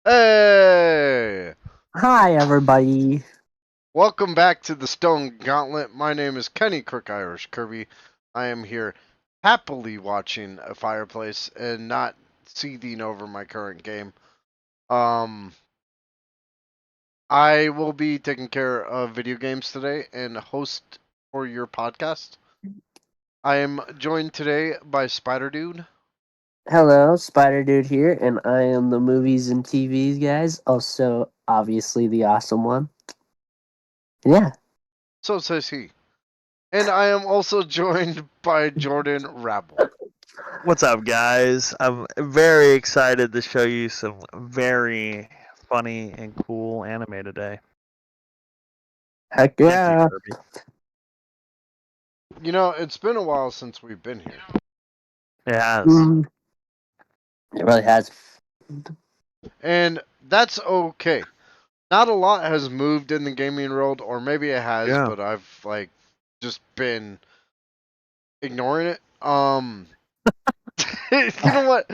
Hey! Hi, everybody. Welcome back to the Stone Gauntlet. My name is Kenny Crook Irish Kirby. I am here happily watching a fireplace and not seething over my current game. Um, I will be taking care of video games today and host for your podcast. I am joined today by Spider Dude. Hello, Spider Dude here, and I am the movies and TVs guys. Also, obviously, the awesome one. Yeah. So says he. And I am also joined by Jordan Rabble. What's up, guys? I'm very excited to show you some very funny and cool anime today. Heck Thank you, yeah. Kirby. You know, it's been a while since we've been here. It has. Mm, it really has. And that's okay. Not a lot has moved in the gaming world, or maybe it has, Yeah. but I've just been ignoring it. You know what?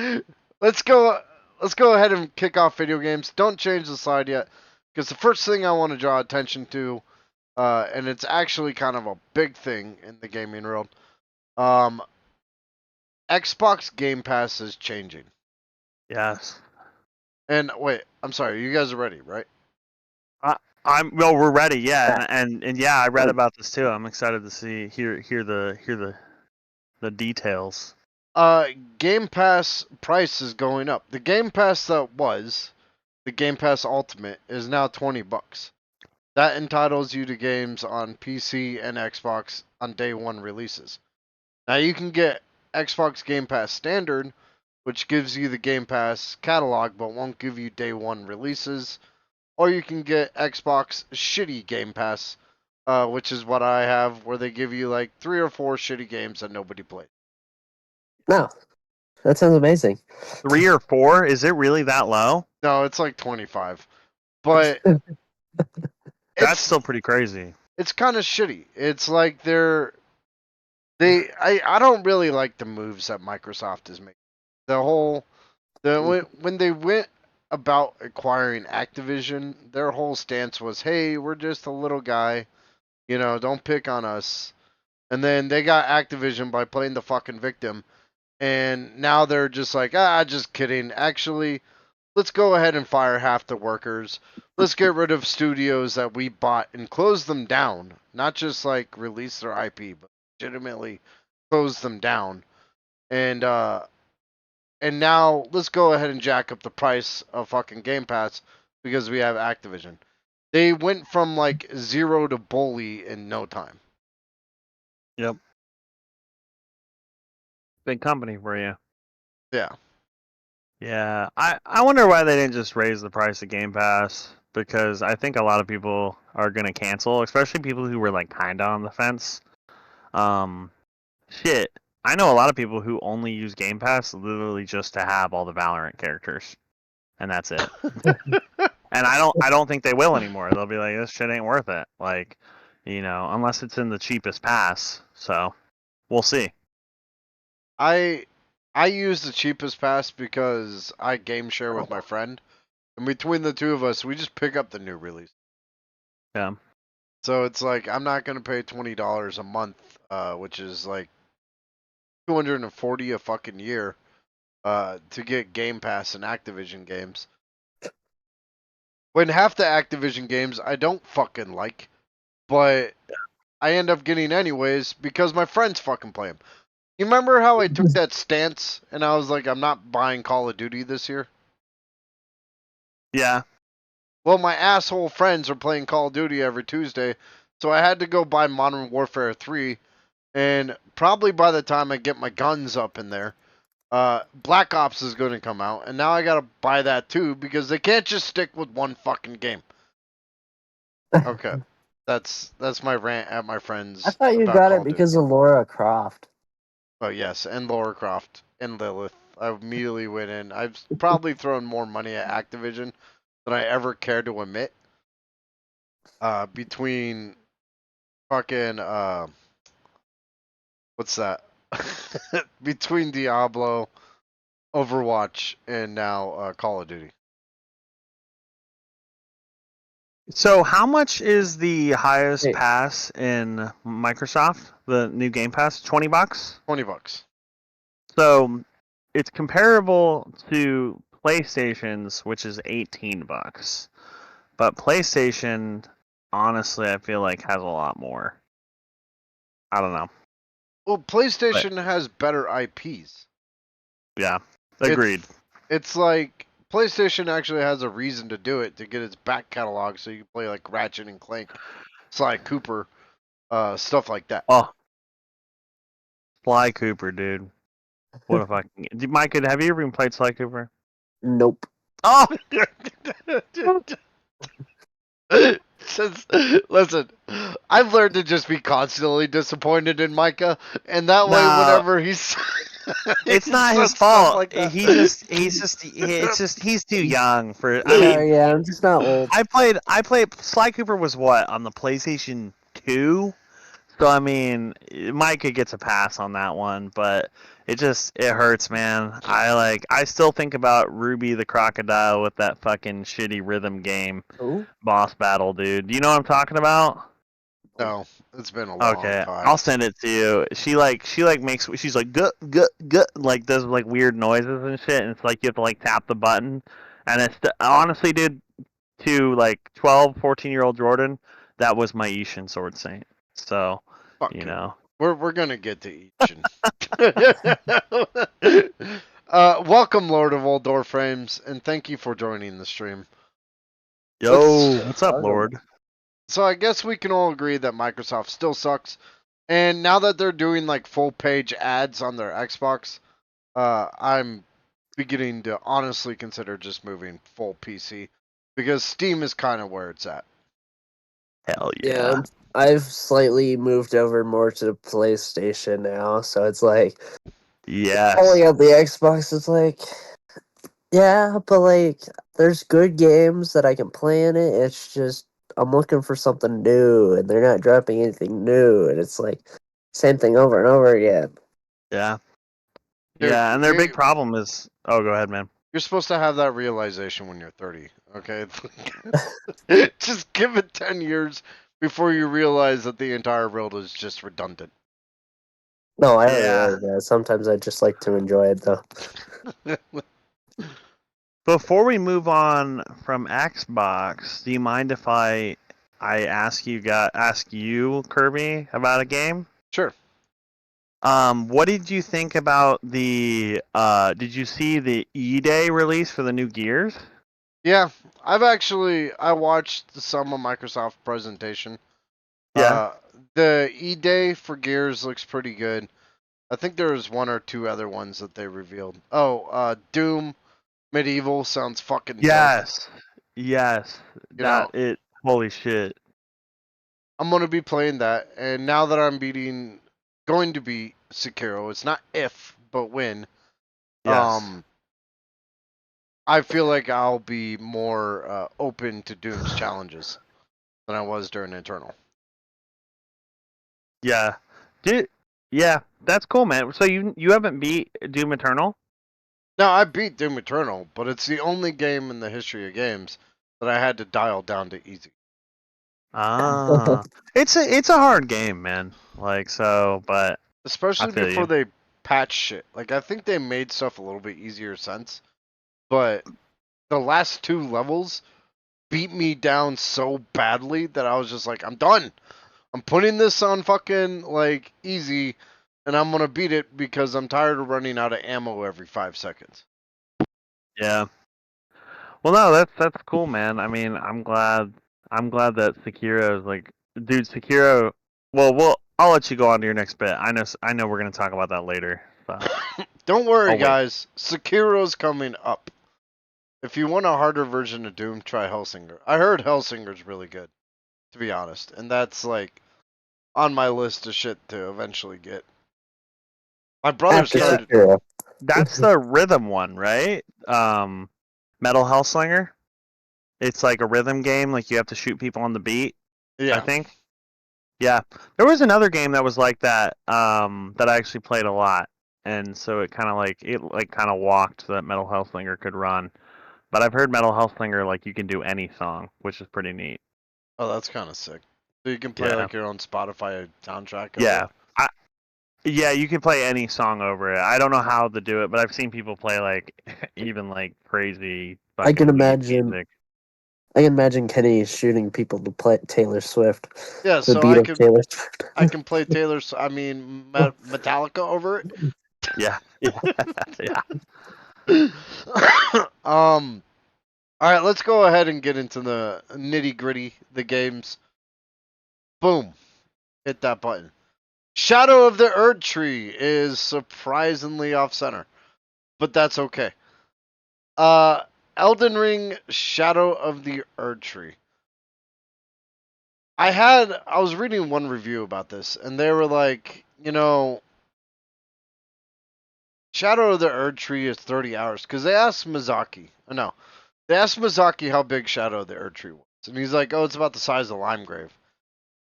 Let's go. Let's go ahead and kick off video games. Don't change the slide yet, because the first thing I want to draw attention to, and it's actually kind of a big thing in the gaming world. Um, Xbox Game Pass is changing. Yes. And wait, I'm sorry. You guys are ready, right? I, I'm well. We're ready. Yeah, Yeah. and yeah, I read about this too. I'm excited to hear the details. Uh, Game Pass price is going up. The Game Pass that was the Game Pass Ultimate is now $20. That entitles you to games on PC and Xbox on day one releases. Now you can get Xbox Game Pass Standard, which gives you the Game Pass catalog but won't give you day one releases, or you can get Xbox Shitty Game Pass, which is what I have, where they give you like 3 or 4 shitty games that nobody plays. No, that sounds amazing. 3 or 4? Is it really that low? No, it's like 25, but That's it's still pretty crazy. it's kind of shitty. It's like I don't really like the moves that Microsoft is making. The whole when they went about acquiring Activision, their whole stance was, "Hey, we're just a little guy, don't pick on us." And then they got Activision by playing the fucking victim, and now they're just like, just kidding. Actually, let's go ahead and fire half the workers. Let's get rid of studios that we bought and close them down. Not just like release their IP, but legitimately close them down. And now let's go ahead and jack up the price of fucking Game Pass because we have Activision. They went from like zero to bully in no time. Yep. Big company for you. Yeah. Yeah, I wonder why they didn't just raise the price of Game Pass, because I think a lot of people are gonna cancel, especially people who were like kinda on the fence. Um, shit, I know a lot of people who only use Game Pass literally just to have all the Valorant characters, and that's it. And I don't think they will anymore. They'll be like, this shit ain't worth it. Like, unless it's in the cheapest pass. So we'll see. I I use the cheapest pass because I game share with my friend, and between the two of us, we just pick up the new release. Yeah. So it's like I'm not gonna pay $20 a month, which is like 240 a fucking year, to get Game Pass and Activision games. When half the Activision games I don't fucking like, but I end up getting anyways because my friends fucking play them. You remember how I took that stance and I was like, I'm not buying Call of Duty this year? Yeah. Well, my asshole friends are playing Call of Duty every Tuesday, so I had to go buy Modern Warfare 3, and probably by the time I get my guns up in there, Black Ops is going to come out, and now I gotta buy that too because they can't just stick with one fucking game. Okay, that's my rant at my I friends thought you about got Call it of Duty. because of Laura Croft. Oh yes, and Lara Croft and Lilith. I immediately went in. I've probably thrown more money at Activision than I ever care to admit. Between fucking what's that? Between Diablo, Overwatch, and now Call of Duty. So how much is the highest Hey, pass in Microsoft? The new Game Pass, $20. $20. So it's comparable to PlayStation's, which is $18. But PlayStation, honestly, I feel like has a lot more. I don't know, Well, but PlayStation has better IPs. yeah, agreed. It's it's like PlayStation actually has a reason to do it to get its back catalog, so you can play like Ratchet and Clank, Sly Cooper, stuff like that. Oh, Sly Cooper, dude. What if I can? Mike, have you ever even played Sly Cooper? nope. Oh, Since, listen, I've learned to just be constantly disappointed in Micah, and that way, no, whenever he's he it's not his said stuff fault. like that. He's too young for. I Yeah, mean, yeah, I'm just not old. I played. Sly Cooper was what on the PlayStation 2. So I mean, Micah gets a pass on that one, but it hurts, man. I still think about Ruby the Crocodile with that fucking shitty rhythm game Oh, boss battle, dude. Do you know what I'm talking about? No, it's been a long Okay, time. I'll send it to you. She makes she's like gut gut gut like does like weird noises and shit, and it's like you have to like tap the button, and it's honestly, dude, to like 12, 14-year-old Jordan, that was my Ishin Sword Saint. So, Fuck you it. know. We're gonna get to each. Welcome, Lord of Oldor Frames, and thank you for joining the stream. Yo, Let's. what's up, Lord? So I guess we can all agree that Microsoft still sucks. And now that they're doing like full page ads on their Xbox, I'm beginning to honestly consider just moving full PC because Steam is kind of where it's at. Hell yeah. yeah. I've slightly moved over more to the PlayStation now, so it's like pulling Yes. up the Xbox. It's like, yeah, but like, there's good games that I can play in it. It's just I'm looking for something new, and they're not dropping anything new, and it's like same thing over and over again. Yeah. Dude, Yeah, and their big problem is. Oh, go ahead, man. you're supposed to have that realization when you're 30, okay? Just give it 10 years before you realize that the entire world is just redundant. No, I Yeah. realize that. Sometimes I just like to enjoy it, though. Before we move on from Xbox, do you mind if I ask you, Kirby, about a game? Sure. What did you think about the did you see the E-Day release for the new Gears? Yeah, I watched some of Microsoft presentation. Yeah. Uh, the E-Day for Gears looks pretty good. I think there was one or two other ones that they revealed. Oh, Doom Medieval sounds fucking dope. Yes. Yes. You know, Holy shit. I'm gonna be playing that, and now that going to be Sekiro, it's not if, but when. Yes. Um, I feel like I'll be more open to Doom's challenges than I was during Eternal. Yeah. Dude, yeah, that's cool, man. So you haven't beat Doom Eternal? Now I beat Doom Eternal, but it's the only game in the history of games that I had to dial down to easy. Ah. It's a hard game, man. Like so, but I Especially feel before you. they patch shit. Like I think they made stuff a little bit easier since, but the last two levels beat me down so badly that I was just like, I'm done. I'm putting this on fucking like easy, and I'm gonna beat it because I'm tired of running out of ammo every 5 seconds. Yeah. Well, no, that's cool, man. I mean, I'm glad that Sekiro is like, dude, Sekiro. Well, I'll let you go on to your next bit. I know we're gonna talk about that later. So Don't worry, I'll wait. guys. Sekiro's coming up. If you want a harder version of Doom, try Hellsinger. I heard Hellsinger's really good, to be honest, and that's like on my list of shit to eventually get. My brother After Yeah, started. Sekiro. that's the rhythm one, right? Metal Hellslinger. It's like a rhythm game. Like you have to shoot people on the beat. I Yeah. think. Yeah, there was another game that was like that. That I actually played a lot, and so it kind of walked so that Metal Hellslinger could run. But I've heard Metal Hellslinger like you can do any song, which is pretty neat. Oh, that's kind of sick. So you can play Yeah, like your own Spotify soundtrack over it. yeah, yeah. You can play any song over it. I don't know how to do it, but I've seen people play like even like crazy I can fucking weed imagine. music. I can imagine Kenny shooting people to play Taylor Swift, Yeah, the so beat of Taylor Swift. I can play Metallica over Yeah, yeah, yeah. it. All right, let's go ahead and get into the nitty gritty, the games. Boom, hit that button. Shadow of the Erd Tree is surprisingly off center, but that's okay. Uh, Elden Ring Shadow of the Erd Tree. I was reading one review about this, and they were like, Shadow of the Erd Tree is 30 hours because they asked Miyazaki. No, they asked Miyazaki how big Shadow of the Erd Tree was, and he's like, "Oh, it's about the size of Limegrave."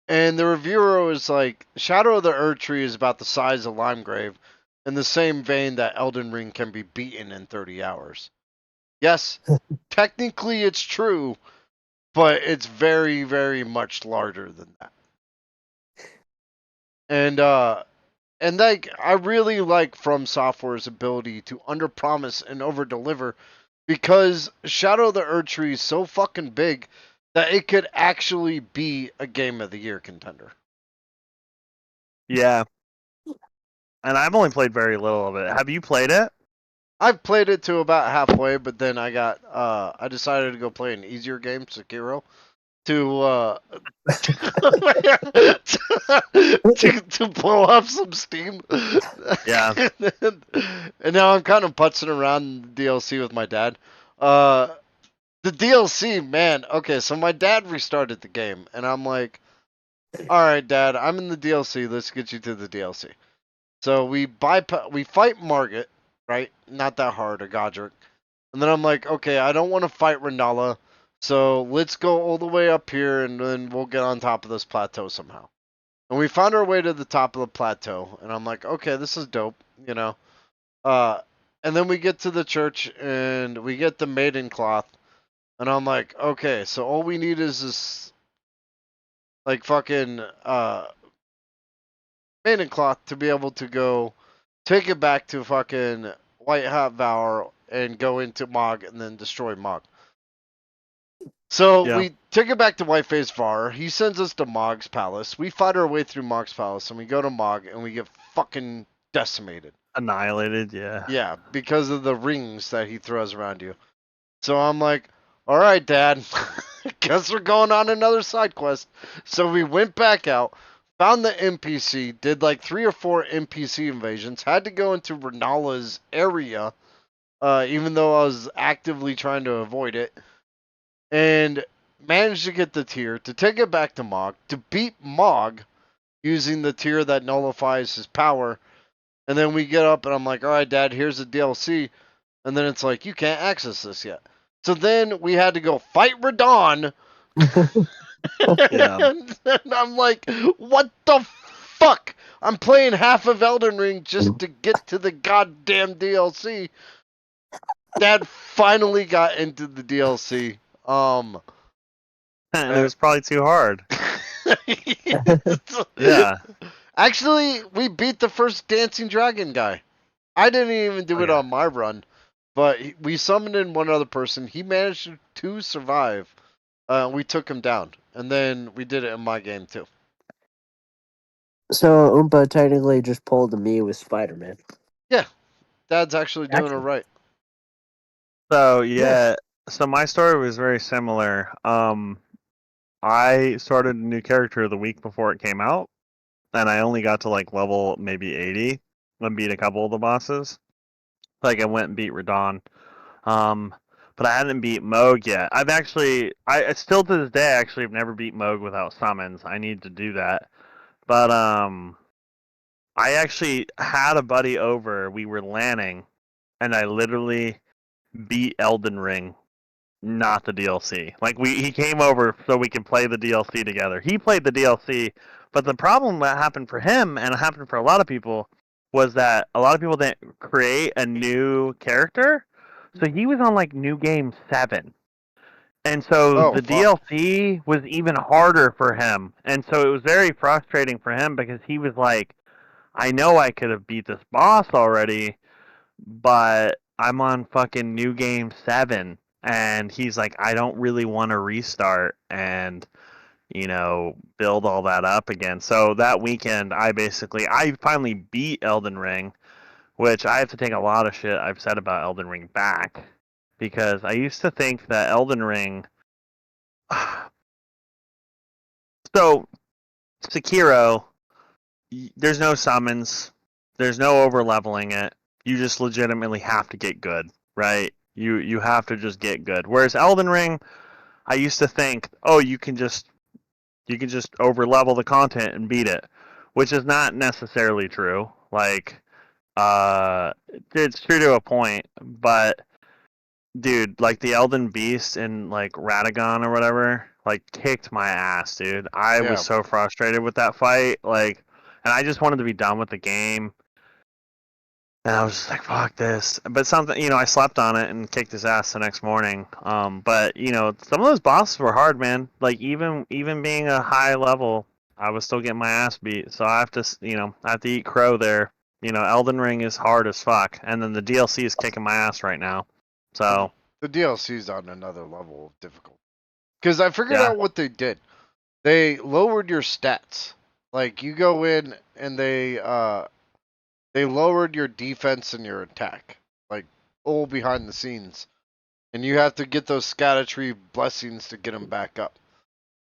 And the reviewer was like, "Shadow of the Erd Tree is about the size of Limegrave, in the same vein that Elden Ring can be beaten in 30 hours." Yes, technically it's true, but it's very, very much larger than that. And like I really like From Software's ability to underpromise and overdeliver because Shadow of the Erd Tree is so fucking big that it could actually be a game of the year contender. Yeah, and I've only played very little of it. Have you played it? I've played it to about halfway, but then I decided to go play an easier game, Sekiro, to to blow off some steam. Yeah. And now I'm kind of putzing around the DLC with my dad. Uh, the DLC, man. Okay, so my dad restarted the game, and I'm like, "All right, Dad, I'm in the DLC. Let's get you to the DLC." So we fight Margit, right? Not that hard, or Godric. And then I'm like, okay, I don't want to fight Renala, so let's go all the way up here, and then we'll get on top of this plateau somehow. And we found our way to the top of the plateau, and I'm like, okay, this is dope, you know. Uh, and then we get to the church, and we get the maiden cloth, and I'm like, okay, so all we need is this, like, fucking maiden cloth to be able to go take it back to fucking White Hat Vower and go into Mog and then destroy Mog. So Yeah. we take it back to Whiteface Var. He sends us to Mog's palace. We fight our way through Mog's palace, and we go to Mog, and we get fucking decimated. Annihilated. Yeah. Yeah, because of the rings that he throws around you. So I'm like, all right, Dad, guess we're going on another side quest. So we went back out, found the NPC, did like 3 or 4 NPC invasions, had to go into Renala's area, even though I was actively trying to avoid it, and managed to get the tier to take it back to Mog to beat Mog using the tier that nullifies his power. And then we get up and I'm like, all right, Dad, here's the DLC. And then it's like, you can't access this yet. So then we had to go fight Radon. Yeah. And I'm like, what the fuck? I'm playing half of Elden Ring just to get to the goddamn DLC. Dad finally got into the DLC. And it was probably too hard. uh, Yeah. Actually, we beat the first dancing dragon guy. I didn't even do Oh it yeah. on my run, but we summoned in one other person. He managed to survive. We took him down, and then we did it in my game too. So Oompa technically just pulled to me with Spider-Man. Yeah, Dad's actually doing it Actually, right. So yeah. yeah. So my story was very similar. I started a new character the week before it came out, and I only got to like level maybe 80 and beat a couple of the bosses. Like I went and beat Radon. Um, but I hadn't beat Moog yet. I still to this day actually have never beat Moog without summons. I need to do that. But I actually had a buddy over. We were LANing, and I literally beat Elden Ring, not the DLC. Like he came over so we could play the DLC together. He played the DLC, but the problem that happened for him and it happened for a lot of people was that a lot of people didn't create a new character. So he was on like new game 7. And so Oh the fuck. DLC was even harder for him. And so it was very frustrating for him because he was like, I know I could have beat this boss already, but I'm on fucking New Game 7. And he's like, I don't really want to restart and, build all that up again. So that weekend, I finally beat Elden Ring, which I have to take a lot of shit I've said about Elden Ring back. Because I used to think that Elden Ring. So Sekiro, there's no summons, there's no over leveling it. You just legitimately have to get good, right? You have to just get good. Whereas Elden Ring, I used to think, oh, you can just over level the content and beat it, which is not necessarily true. Like, it's true to a point, but dude, like the Elden Beast and like Radagon or whatever, like kicked my ass, dude. I was Yeah. so frustrated with that fight, like, and I just wanted to be done with the game. And I was just like, fuck this. But something, I slept on it and kicked his ass the next morning. But some of those bosses were hard, man. Like even being a high level, I was still getting my ass beat. So I have to, I have to eat crow there. Elden Ring is hard as fuck, and then the DLC is kicking my ass right now. The, So the DLC's on another level of difficulty. Because I figured yeah, out what they did. They lowered your stats. Like you go in and they lowered your defense and your attack. Like all behind the scenes. And you have to get those Scattertree blessings to get them back up,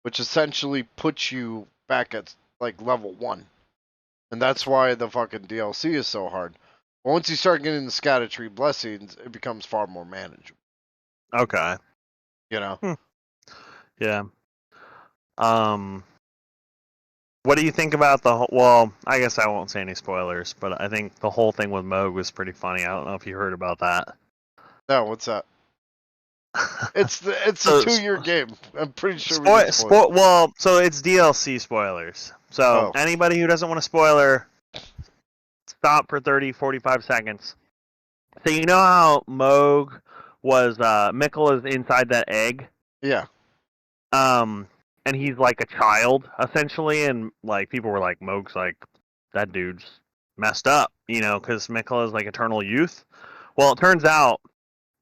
which essentially puts you back at like level 1. And that's why the fucking DLC is so hard. But once you start getting the Scattertree blessings, it becomes far more manageable, okay, you know. hmm. Yeah. Um, what do you think about the whole? Well, I guess I won't say any spoilers, but I think the whole thing with Moog was pretty funny. I don't know if you heard about that. No, what's that? It's a So 2-year game. I'm pretty sure we can spoil it. Well, so it's DLC spoilers. So Oh, anybody who doesn't want to spoiler, stop for 30, 45 seconds. So you know how Moog was Mikkel is inside that egg? yeah. Um and he's like a child essentially, and like people were like Moog's like that dude's messed up, because Mikkel is like eternal youth. Well, it turns out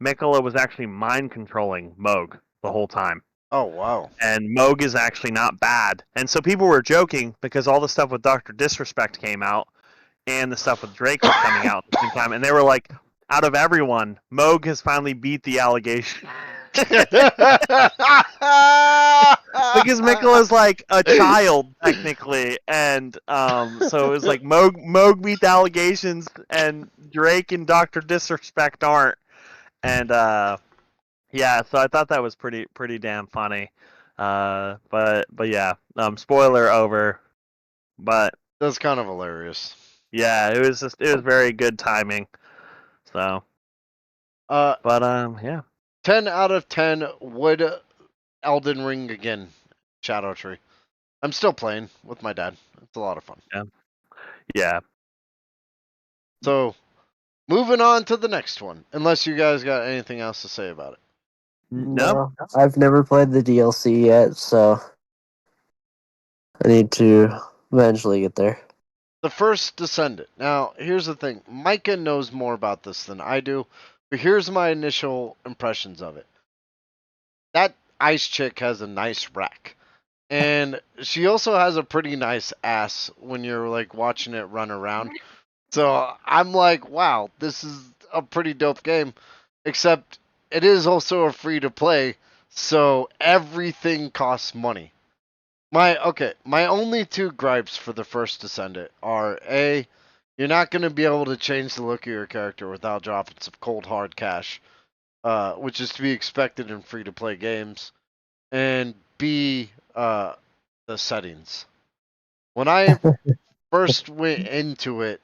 Mikkel was actually mind controlling Moog the whole time. Oh, wow. And Moog is actually not bad. And so people were joking because all the stuff with Doctor Disrespect came out, and the stuff with Drake was coming out at the same time, and they were like, out of everyone, Moog has finally beat the allegation. Because Mikkel is like a child technically, and so it was like Moog beat the allegations, and Drake and Doctor Disrespect aren't, and yeah, so I thought that was pretty damn funny. But yeah, spoiler over. But That's kind of hilarious. yeah, it was very good timing. So, Uh, but yeah, 10 out of 10 would Elden Ring again. Shadow Tree. I'm still playing with my dad. It's a lot of fun. yeah, yeah. So, moving on to the next one. Unless you guys got anything else to say about it. No, No, I've never played the DLC yet, so I need to eventually get there. The First Descendant. Now, here's the thing. Micah knows more about this than I do, but here's my initial impressions of it. That ice chick has a nice rack. And she also has a pretty nice ass when you're like watching it run around. So I'm like, wow, this is a pretty dope game. Except it is also a free to play, so everything costs money. My only two gripes for the First Descendant are A, you're not gonna be able to change the look of your character without dropping some cold hard cash, which is to be expected in free to play games. And B, the settings. When I first went into it,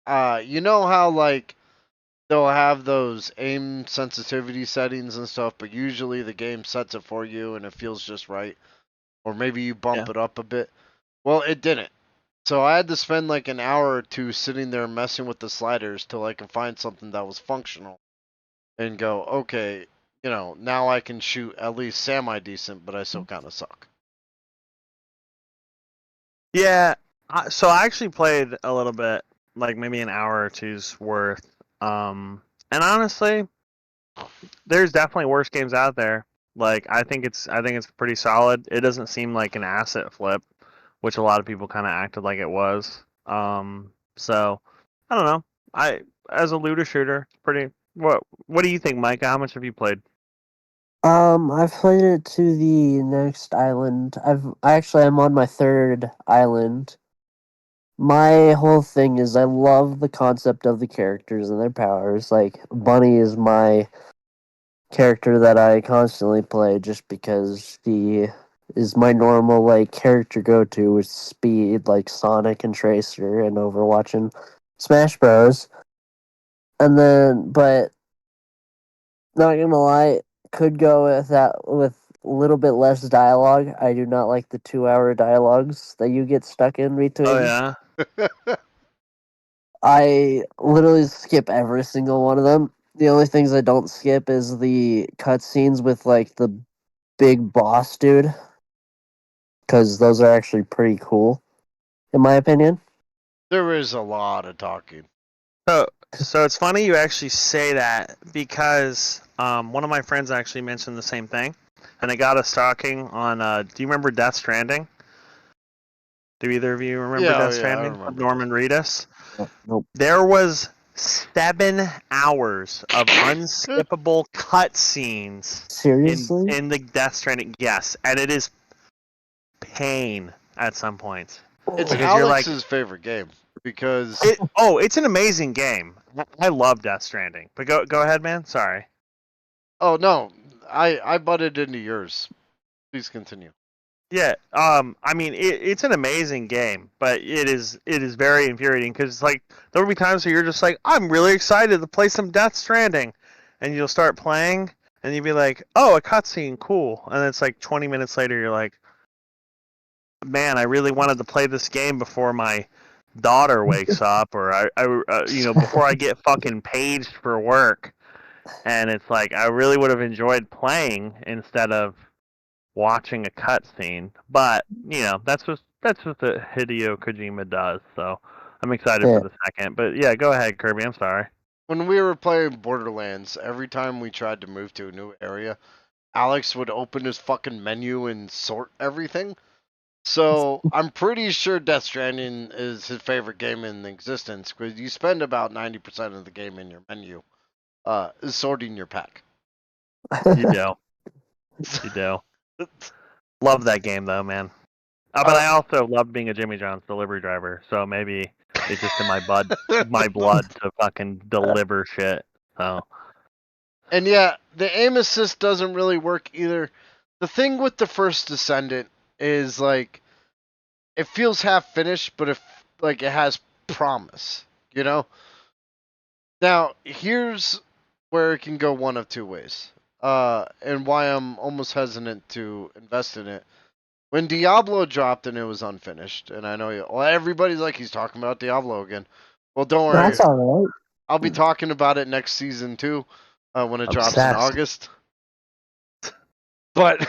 you know how like they'll have those aim sensitivity settings and stuff, but usually the game sets it for you and it feels just right. Or maybe you yeah, bump it up a bit. Well, it didn't. So I had to spend like an hour or two sitting there messing with the sliders till I could find something that was functional and go, okay, now I can shoot at least semi decent, but I still kind of suck. Yeah. So I actually played a little bit, like maybe an hour or two's worth. And honestly, there's definitely worse games out there. Like I think it's pretty solid. It doesn't seem like an asset flip, which a lot of people kind of acted like it was. So I don't know. I as a looter shooter, pretty. What do you think, Micah? How much have you played? I've played it to the next island. I'm on my third island. My whole thing is I love the concept of the characters and their powers. Like Bunny is my character that I constantly play just because he is my normal like character go to with speed like Sonic and Tracer and Overwatch and Smash Bros. And then but not gonna lie, could go with that with a little bit less dialogue. I do not like the 2 hour dialogues that you get stuck in Oh between. yeah. I literally skip every single one of them. The only things I don't skip is the cutscenes with like the big boss dude, because those are actually pretty cool, in my opinion. There is a lot of talking. So it's funny you actually say that because one of my friends actually mentioned the same thing, and it got us talking on. Do you remember Death Stranding? Do either of you remember Yeah, oh Death yeah, I Stranding with remember that. Norman Reedus? Nope. There was 7 hours of unskippable cutscenes in Seriously? in the Death Stranding. Yes, and it is pain at some points It's because you're like, Alex's favorite game because it's an amazing game. I love Death Stranding. But go ahead, man. Sorry. oh no, I butted into yours. Please continue. Yeah, I mean, it's an amazing game, but it is very infuriating because like there will be times where you're just like, I'm really excited to play some Death Stranding, and you'll start playing, and you'll be like, oh, a cutscene, cool, and it's like 20 minutes later, you're like, man, I really wanted to play this game before my daughter wakes up, or before I get fucking paged for work, and it's like I really would have enjoyed playing instead of watching a cutscene. But that's what the Hideo Kojima does. So I'm excited for Yeah. the second. But yeah, go ahead, Kirby. I'm sorry. When we were playing Borderlands, every time we tried to move to a new area, Alex would open his fucking menu and sort everything. So I'm pretty sure Death Stranding is his favorite game in existence because you spend about 90% of the game in your menu, sorting your pack. You do. You do. Love that game though, man. But uh, I also love being a Jimmy John's delivery driver. So maybe it's just in my blood to fucking deliver shit. So and yeah, the aim assist doesn't really work either. The thing with the first Descendant is like it feels half finished, but if like it has promise, you know. Now here's where it can go one of two ways, and why I'm almost hesitant to invest in it. When Diablo dropped and it was unfinished, and I know everybody's like he's talking about Diablo again. Well, don't worry, That's all I'll be talking about it next season too, when it drops in obsessed. August. But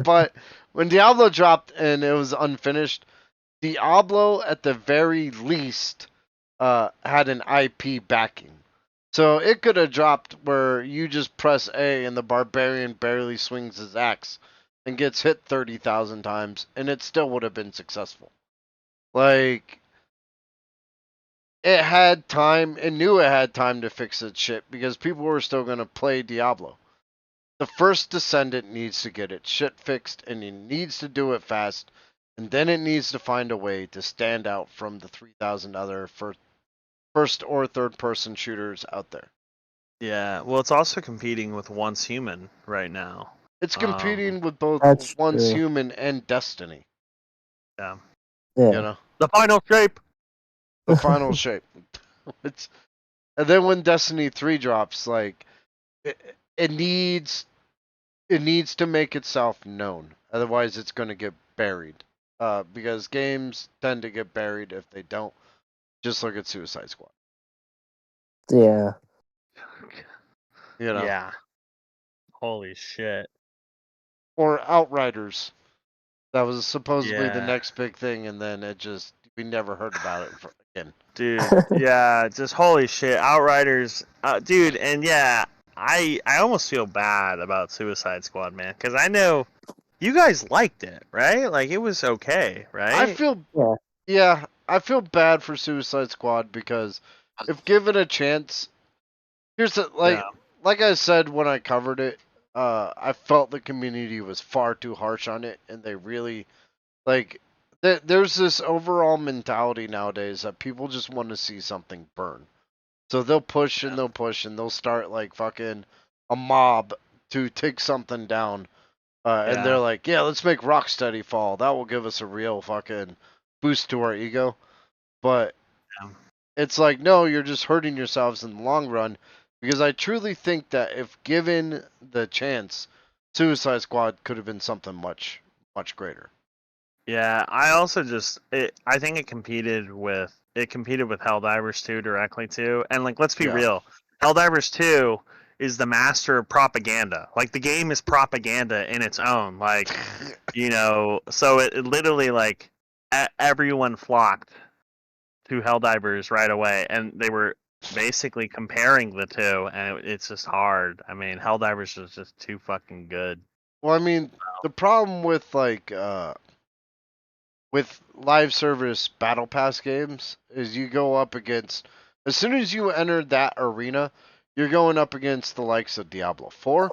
but when Diablo dropped and it was unfinished, Diablo at the very least had an IP backing. So it could have dropped where you just press A and the barbarian barely swings his axe and gets hit 30,000 times and it still would have been successful. Like it had time, it knew it had time to fix its shit because people were still going to play Diablo. The first Descendant needs to get its shit fixed and he needs to do it fast, and then it needs to find a way to stand out from the 3,000 other first or third person shooters out there. Yeah. Well, it's also competing with Once Human right now. It's Um. competing with both That's Once true. Human and Destiny, Yeah. you Yeah. know, The final shape. the final shape. It's and then when Destiny 3 drops, like it, it needs it needs to make itself known. Otherwise, it's going to get buried. Because games tend to get buried if they don't. Just look at Suicide Squad. Yeah. You know, Yeah. Holy shit. Or Outriders. That was supposedly the Yeah. next big thing, and then we never heard about it again. Dude, yeah, just holy shit. Outriders, dude, and yeah, I almost feel bad about Suicide Squad, man, because I know you guys liked it, right? Like it was okay, I right? feel, Yeah. yeah, I feel bad for Suicide Squad because if given a chance, here's the, Yeah, like I said when I covered it, I felt the community was far too harsh on it, and they really like. There's this overall mentality nowadays that people just want to see something burn. So they'll push and yeah, they'll push and they'll start like fucking a mob to take something down. And yeah, they're like, yeah, let's make Rocksteady fall. That will give us a real fucking boost to our ego. But yeah. it's like, no, you're just hurting yourselves in the long run. Because I truly think that if given the chance, Suicide Squad could have been something much, much greater. Yeah, I also I think it competed with Helldivers 2 directly too. And like let's be Yeah. real, Helldivers 2 is the master of propaganda. Like the game is propaganda in its own. Like, so it literally like everyone flocked to Helldivers right away and they were basically comparing the two and it's just hard. I mean, Helldivers was just too fucking good. Well, I mean, the problem with with live service battle pass games is you go up against as soon as you enter that arena, you're going up against the likes of Diablo 4,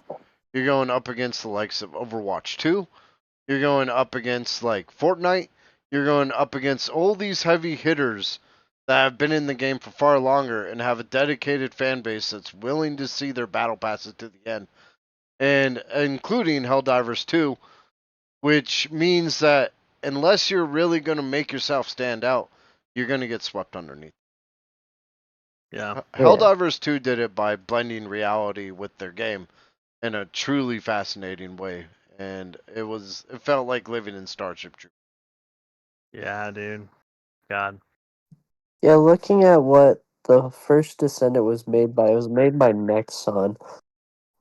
you're going up against the likes of Overwatch 2, you're going up against like Fortnite, you're going up against all these heavy hitters that have been in the game for far longer and have a dedicated fan base that's willing to see their battle passes to the end. And including Helldivers 2, which means that unless you're really going to make yourself stand out, you're going to get swept underneath. Yeah. Yeah. Helldivers 2 did it by blending reality with their game in a truly fascinating way, and it felt like living in Starship Troopers. Yeah, dude. God. Yeah, looking at what the first Descendant was made by, it was made by Nexon.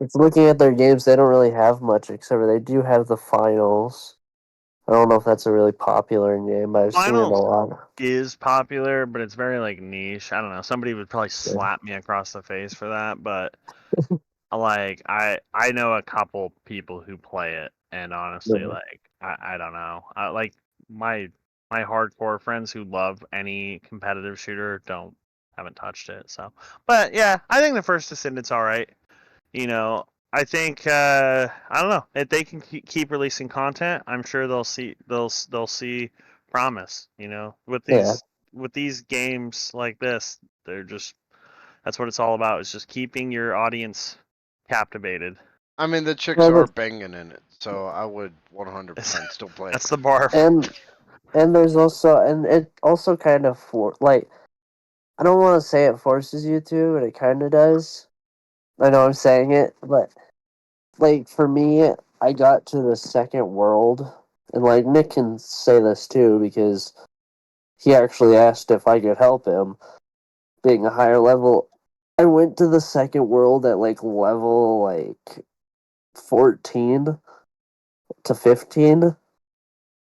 It's looking at their games, they don't really have much, except for they do have the finals. I don't know if that's a really popular game, but I've seen it a Finals lot. is popular, but it's very like niche. I don't know. Somebody would probably Yeah. slap me across the face for that, but like I know a couple people who play it, and honestly, Yeah. like I don't know. Like my my hardcore friends who love any competitive shooter haven't touched it. So, but yeah, I think the first Descendant's all right. I think I don't know if they can keep releasing content. I'm sure they'll see promise. With Yeah. these games like this, they're just that's what it's all about. Is just keeping your audience captivated. I mean, the chicks Well, are banging in it, so I would That's 100% still play it. the bar. and there's also, and it also kind of like, I don't want to say it forces you to, and it kind of does. I know I'm saying it, but like for me, I got to the second world, and like Nick can say this too because he actually asked if I could help him, being a higher level. I went to the second world at like level like 14 to 15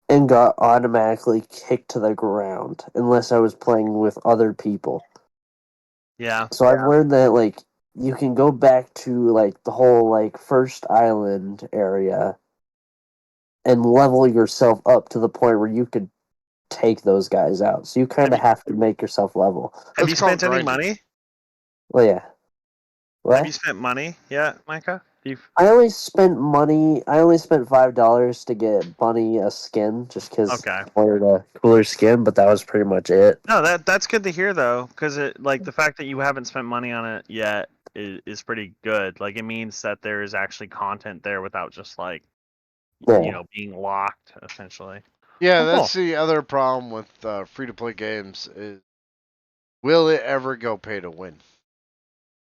and got automatically kicked to the ground unless I was playing with other people. Yeah, So I've learned that like you can go back to like the whole like first island area and level yourself up to the point where you could take those guys out. So you kind have of you have to make yourself level. have That's you called spent any grinding. money? Well, yeah. Have you What? spent money yet, Micah? You I only spent money. I only spent $5 to get Bunny a skin, just because okay? I wanted a cooler skin. But that was pretty much it. No, that's good to hear though, because it like the fact that you haven't spent money on it yet is pretty good. Like it means that there is actually content there without just like Yeah. being locked essentially. Yeah, Oh, cool. that's the other problem with free to play games is will it ever go pay to win?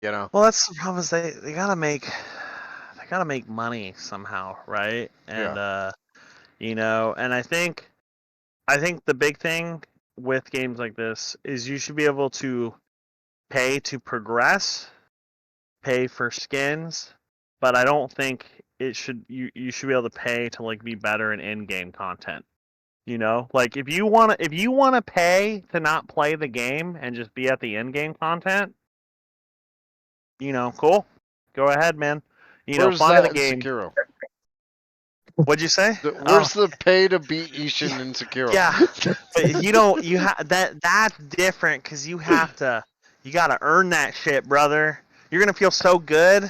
You know? Well, that's the problem is they gotta make money somehow, right? And Yeah. and I think the big thing with games like this is you should be able to pay to progress, pay for skins, but I don't think it should. You should be able to pay to like be better in in-game content. You know, like if you wanna pay to not play the game and just be at the in-game content, cool. Go ahead, man. Where's Fly that the in game. Sekiro? What'd you say? Oh, Where's the pay to beat yeah, Ishin in Sekiro? yeah. But you don't. That's different because you gotta earn that shit, brother. You're gonna feel so good. Yeah.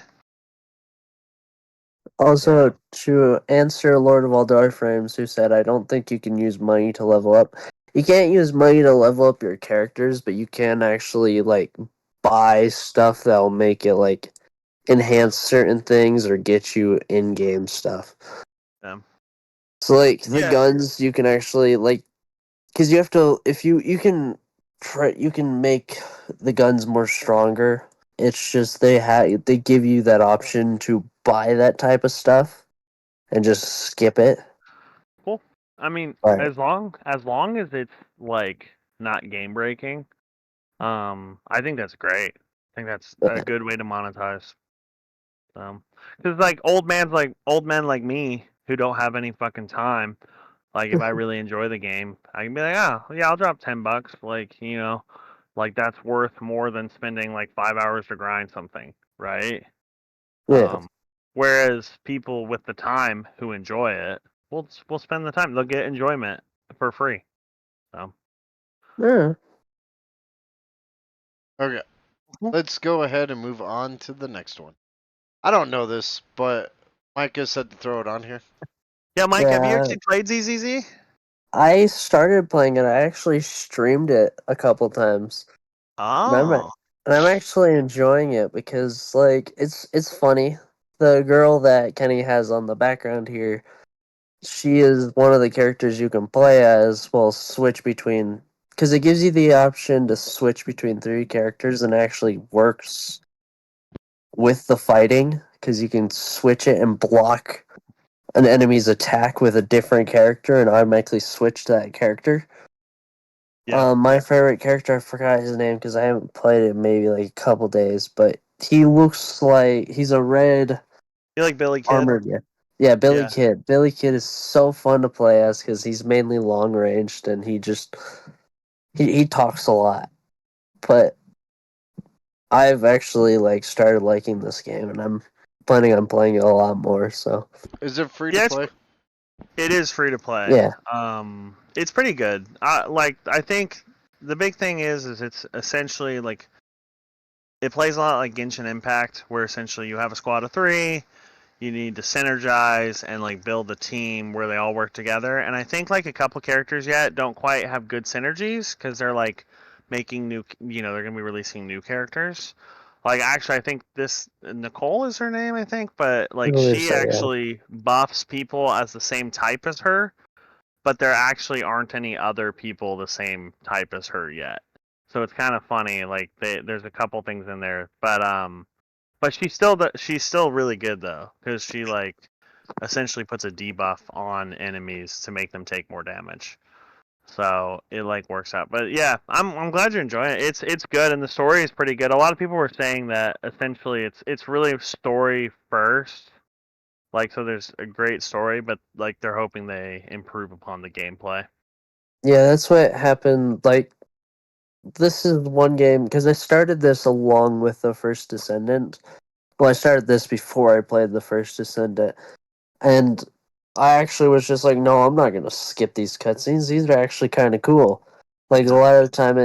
Also, to answer Lord of All Frames, who said, I don't think you can use money to level up. You can't use money to level up your characters, but you can actually, like, buy stuff that'll make it, like, enhance certain things or get you in-game stuff. Yeah. So, like, the Yeah. guns, you can actually, like, because you have to, if you can try, you can make the guns more stronger. It's just they give you that option to buy that type of stuff and just skip it. Cool. I mean, Right. as long as it's like not game breaking, I think that's great. I think that's a good way to monetize. Because like old men like me who don't have any fucking time. Like if I really enjoy the game, I can be like, oh yeah, I'll drop $10. Like like that's worth more than spending like 5 hours to grind something, right? Yeah. Um, whereas people with the time who enjoy it, will spend the time. They'll get enjoyment for free. So Yeah. Okay, Mhm. let's go ahead and move on to the next one. I don't know this, but Micah said to throw it on here. Yeah, Mike, have you Yeah. actually played ZZZ? I started playing it. I actually streamed it a couple times. And Oh, I'm actually enjoying it because like it's funny. The girl that Kenny has on the background here, she is one of the characters you can play as. Well, switch between because it gives you the option to switch between three characters and actually works with the fighting because you can switch it and block an enemy's attack with a different character and automatically switch to that character. yeah. My favorite character, I forgot his name because I haven't played it in maybe like a couple days, but he looks like he's a red You like Billy Kid? armored guy. Yeah, Billy Yeah. Kid. Billy Kid is so fun to play as because he's mainly long ranged and he talks a lot. But I've actually like started liking this game and I'm planning on playing it a lot more. So Is it free to Yeah, play? it is free to play. yeah, It's pretty good. I think the big thing is it's essentially like it plays a lot like Genshin Impact, where essentially you have a squad of three, you need to synergize and like build a team where they all work together. And I think like a couple characters yet don't quite have good synergies because they're like making they're gonna be releasing new characters. Like actually, I think this Nicole is her name, I think, but I like believe she so. Yeah, actually buffs people as the same type as her, but there actually aren't any other people the same type as her yet. So it's kind of funny. Like there's a couple things in there, but she's still really good though, because she like essentially puts a debuff on enemies to make them take more damage. So it like works out. But yeah, I'm glad you're enjoying it. It's good and the story is pretty good. A lot of people were saying that essentially it's really story first. Like so there's a great story, but like they're hoping they improve upon the gameplay. yeah, that's what happened. Like this is one game because I started this along with the first Descendant. Well, I started this before I played the first Descendant, and I actually was just like, no, I'm not gonna skip these cutscenes. These are actually kind of cool. Like a Yeah. lot of the time,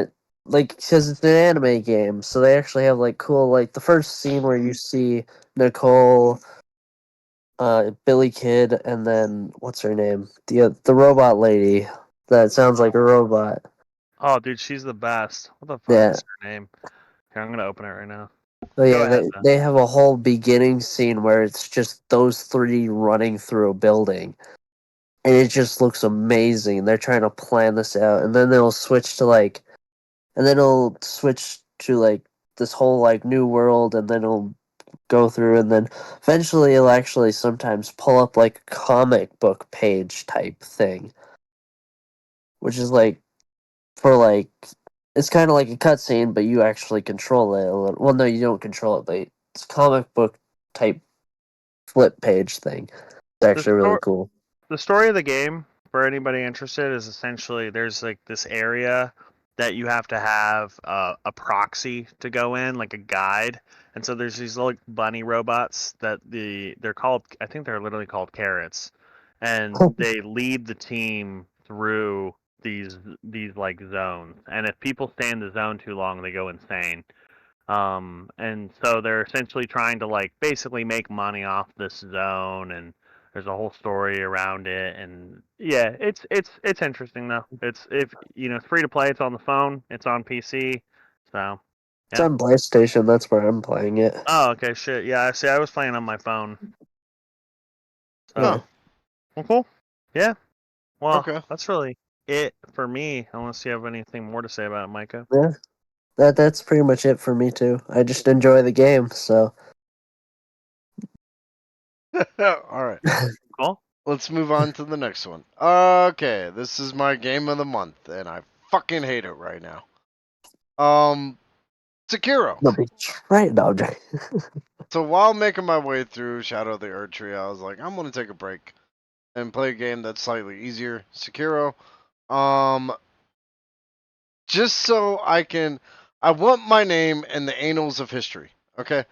because it's an anime game, so they actually have like cool like the first scene where you see Nicole, Billy Kid, and then what's her name, the robot lady that sounds like a robot. Oh, dude, she's the best. What the fuck Yeah. is her name? Here, I'm gonna open it right now. So Go yeah, ahead they though. they have a whole beginning scene where it's just those three running through a building, and it just looks amazing. They're trying to plan this out, and then it'll switch to like this whole like new world, and then it'll go through, and then eventually it'll actually sometimes pull up like a comic book page type thing, which is like for like it's kind of like a cutscene, but you actually control it a little. Well, no, you don't control it, but it's comic book type flip page thing. It's The actually really story, cool. the story of the game for anybody interested is essentially there's like this area that you have to have a proxy to go in, like a guide. And so there's these little bunny robots that they're called, I think they're literally called carrots, and they lead the team through these like zones. And if people stay in the zone too long, they go insane. And so they're essentially trying to like basically make money off this zone, and there's a whole story around it. And yeah, it's interesting though. It's if you know it's free to play. It's on the phone. It's on PC. So It's yeah. on PlayStation. That's where I'm playing it. Oh okay, shit. Yeah, see, I was playing on my phone. Yeah. So well, cool. Yeah. Well, Okay. that's really it for me. Unless you have anything more to say about it, Micah. Yeah. That's pretty much it for me too. I just enjoy the game, so All right. Cool. Let's move on to the next one. Okay, this is my game of the month, and I fucking hate it right now. Sekiro. no be right now. So while making my way through Shadow of the Erd Tree, I was like, I'm gonna take a break and play a game that's slightly easier, Sekiro. Um, just so I want my name in the annals of history. Okay,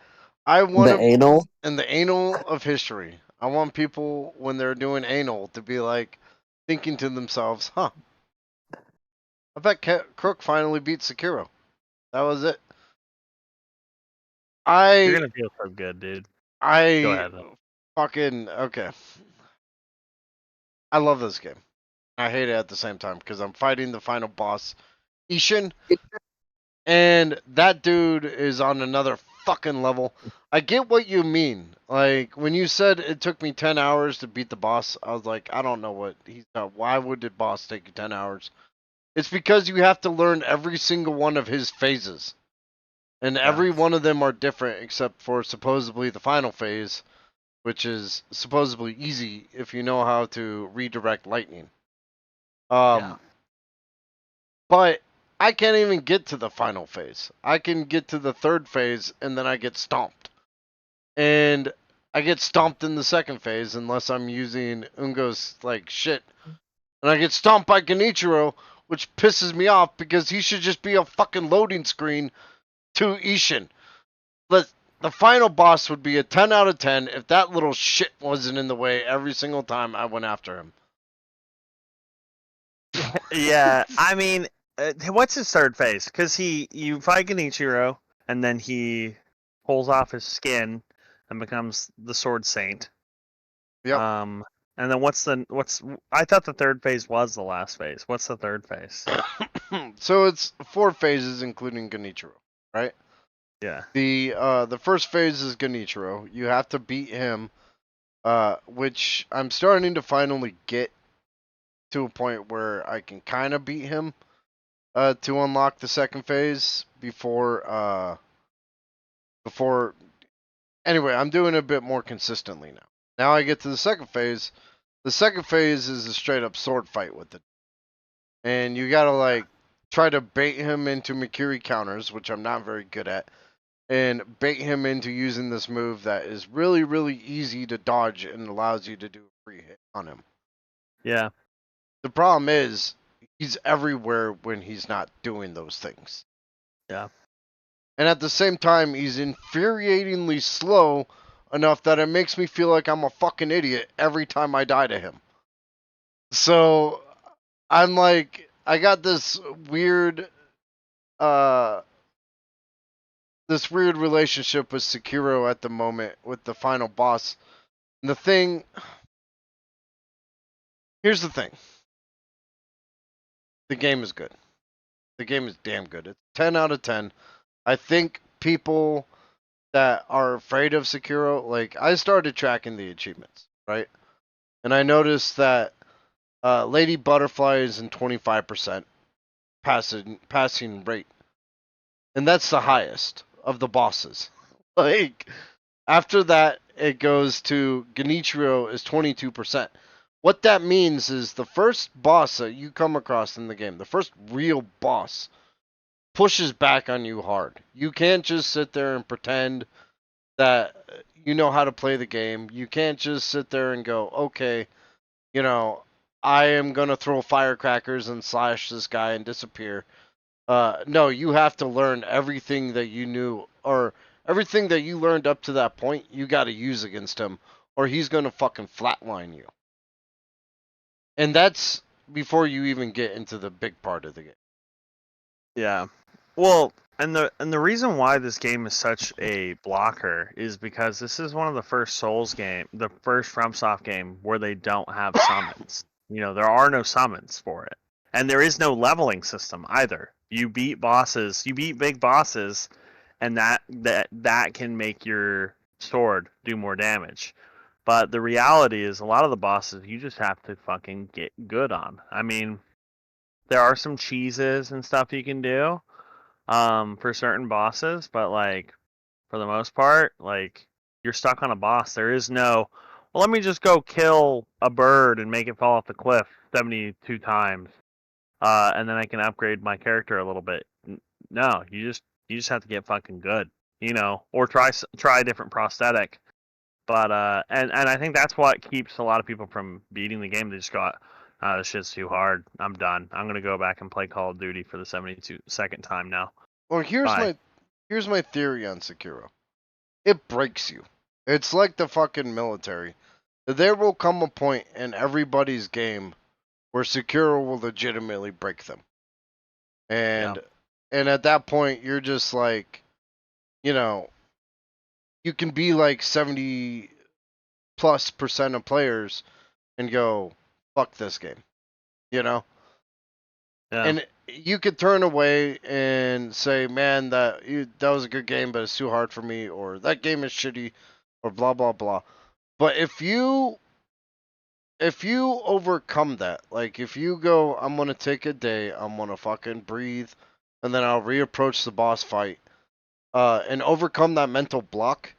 I want The to anal. in the anal of history. I want people when they're doing anal to be like thinking to themselves, "Huh, I bet Crook finally beat Sekiro." That was it. You're I gonna feel so good, dude. Go I ahead though. fucking okay. I love this game. I hate it at the same time because I'm fighting the final boss, Ishin, and that dude is on another fucking level. I get what you mean. Like when you said it took me 10 hours to beat the boss, I was like, I don't know what he's got. Why would the boss take you 10 hours? It's because you have to learn every single one of his phases. And Yeah. every one of them are different except for supposedly the final phase, which is supposedly easy if you know how to redirect lightning. Yeah. Um, but I can't even get to the final phase. I can get to the third phase and then I get stomped. And I get stomped in the second phase unless I'm using Ungo's like shit. And I get stomped by Genichiro, which pisses me off because he should just be a fucking loading screen to Ishin. But the final boss would be a 10 out of 10 if that little shit wasn't in the way every single time I went after him. Yeah, I mean, what's his third phase? Because you fight Genichiro, and then he pulls off his skin and becomes the Sword Saint. Yep. Um, and then what's? I thought the third phase was the last phase. What's the third phase? So it's 4 phases including Genichiro, right? Yeah. The first phase is Genichiro. You have to beat him, which I'm starting to finally get to a point where I can kind of beat him to unlock the second phase before anyway, I'm doing it a bit more consistently now. Now I get to the second phase. The second phase is a straight up sword fight with it. And you gotta like try to bait him into Mikiri counters, which I'm not very good at, and bait him into using this move that is really, really easy to dodge and allows you to do a free hit on him. Yeah. The problem is he's everywhere when he's not doing those things. Yeah. And at the same time, he's infuriatingly slow enough that it makes me feel like I'm a fucking idiot every time I die to him. So I'm like, I got uh, this weird relationship with Sekiro at the moment with the final boss. And here's the thing. The game is good. The game is damn good. It's 10 out of 10. I think people that are afraid of Sekiro, like I started tracking the achievements, right? And I noticed that Lady Butterfly is in 25% passing rate, and that's the Yeah. highest of the bosses. Like after that, it goes to Genichiro is 22%. What that means is the first boss that you come across in the game, the first real boss, pushes back on you hard. You can't just sit there and pretend that you know how to play the game. You can't just sit there and go, okay, you know, I am gonna throw firecrackers and slash this guy and disappear. No, you have to learn everything that you knew, or everything that you learned up to that point. You got to use against him, or he's gonna fucking flatline you. And that's before you even get into the big part of the game. Yeah. Well, and the reason why this game is such a blocker is because this is one of the first the first FromSoft game where they don't have summons. There are no summons for it. And there is no leveling system either. You beat big bosses, and that can make your sword do more damage. But the reality is a lot of the bosses you just have to fucking get good on. I mean, there are some cheeses and stuff you can do for certain bosses, but like for the most part, like you're stuck on a boss. There is no, well, let me just go kill a bird and make it fall off the cliff 72 times, and then I can upgrade my character a little bit. No, you just have to get fucking good, or try a different prosthetic. But and I think that's what keeps a lot of people from beating the game. They just go, this shit's too hard. I'm done. I'm gonna go back and play Call of Duty for the 72nd time now. Well, Bye. here's my theory on Sekiro. It breaks you. It's like the fucking military. There will come a point in everybody's game where Sekiro will legitimately break them. Yeah. And at that point you're just like, you know, you can be like 70+% of players and go, fuck this game. You know? Yeah. And you could turn away and say, man, that was a good game, but it's too hard for me, or that game is shitty, or blah blah blah. But if you overcome that, like if you go, I'm gonna take a day, I'm gonna fucking breathe, and then I'll reapproach the boss fight, and overcome that mental block,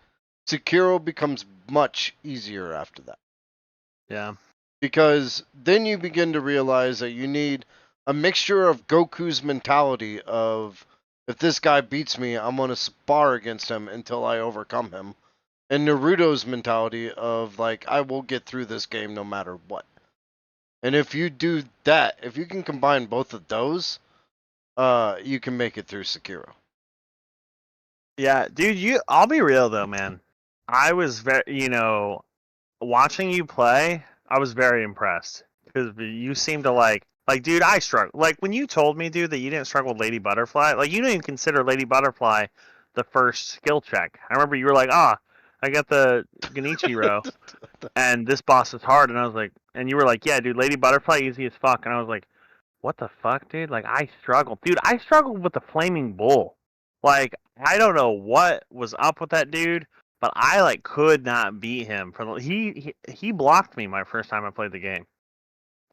Sekiro becomes much easier after that. Yeah. Because then you begin to realize that you need a mixture of Goku's mentality of, if this guy beats me, I'm going to spar against him until I overcome him, and Naruto's mentality of like, I will get through this game no matter what. And if you do that, if you can combine both of those, you can make it through Sekiro. Yeah, dude, I'll be real though, man. I was very, watching you play, I was very impressed because you seem to dude, I struggle. Like when you told me, dude, that you didn't struggle with Lady Butterfly, like you didn't even consider Lady Butterfly the first skill check. I remember you were like, I got the Genichiro, and this boss is hard, and I was like, and you were like, yeah, dude, Lady Butterfly easy as fuck, and I was like, what the fuck, dude? Like I struggled, dude. I struggled with the Flaming Bull. Like I don't know what was up with that dude, but I like could not beat him. He blocked me my first time I played the game.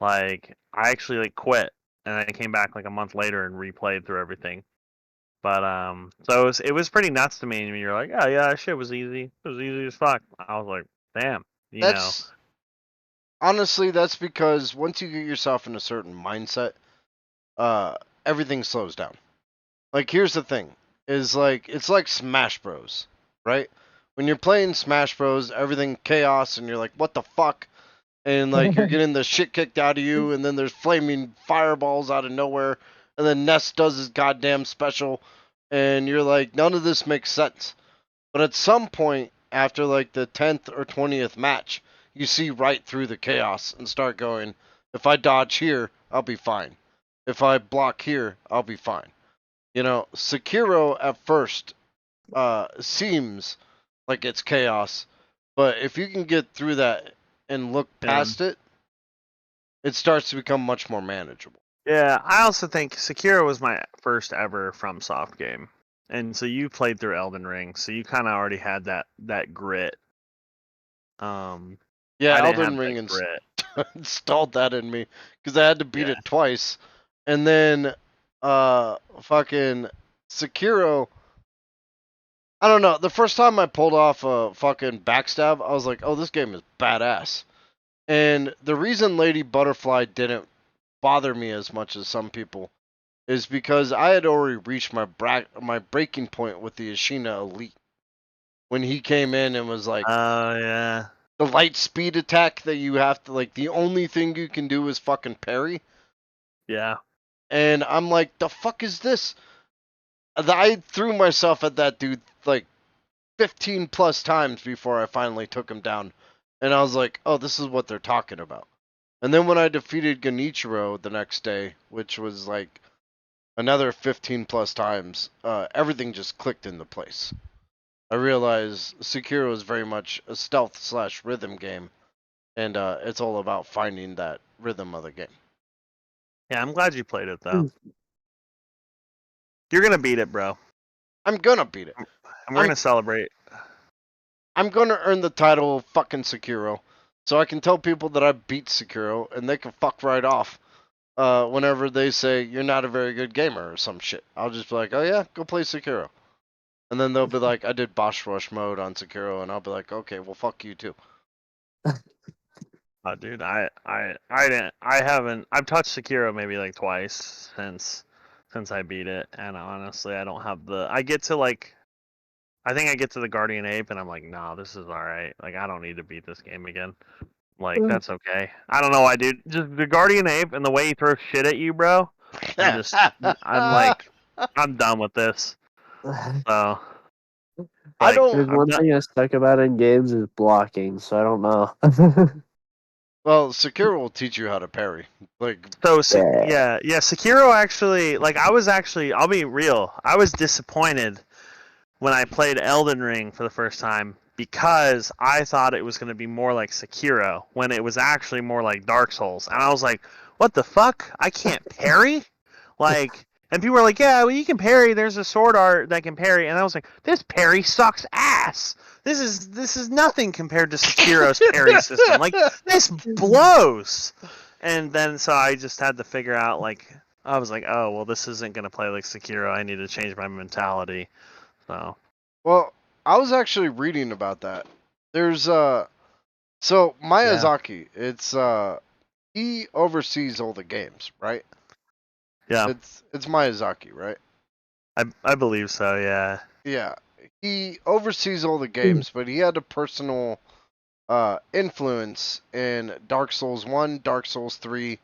Like I actually like quit, and I came back like a month later and replayed through everything. But so it was pretty nuts to me. And you're like, oh yeah, that shit was easy. It was easy as fuck. I was like, damn, you know. That's honestly, that's because once you get yourself in a certain mindset, uh, everything slows down. Like here's the thing, is like it's like Smash Bros, right? When you're playing Smash Bros, everything chaos and you're like, what the fuck? And like you're getting the shit kicked out of you, and then there's flaming fireballs out of nowhere, and then Ness does his goddamn special, and you're like, none of this makes sense. But at some point, after like the 10th or 20th match, you see right through the chaos and start going, if I dodge here, I'll be fine. If I block here, I'll be fine. Sekiro at first seems like it's chaos, but if you can get through that and look Yeah. past it, it starts to become much more manageable. Yeah, I also think Sekiro was my first ever FromSoft game, and so you played through Elden Ring, so you kind of already had that grit. Um, Yeah, I didn't Elden have Ring that grit. installed that in me because I had to beat Yeah, it twice, and then fucking Sekiro. I don't know. The first time I pulled off a fucking backstab, I was like, "Oh, this game is badass." And the reason Lady Butterfly didn't bother me as much as some people is because I had already reached my breaking point with the Ashina Elite. when he came in and was like, Oh yeah. the light speed attack that you have to, like, the only thing you can do is fucking parry. Yeah. And I'm like, the fuck is this? I threw myself at that dude like 15 plus times before I finally took him down. And I was like, oh, this is what they're talking about. And then when I defeated Genichiro the next day, which was like another 15 plus times, everything just clicked into place. I realized Sekiro is very much a stealth slash rhythm game, and it's all about finding that rhythm of the game. Yeah, I'm glad you played it though. You're gonna beat it, bro. I'm gonna beat it. And we're I'm gonna celebrate. I'm gonna earn the title of fucking Sekiro, so I can tell people that I beat Sekiro, and they can fuck right off. Whenever they say you're not a very good gamer or some shit, I'll just be like, oh yeah, go play Sekiro. And then they'll be like, I did boss rush mode on Sekiro, and I'll be like, okay, well fuck you too. Oh, dude, I haven't. I've touched Sekiro maybe like twice since I beat it, and honestly, I don't have the. I get to like. I think I get to the Guardian Ape, and I'm like, nah, this is all right. Like, I don't need to beat this game again. Like, that's okay. I don't know why, dude. Just the Guardian Ape and the way he throws shit at you, bro. I'm like, I'm done with this. So, I like, don't. There's I'm one done. thing I suck about in games is blocking, so I don't know. Well, Sekiro will teach you how to parry. Like, So, Yeah. yeah. Sekiro actually, like, I'll be real. I was disappointed when I played Elden Ring for the first time because I thought it was going to be more like Sekiro when it was actually more like Dark Souls. And I was like, what the fuck? I can't parry? Like, and people were like, yeah, well, you can parry. There's a sword art that can parry. And I was like, this parry sucks ass. This is nothing compared to Sekiro's parry system. Like, this blows. And then so I just had to figure out, like, I was like, oh, well, this isn't going to play like Sekiro. I need to change my mentality. So, well, I was actually reading about that. There's so yeah. Miyazaki, it's he oversees all the games, right? Yeah. It's Miyazaki, right? I believe so, yeah. Yeah, he oversees all the games, but he had a personal influence in Dark Souls 1, Dark Souls 3,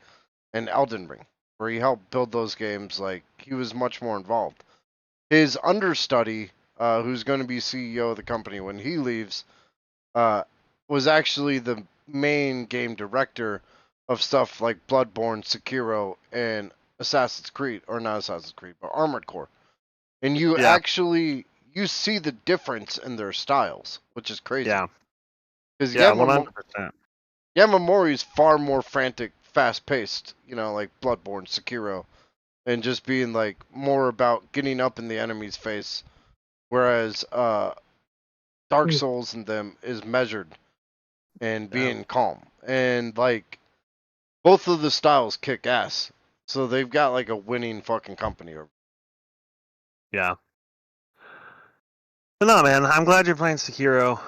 and Elden Ring, where he helped build those games. Like, he was much more involved. His understudy, who's going to be CEO of the company when he leaves, uh, was actually the main game director of stuff like Bloodborne, Sekiro, and Assassin's Creed, or not Assassin's Creed, but Armored Core. And Yeah. you see the difference in their styles, which is crazy. Yeah. Because Yeah, 100%. Yamamori is far more frantic, fast paced, like Bloodborne, Sekiro, and just being like more about getting up in the enemy's face. Whereas Dark Souls and them is measured and Yeah. being calm. And like both of the styles kick ass. So they've got like a winning fucking company. Yeah. But no, man, I'm glad you're playing Sekiro.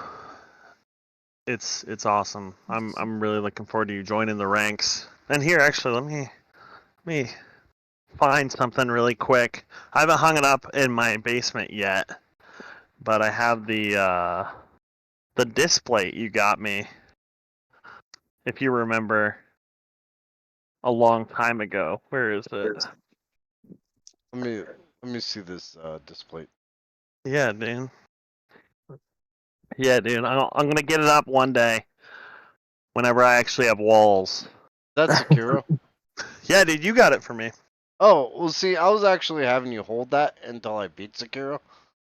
It's awesome. I'm really looking forward to you joining the ranks. And here, actually, let me find something really quick. I haven't hung it up in my basement yet, but I have the display you got me. If you remember a long time ago. Where is it? Let me see this display. Yeah, dude. Yeah, dude. I'm gonna get it up one day. Whenever I actually have walls. That's Sekiro. Yeah, dude, you got it for me. Oh, well, see, I was actually having you hold that until I beat Sekiro.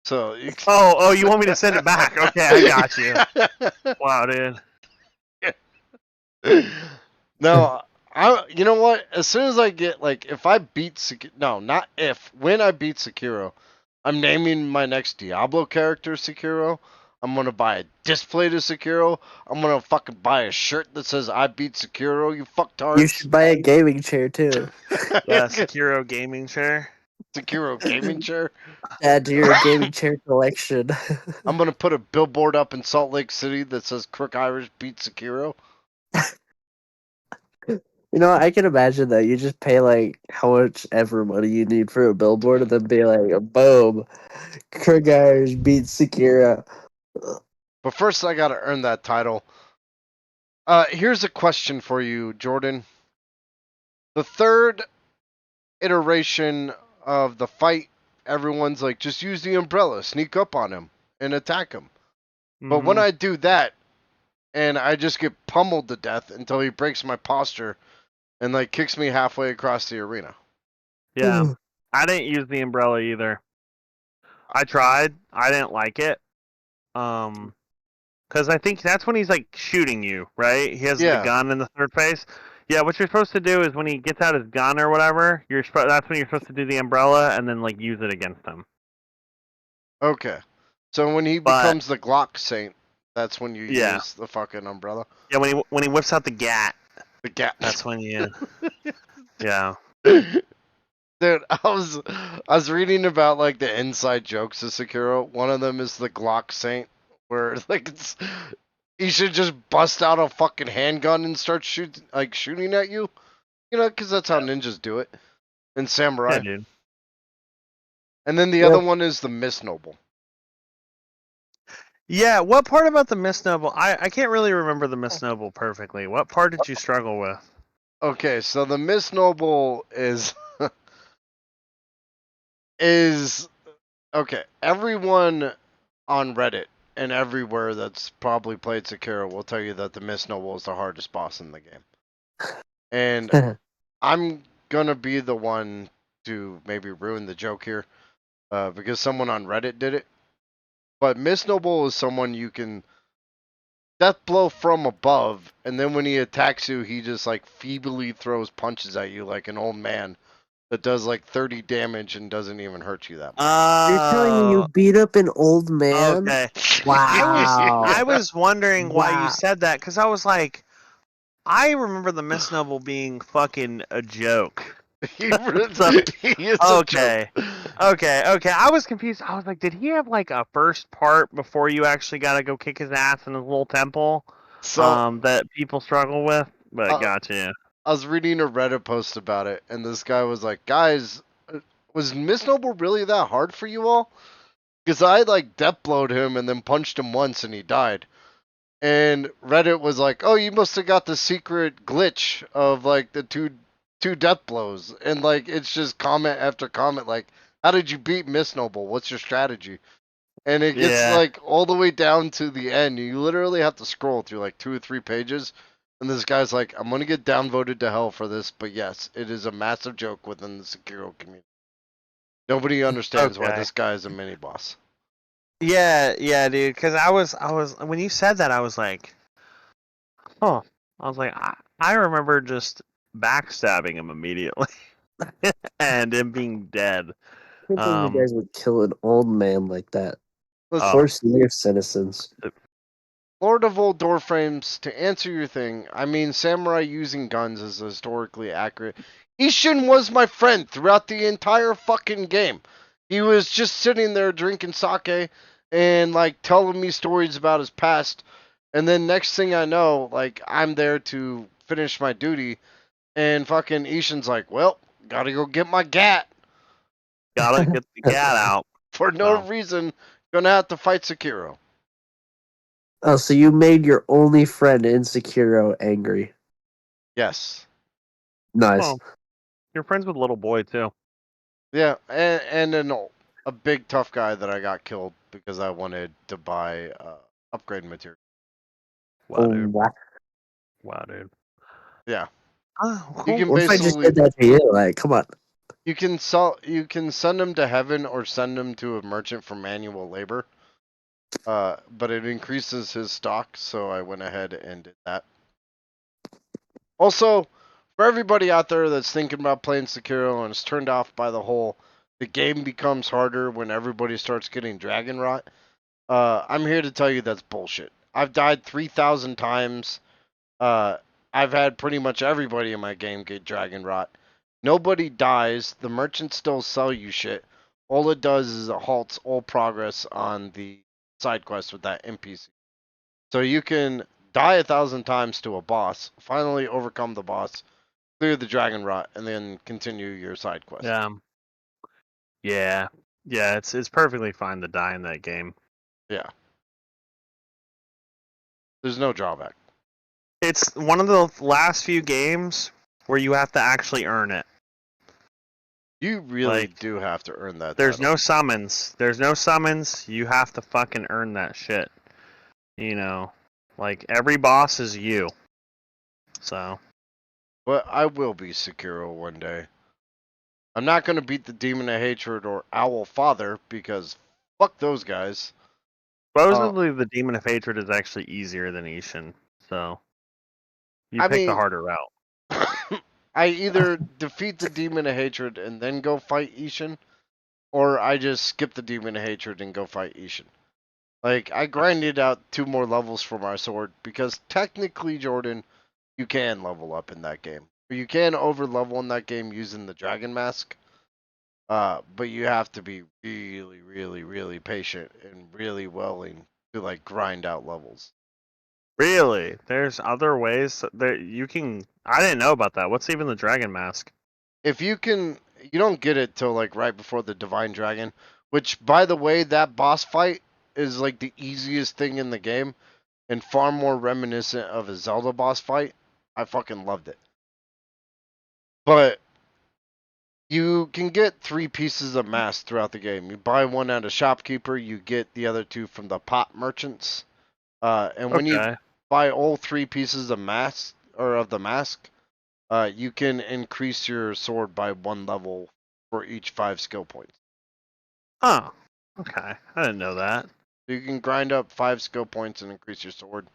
So you. Oh, you want me to send it back? Okay, I got you. Wow, dude. No, You know what? As soon as I get like, if I beat Sekiro, no, not if, when I beat Sekiro, I'm naming my next Diablo character Sekiro. I'm gonna buy a display to Sekiro. I'm gonna fucking buy a shirt that says I beat Sekiro. You You fucktards. should buy a gaming chair too. Yeah, Sekiro gaming chair. Sekiro gaming chair. Add to your gaming chair collection. I'm gonna put a billboard up in Salt Lake City that says Crook Irish beat Sekiro. You know, I can imagine that you just pay like how much ever money you need for a billboard, and then be like, boom, Kurt beats Sekiro. But first, I gotta earn that title. Here's a question for you, Jordan. The third iteration of the fight, everyone's like, just use the umbrella, sneak up on him, and attack him. But when Hmm. I do that, and I just get pummeled to death until he breaks my posture and like kicks me halfway across the arena. Yeah. I didn't use the umbrella either. I tried. I didn't like it. Because I think that's when he's like shooting you, right? He has the Yeah. gun in the third phase. Yeah, what you're supposed to do is when he gets out his gun or whatever, that's when you're supposed to do the umbrella and then like use it against him. Okay. So when he But becomes the Glock Saint, that's when you yeah, use the fucking umbrella. yeah, when he whips out the gat, The gap. that's when you yeah. Dude, I was reading about like the inside jokes of Sekiro. One of them is the Glock Saint, where like he should just bust out a fucking handgun and start shooting at you. You know, because that's how ninjas do it in Yeah, samurai. dude. And then the other Yep. one is the Miss Noble. Yeah, what part about the Miss Noble? I can't really remember the Miss Noble perfectly. What part did you struggle with? Okay, so the Miss Noble is is okay. Everyone on Reddit and everywhere that's probably played Sekiro will tell you that the Miss Noble is the hardest boss in the game. And I'm gonna be the one to maybe ruin the joke here, because someone on Reddit did it. But Miss Noble is someone you can death blow from above, and then when he attacks you, he just like feebly throws punches at you like an old man that does like 30 damage and doesn't even hurt you that much. You're telling me you Uh, beat up an old man? okay. I Wow. was wondering why you Wow. said that because I was like, I remember the Miss Noble being fucking a joke. he, So he is a joke. okay, okay. I was confused. I was like, did he have like a first part before you actually got to go kick his ass in his little temple? So That people struggle with. But uh, gotcha. I was reading a Reddit post about it, and this guy was like, "Guys, was Miss Noble really that hard for you all? Because I like death blowed him and then punched him once and he died." And Reddit was like, "Oh, you must have got the secret glitch of like the two death blows." And like it's just comment after comment like, "How did you beat Miss Noble? What's your strategy?" And it gets Yeah. like all the way down to the end. You literally have to scroll through like 2 or 3 pages. And this guy's like, "I'm gonna get downvoted to hell for this, but yes, it is a massive joke within the Sekiro community. Nobody understands why Okay. this guy is a mini boss." Yeah, dude. Because I was when you said that, I was like, huh. I was like, I remember just backstabbing him immediately and him being dead. I can't believe you Um. guys would kill an old man like that. Listen, Oh. Poor senior citizens. Lord of Old Door Frames, to answer your thing, I mean, samurai using guns is historically accurate. Ishin was my friend throughout the entire fucking game. He was just sitting there drinking sake and, like, telling me stories about his past. And then next thing I know, like, I'm there to finish my duty. And fucking Ishin's like, well, gotta go get my gat. Gotta get the cat out. For no So reason, gonna have to fight Sekiro. Oh, so you made your only friend in Sekiro angry. Yes. Nice. well, you're friends with little boy too. Yeah, and a big tough guy that I got killed because I wanted to buy upgrade material. Wow, Oh, dude. wow. Wow, dude. Yeah, you Who? can What if I just basically did that to you? Like, come on. you can send them to heaven or send them to a merchant for manual labor. But it increases his stock, so I went ahead and did that. Also, for everybody out there that's thinking about playing Sekiro and is turned off by the game becomes harder when everybody starts getting dragon rot. I'm here to tell you that's bullshit. I've died 3,000 times. Uh, I've had pretty much everybody in my game get dragon rot. Nobody dies. The merchants still sell you shit. All it does is it halts all progress on the side quest with that NPC. So you can die 1,000 times to a boss, finally overcome the boss, clear the dragon rot, and then continue your side quest. Yeah. Yeah. Yeah. It's perfectly fine to die in that game. Yeah. There's no drawback. It's one of the last few games where you have to actually earn it. You really Like, do have to earn that there's title. no summons. There's no summons. You have to fucking earn that shit. You know, like every boss is you. So But I will be Sekiro one day. I'm not gonna beat the Demon of Hatred or Owl Father because fuck those guys. Uh, supposedly the Demon of Hatred is actually easier than Ishin. So you I pick the mean, harder route. I either defeat the Demon of Hatred and then go fight Ishin, or I just skip the Demon of Hatred and go fight Ishin. Like, I grinded out 2 more levels for my sword because technically, Jordan, you can level up in that game. You can over level in that game using the Dragon Mask, but you have to be really, really, really patient and really willing to like grind out levels. Really? There's other ways that you can. I didn't know about that. What's even the Dragon Mask? If you can, you don't get it till like right before the Divine Dragon, which by the way, that boss fight is like the easiest thing in the game and far more reminiscent of a Zelda boss fight. I fucking loved it. But you can get 3 pieces of mask throughout the game. You buy one at a shopkeeper, you get the other 2 from the pot merchants. And when you Okay. buy all 3 pieces of mask or of the mask, you can increase your sword by 1 level for each 5 skill points. Oh. Okay. I didn't know that. So you can grind up 5 skill points and increase your sword.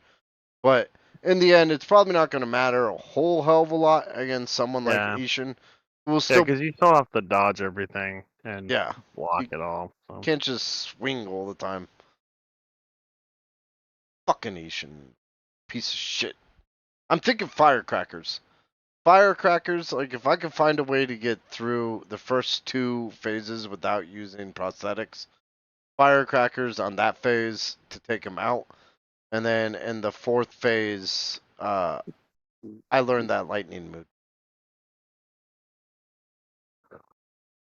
But in the end, it's probably not going to matter a whole hell of a lot against someone like Yeah. Ishin. Who will Yeah, still, because you still have to dodge everything and yeah, block you it all. So. can't just swing all the time. Fucking Ishin, piece of shit. I'm thinking firecrackers. Firecrackers, like if I could find a way to get through the first 2 phases without using prosthetics, firecrackers on that phase to take him out, and then in the 4th phase, I learned that lightning move.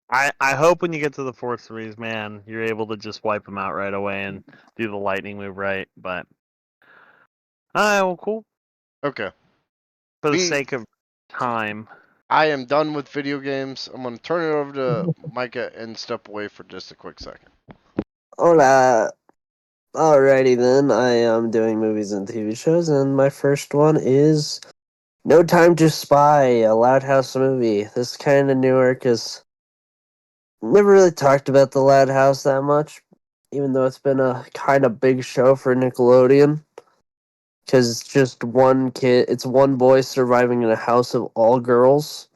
I hope when you get to the fourth threes, man, you're able to just wipe them out right away and do the lightning move right. But alright, well, cool. Okay, For the me, sake of time. I am done with video games. I'm gonna turn it over to Micah and step away for just a quick second. Hola. Alrighty then, I am doing movies and TV shows, and my first one is No Time to Spy, a Loud House movie. This is kind of newer because never really talked about the Loud House that much, even though it's been a kind of big show for Nickelodeon. Because it's just one kid, it's one boy surviving in a house of all girls,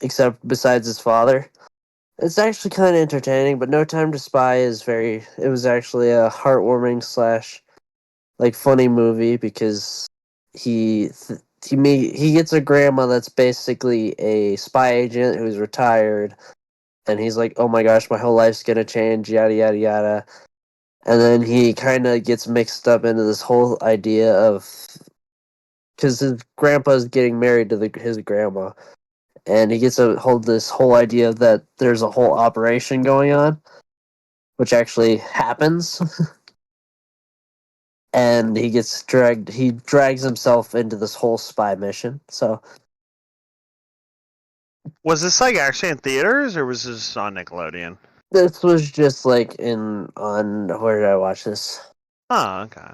except besides his father. It's actually kind of entertaining, but No Time to Spy is it was actually a heartwarming slash like funny movie because he gets a grandma that's basically a spy agent who's retired, and he's like, oh my gosh, my whole life's gonna change, yada yada yada. And then he kind of gets mixed up into this whole idea of because his grandpa's getting married to his grandma, and he gets a hold this whole idea that there's a whole operation going on, which actually happens. And he drags himself into this whole spy mission. So Was this like actually in theaters or was this on Nickelodeon? this was just like where did I watch this? Oh, okay.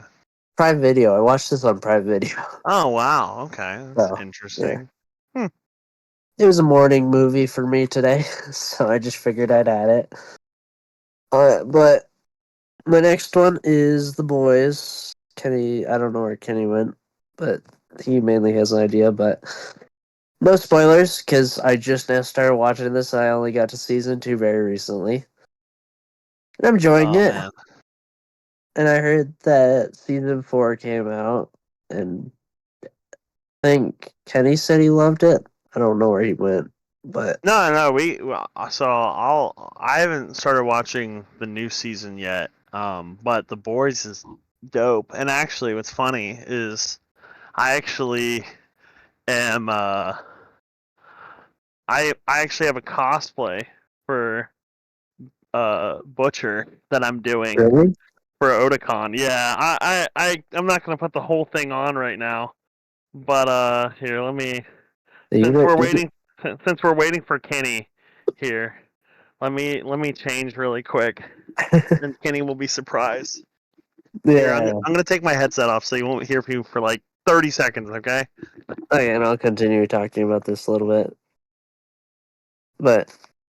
Prime Video. I watched this on Prime Video. Oh, wow. Okay. That's So yeah, interesting. Hmm. it was a morning movie for me today, so I just figured I'd add it. But my next one is The Boys. Kenny, I don't know where Kenny went, but he mainly has an idea. But no spoilers, because I just now started watching this. I only got to season 2 very recently, and I'm enjoying Oh, it. man. And I heard that season 4 came out, and I think Kenny said he loved it. I don't know where he went, but No, no, I haven't started watching the new season yet. But The Boys is dope. And actually what's funny is I actually am I actually have a cosplay for Butcher that I'm doing really, for Otakon. Yeah, I'm not gonna put the whole thing on right now, but here, let me. You Since don't, we're waiting, since we're waiting for Kenny, here, let me change really quick, and Kenny will be surprised. Here, I'm yeah. I'm gonna take my headset off so you won't hear me for like 30 seconds. Okay. Okay, and I'll continue talking about this a little bit. But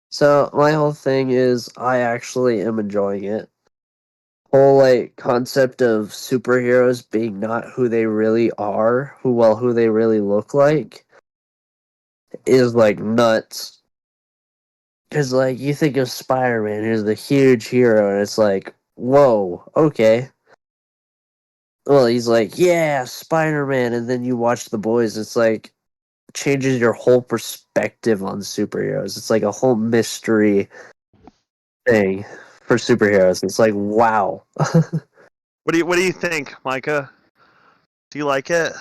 so my whole thing is I actually am enjoying it. Whole like concept of superheroes being not who they really are, who they really look like is like nuts. Cause like you think of Spider-Man, who's the huge hero, and it's like, whoa, okay. Well, he's like, yeah, Spider-Man, and then you watch The Boys, it's like changes your whole perspective on superheroes. It's like a whole mystery thing for superheroes. It's like, wow. What do you think, Micah? Do you like it?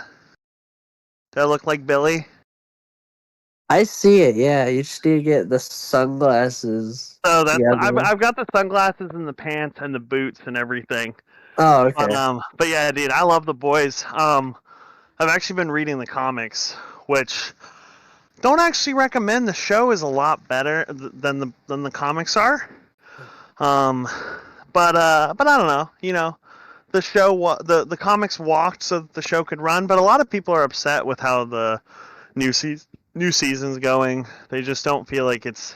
Do I look like Billy? I see it, yeah. You just need to get the sunglasses So that's together. I've got the sunglasses and the pants and the boots and everything. Oh, But okay. but yeah, dude, I love the boys. I've actually been reading the comics, which don't actually recommend. The show is a lot better than the comics are. Um, but I don't know. The show the comics walked so that the show could run, but a lot of people are upset with how the new season new season's going. They just don't feel like it's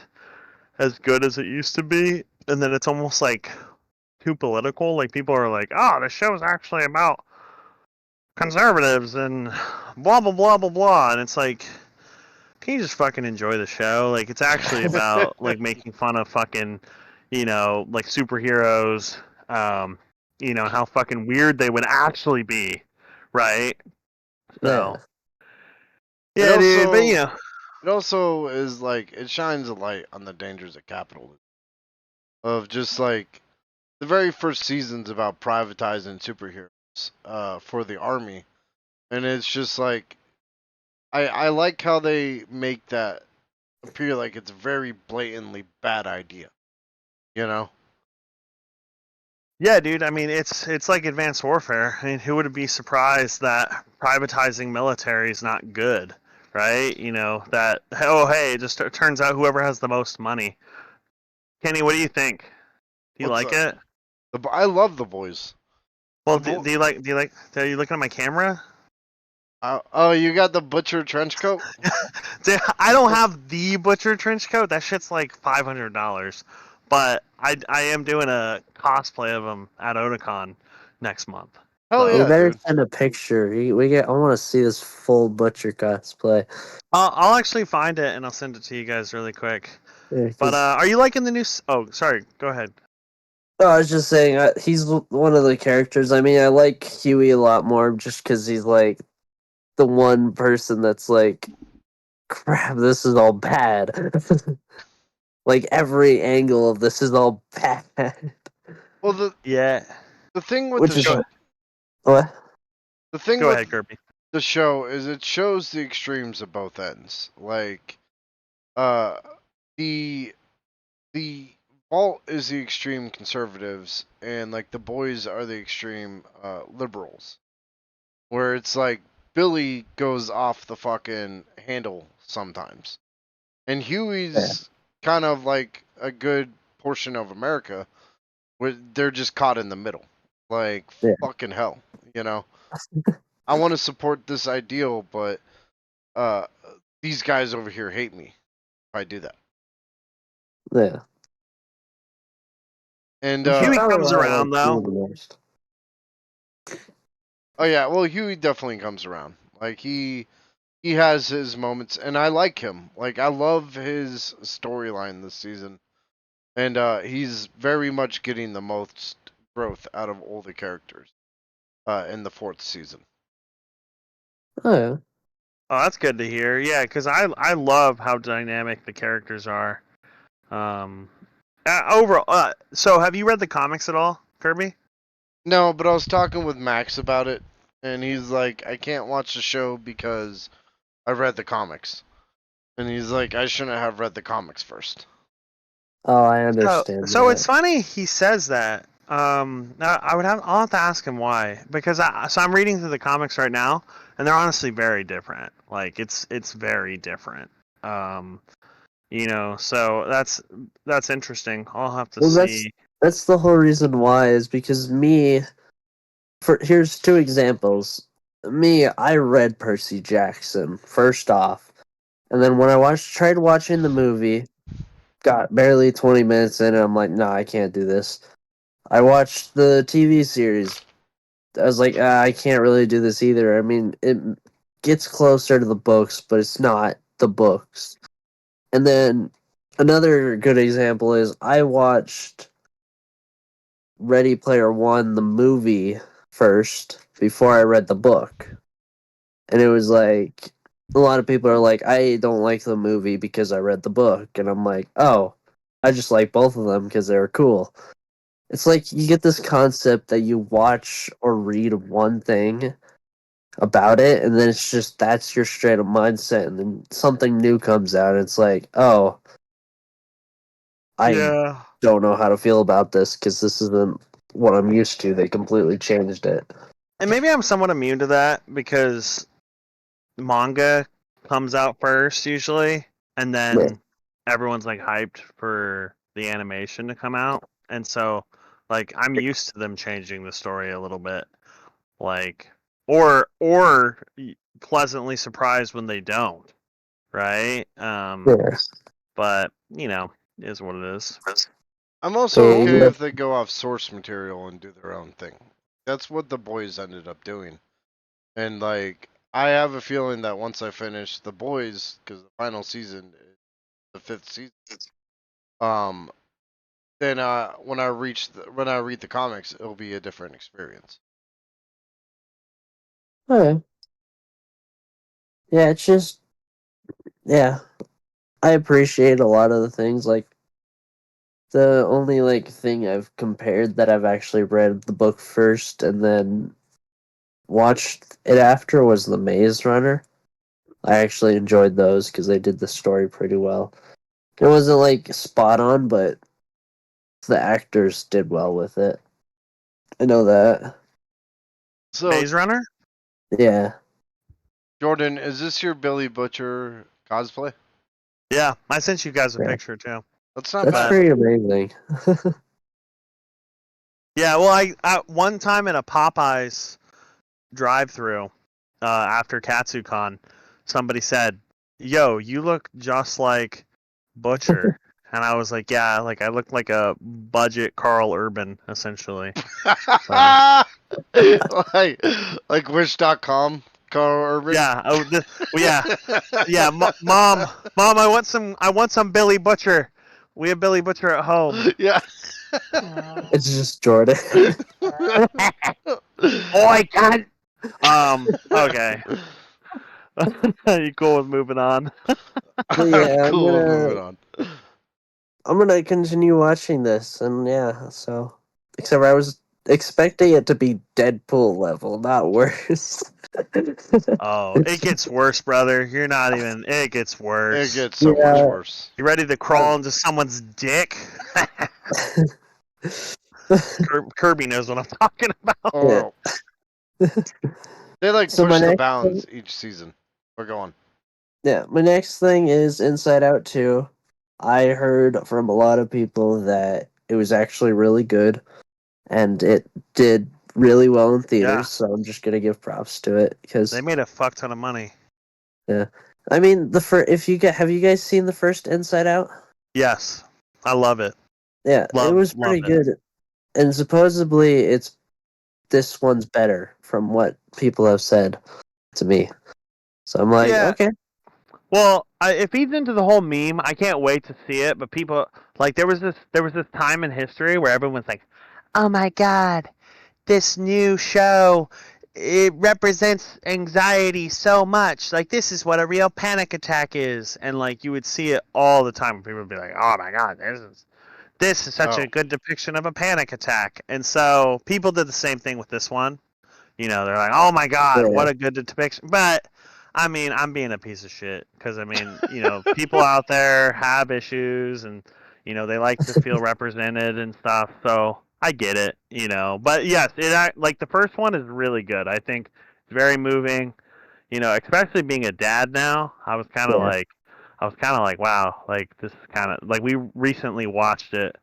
as good as it used to be, and then it's almost like too political. Like people are like, "Oh, the show's actually about conservatives and blah blah blah blah blah," and it's like, can you just fucking enjoy the show? Like it's actually about like making fun of fucking, like superheroes, um, how fucking weird they would actually be, right? Yeah. So It yeah, dude. But also it also is like it shines a light on the dangers of capitalism. Of just like the very first season's about privatizing superheroes for the army, and it's just like I like how they make that appear like it's a very blatantly bad idea. You know? yeah, dude. I mean, it's like advanced warfare. I mean, who would be surprised that privatizing military is not good, right? That, oh hey, it just turns out whoever has the most money. Kenny, what do you think? Do you What's like up? it? I love the boys. Well, The do, bo- do you like? Do you like? Are you looking at my camera? oh, you got the butcher trench coat? I don't have the butcher trench coat. That shit's like $500. But I am doing a cosplay of him at Otakon next month. Hell You So yeah, better dude. send a picture. I want to see this full Butcher cosplay. I'll actually find it and I'll send it to you guys really quick. Yeah, But because are you liking the new? Oh, sorry. Go ahead. I was just saying, he's one of the characters. I mean, I like Huey a lot more just because he's like the one person that's like, crap, this is all bad. Like every angle of this is all bad. Well, the Yeah. the thing with Which the is Go what? the thing go with ahead, Kirby. the show is it shows the extremes of both ends. Like, uh, the the vault is the extreme conservatives, and like the boys are the extreme liberals. Where it's like Billy goes off the fucking handle sometimes, and Yeah, Huey's kind of like a good portion of America, where they're just caught in the middle. Like yeah, fucking hell, you know. I want to support this ideal, but uh, these guys over here hate me if I do that. yeah. And Which is Huey probably comes why I like around Huey though. the most. oh yeah, well Huey definitely comes around. Like he has his moments, and I like him. Like I love his storyline this season, and he's very much getting the most growth out of all the characters in the fourth season. Oh yeah. Oh, that's good to hear. Yeah, because I love how dynamic the characters are. Um, overall. So have you read the comics at all, Kirby? No, but I was talking with Max about it, and he's like, I can't watch the show because I read the comics. And he's like, I shouldn't have read the comics first. Oh, I So understand so it's that. funny he says that. I'll have to ask him why, because I'm reading through the comics right now, and they're honestly very different. Like it's very different. Um, so that's interesting. I'll have to Well, see. that's the whole reason why is because me. Here's two examples. Me, I read Percy Jackson first off, and then when I tried watching the movie, got barely 20 minutes in, and I'm like, nah, I can't do this. I watched the TV series. I was like, I can't really do this either. I mean, it gets closer to the books, but it's not the books. And then another good example is I watched Ready Player One, the movie, first before I read the book. And it was like, a lot of people are like, I don't like the movie because I read the book. And I'm like, oh, I just like both of them because they were cool. It's like you get this concept that you watch or read one thing about it, and then it's just that's your straight up mindset, and then something new comes out, and it's like, oh, I Yeah. don't know how to feel about this because this isn't what I'm used to. They completely changed it. And maybe I'm somewhat immune to that because manga comes out first usually, and Yeah. then everyone's like hyped for the animation to come out, and so like I'm used to them changing the story a little bit, like or pleasantly surprised when they don't, right? Yeah. But is what it is. I'm also Hey, okay if they go off source material and do their own thing. That's what the boys ended up doing. And like, I have a feeling that once I finish the boys, because the final season is the 5th season, um, then when when I read the comics, it'll be a different experience. okay. Yeah, it's just, yeah, I appreciate a lot of the things. Like, the only, like, thing I've compared that I've actually read the book first and then watched it after was The Maze Runner. I actually enjoyed those because they did the story pretty well. It wasn't, like, spot on, but the actors did well with it. I know that. So, Maze Runner? Yeah. Jordan, is this your Billy Butcher cosplay? Yeah, I sent you guys a Yeah. picture too. That's not That's But bad. pretty amazing. yeah, well, I one time at a Popeyes drive-through after KatsuCon, somebody said, "Yo, you look just like Butcher," and I was like, "Yeah, like I look like a budget Carl Urban, essentially." So like, like Wish.com, Carl Urban. yeah, well, yeah, mom, I want some Billy Butcher. We have Billy Butcher at home. Yeah. It's just Jordan. Boy, God. Okay. You cool with moving on? But I'm yeah, cool with moving on. I'm gonna continue watching this, and yeah, so except I was expecting it to be Deadpool level, not worse. Oh, it gets worse, brother. You're not even. It gets It worse. gets so much Yeah. worse. You ready to crawl into someone's dick? Kirby knows what I'm talking about. Yeah. Oh, they like So my push the next thing, bounds each season. We're going. my next thing is Inside Out 2. I heard from a lot of people that it was actually really good, and it did really well in Yeah, theaters. So I'm just gonna give props to it they because made a fuck ton of money. yeah, I mean if you get have you guys seen the first Inside Out? Yes, I love it. Yeah, it was Love pretty it. good, and supposedly it's this one's better from what people have said to me. So I'm like, Yeah. okay, Well, it feeds into the whole meme. I can't wait to see it. But people like there was this time in history where everyone's like, "Oh my god, this new show, it represents anxiety so much. Like this is what a real panic attack is." And like you would see it all the time. People would be like, "Oh my god, this is such a Oh, good depiction of a panic attack." And so people did the same thing with this one. They're like, "Oh my god, yeah, what a good depiction." But I mean, I'm being a piece of shit because I mean, people out there have issues and they like to feel represented and stuff. So I get it, you know. But yes, like the first one is really good. I think it's very moving. You know, especially being a dad now. Yeah. I was kind of like, wow, like this is kind of like we recently watched it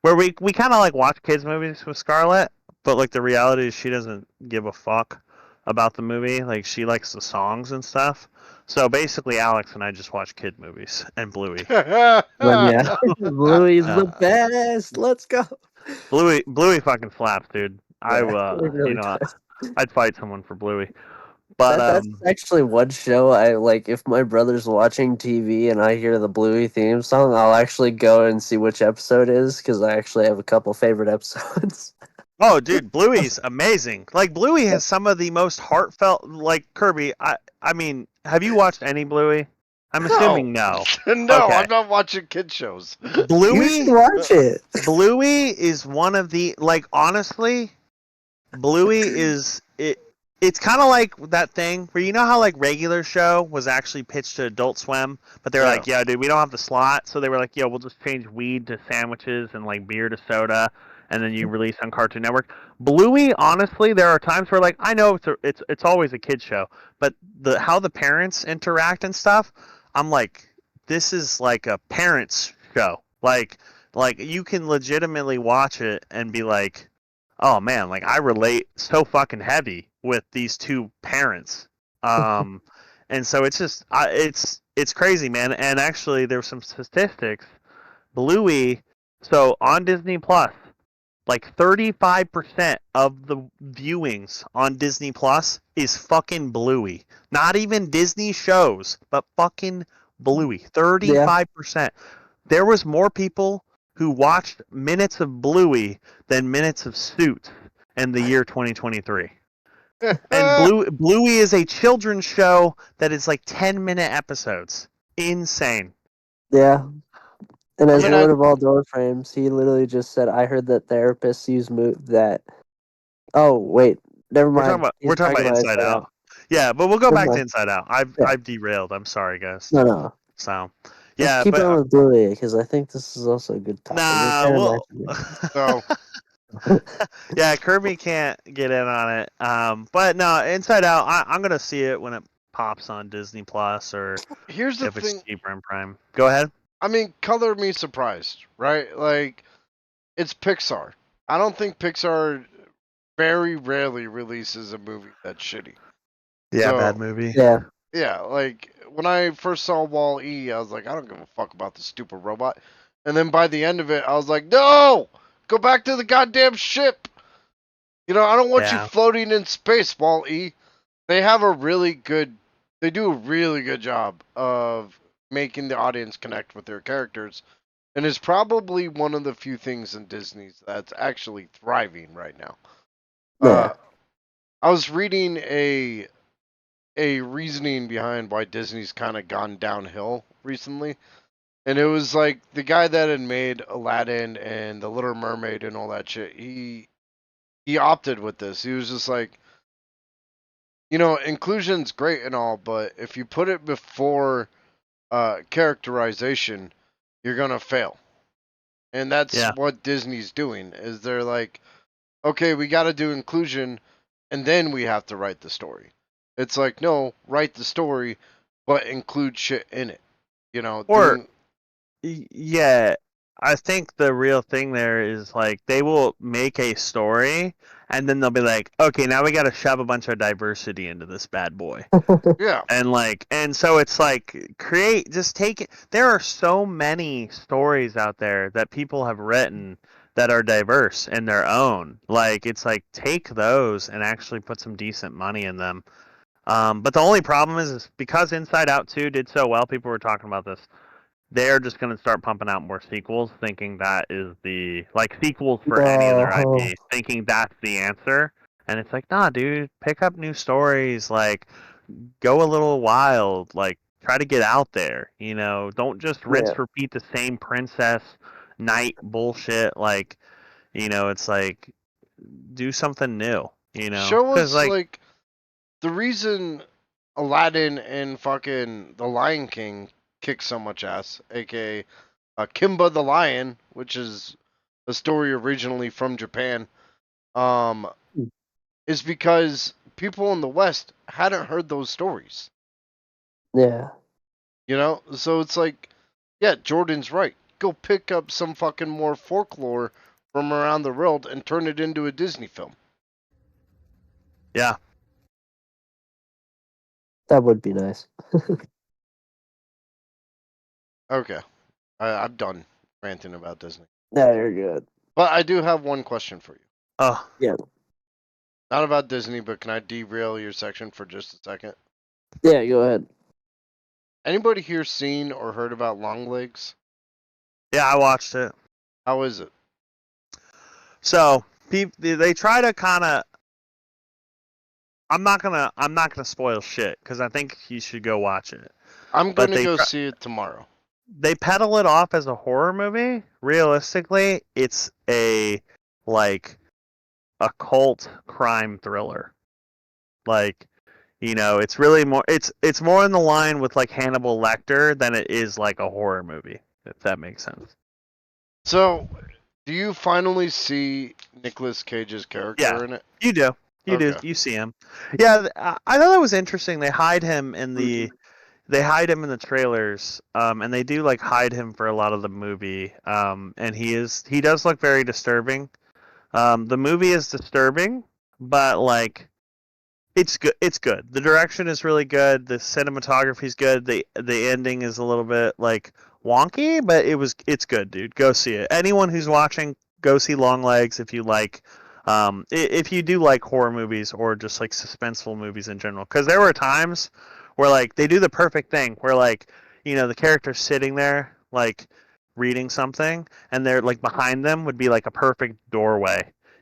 where we kind of like watch kids movies with Scarlett, but like the reality is she doesn't give a fuck about the movie. Like she likes the songs and stuff. So basically, Alex and I just watch kid movies and Bluey. But yeah, Bluey's the Uh, best. Let's go. Bluey fucking slaps, dude. Yeah, it You really know, does. I'd fight someone for Bluey. But That's actually one show I like. If my brother's watching TV and I hear the Bluey theme song, I'll actually go and see which episode it is because I actually have a couple favorite episodes. oh, dude, Bluey's amazing. Like Bluey has some of the most heartfelt. Like Kirby, I mean, have you watched any Bluey? I'm No, assuming no. no, Okay, I'm not watching kid shows. You should Bluey, watch it. Bluey is one of the like honestly, Bluey is it. It's kind of like that thing where you know how like regular show was actually pitched to Adult Swim, but they're Yeah. like, yeah, dude, we don't have the slot, so they were like, yo, we'll just change weed to sandwiches and like beer to soda, and then you release on Cartoon Network. Bluey, honestly, there are times where like I know it's always a kid show, but the how the parents interact and stuff, I'm like, this is like a parents show, like you can legitimately watch it and be like oh man, like I relate so fucking heavy with these two parents. Um, and so it's just it's crazy, man. And actually, there's some statistics. Bluey, so on Disney Plus, like 35% of the viewings on Disney Plus is fucking Bluey. Not even Disney shows, but fucking Bluey. Yeah, 35%. There was more people who watched minutes of Bluey than minutes of Suits in the year 2023. And Bluey is a children's show that is like 10-minute episodes. Insane. yeah. And I as mean, I one of all door frames, he literally just said, "I heard that therapists use that." Oh wait, never mind. We're He's talking talking about about Inside Inside Out. Out. Yeah, but we'll go Never back to mind. Inside Out. Yeah, I've derailed. I'm sorry, guys. no, no. So, Let's yeah, keep but on with Bluey because I think this is also a good topic. It nah, kind of well matches. so yeah, Kirby can't get in on it. But no, Inside Out, I'm gonna see it when it pops on Disney Plus or here's the if it's thing. cheaper in Prime. Go ahead. I mean, color me surprised, right? Like, it's Pixar. I don't think Pixar very rarely releases a movie that's shitty. Yeah, bad So, movie. Yeah, yeah, like, when I first saw Wall E, I was like, I don't give a fuck about this stupid robot. And then by the end of it, I was like, no! Go back to the goddamn ship! You know, I don't want you Yeah, floating in space, Wall E. They have a really good, they do a really good job of making the audience connect with their characters, and is probably one of the few things in Disney's that's actually thriving right now. yeah. Uh, I was reading a reasoning behind why Disney's kind of gone downhill recently, and it was like the guy that had made Aladdin and The Little Mermaid and all that shit. He opted with this. He was just like, you know, inclusion's great and all, but if you put it before characterization, you're gonna fail. And that's yeah. what Disney's doing. Is they're like, okay, we got to do inclusion, and then we have to write the story. It's like, no, write the story, but include shit in it. You know, Or yeah, I think the real thing there is like they will make a story and then they'll be like, okay, now we got to shove a bunch of diversity into this bad boy. yeah, And so it's like create just take it there are so many stories out there that people have written that are diverse in their own like it's like take those and actually put some decent money in them but the only problem is because Inside Out 2 did so well people were talking about this they're just going to start pumping out more sequels thinking that is the like sequels for any of their Oh, IP thinking that's the answer and it's like nah dude pick up new stories like go a little wild, like try to get out there, you know, don't just yeah. rinse repeat the same princess knight bullshit like, you know, it's like do something new, you know, show cuz us like like the reason Aladdin and fucking The Lion King kick so much ass, aka Kimba the Lion, which is a story originally from Japan, um, is because people in the West hadn't heard those stories. Yeah. You know, so it's like, yeah, Jordan's right. Go pick up some fucking more folklore from around the world and turn it into a Disney film. Yeah. That would be nice. Okay, I'm done ranting about Disney. Yeah, you're good. But I do have one question for you. Oh, Yeah. Not about Disney, but can I derail your section for just a second? Yeah, go ahead. Anybody here seen or heard about Longlegs? yeah, I watched it. How is it? So they try to kind of. I'm not gonna spoil shit because I think you should go watch it. I'm But gonna go see it tomorrow. they peddle it off as a horror movie. Realistically, it's a like occult crime thriller. Like, it's really more it's more in the line with like Hannibal Lecter than it is like a horror movie, if that makes sense. So, do you finally see Nicolas Cage's Yeah, character in it? you do. You do. Okay. You see him. Yeah, I thought that was interesting. They hide him in the trailers, and they do like hide him for a lot of the movie. And he does look very disturbing. The movie is disturbing, but like it's good. It's good. The direction is really good. The cinematography is good. The ending is a little bit like wonky, but it's good, dude. Go see it. Anyone who's watching, go see Longlegs if you like. If you do like horror movies or just like suspenseful movies in general, because there were times where like they do the perfect thing, where like the character's sitting there like reading something, and they're like behind them would be like a perfect doorway,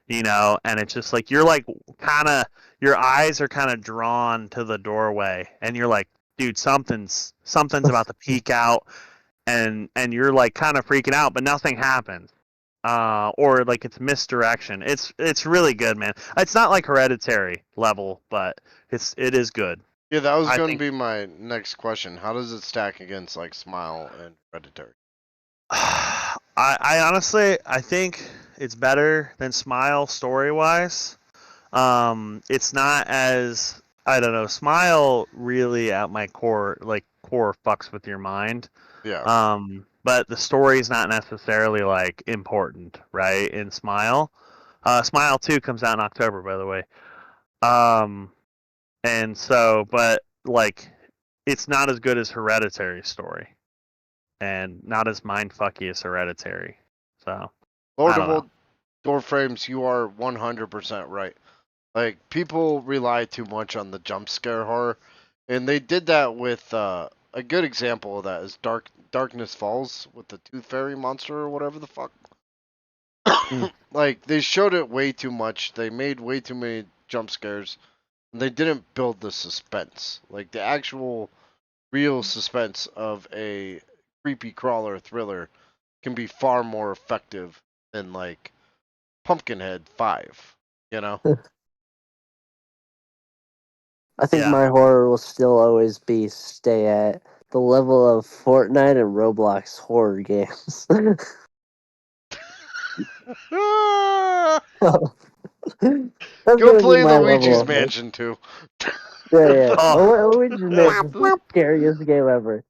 and it's just like you're like kind of your eyes are kind of drawn to the doorway, and you're like, dude, something's about to peek out, and you're like kind of freaking out, but nothing happens. Or like it's misdirection. It's really good, man. It's not like Hereditary level, but it is good. Yeah, that was I going to think. be my next question. How does it stack against like Smile and Hereditary? I honestly I think it's better than Smile story wise. It's not as I don't know. Smile really at my core, like core, fucks with your mind. Yeah. But the story's not necessarily like important, right? In Smile, Smile 2 comes out in October, by the way. Um, and so, but like, it's not as good as Hereditary story, and not as mindfucky as Hereditary. So Lord I of don't know. Old Door Frames, you are 100% right. Like, people rely too much on the jump scare horror. And they did that with, a good example of that is Darkness Falls with the Tooth Fairy monster or whatever the fuck. Mm. Like, they showed it way too much. They made way too many jump scares. And they didn't build the suspense. Like, the actual real suspense of a creepy crawler thriller can be far more effective than, like, Pumpkinhead 5, you know? I think Yeah. my horror will still always be stay at the level of Fortnite and Roblox horror games. That's Go gonna be play my Luigi's level of Mansion 2. yeah, The yeah. fuck? Oh. Luigi's Mansion is the scariest game ever.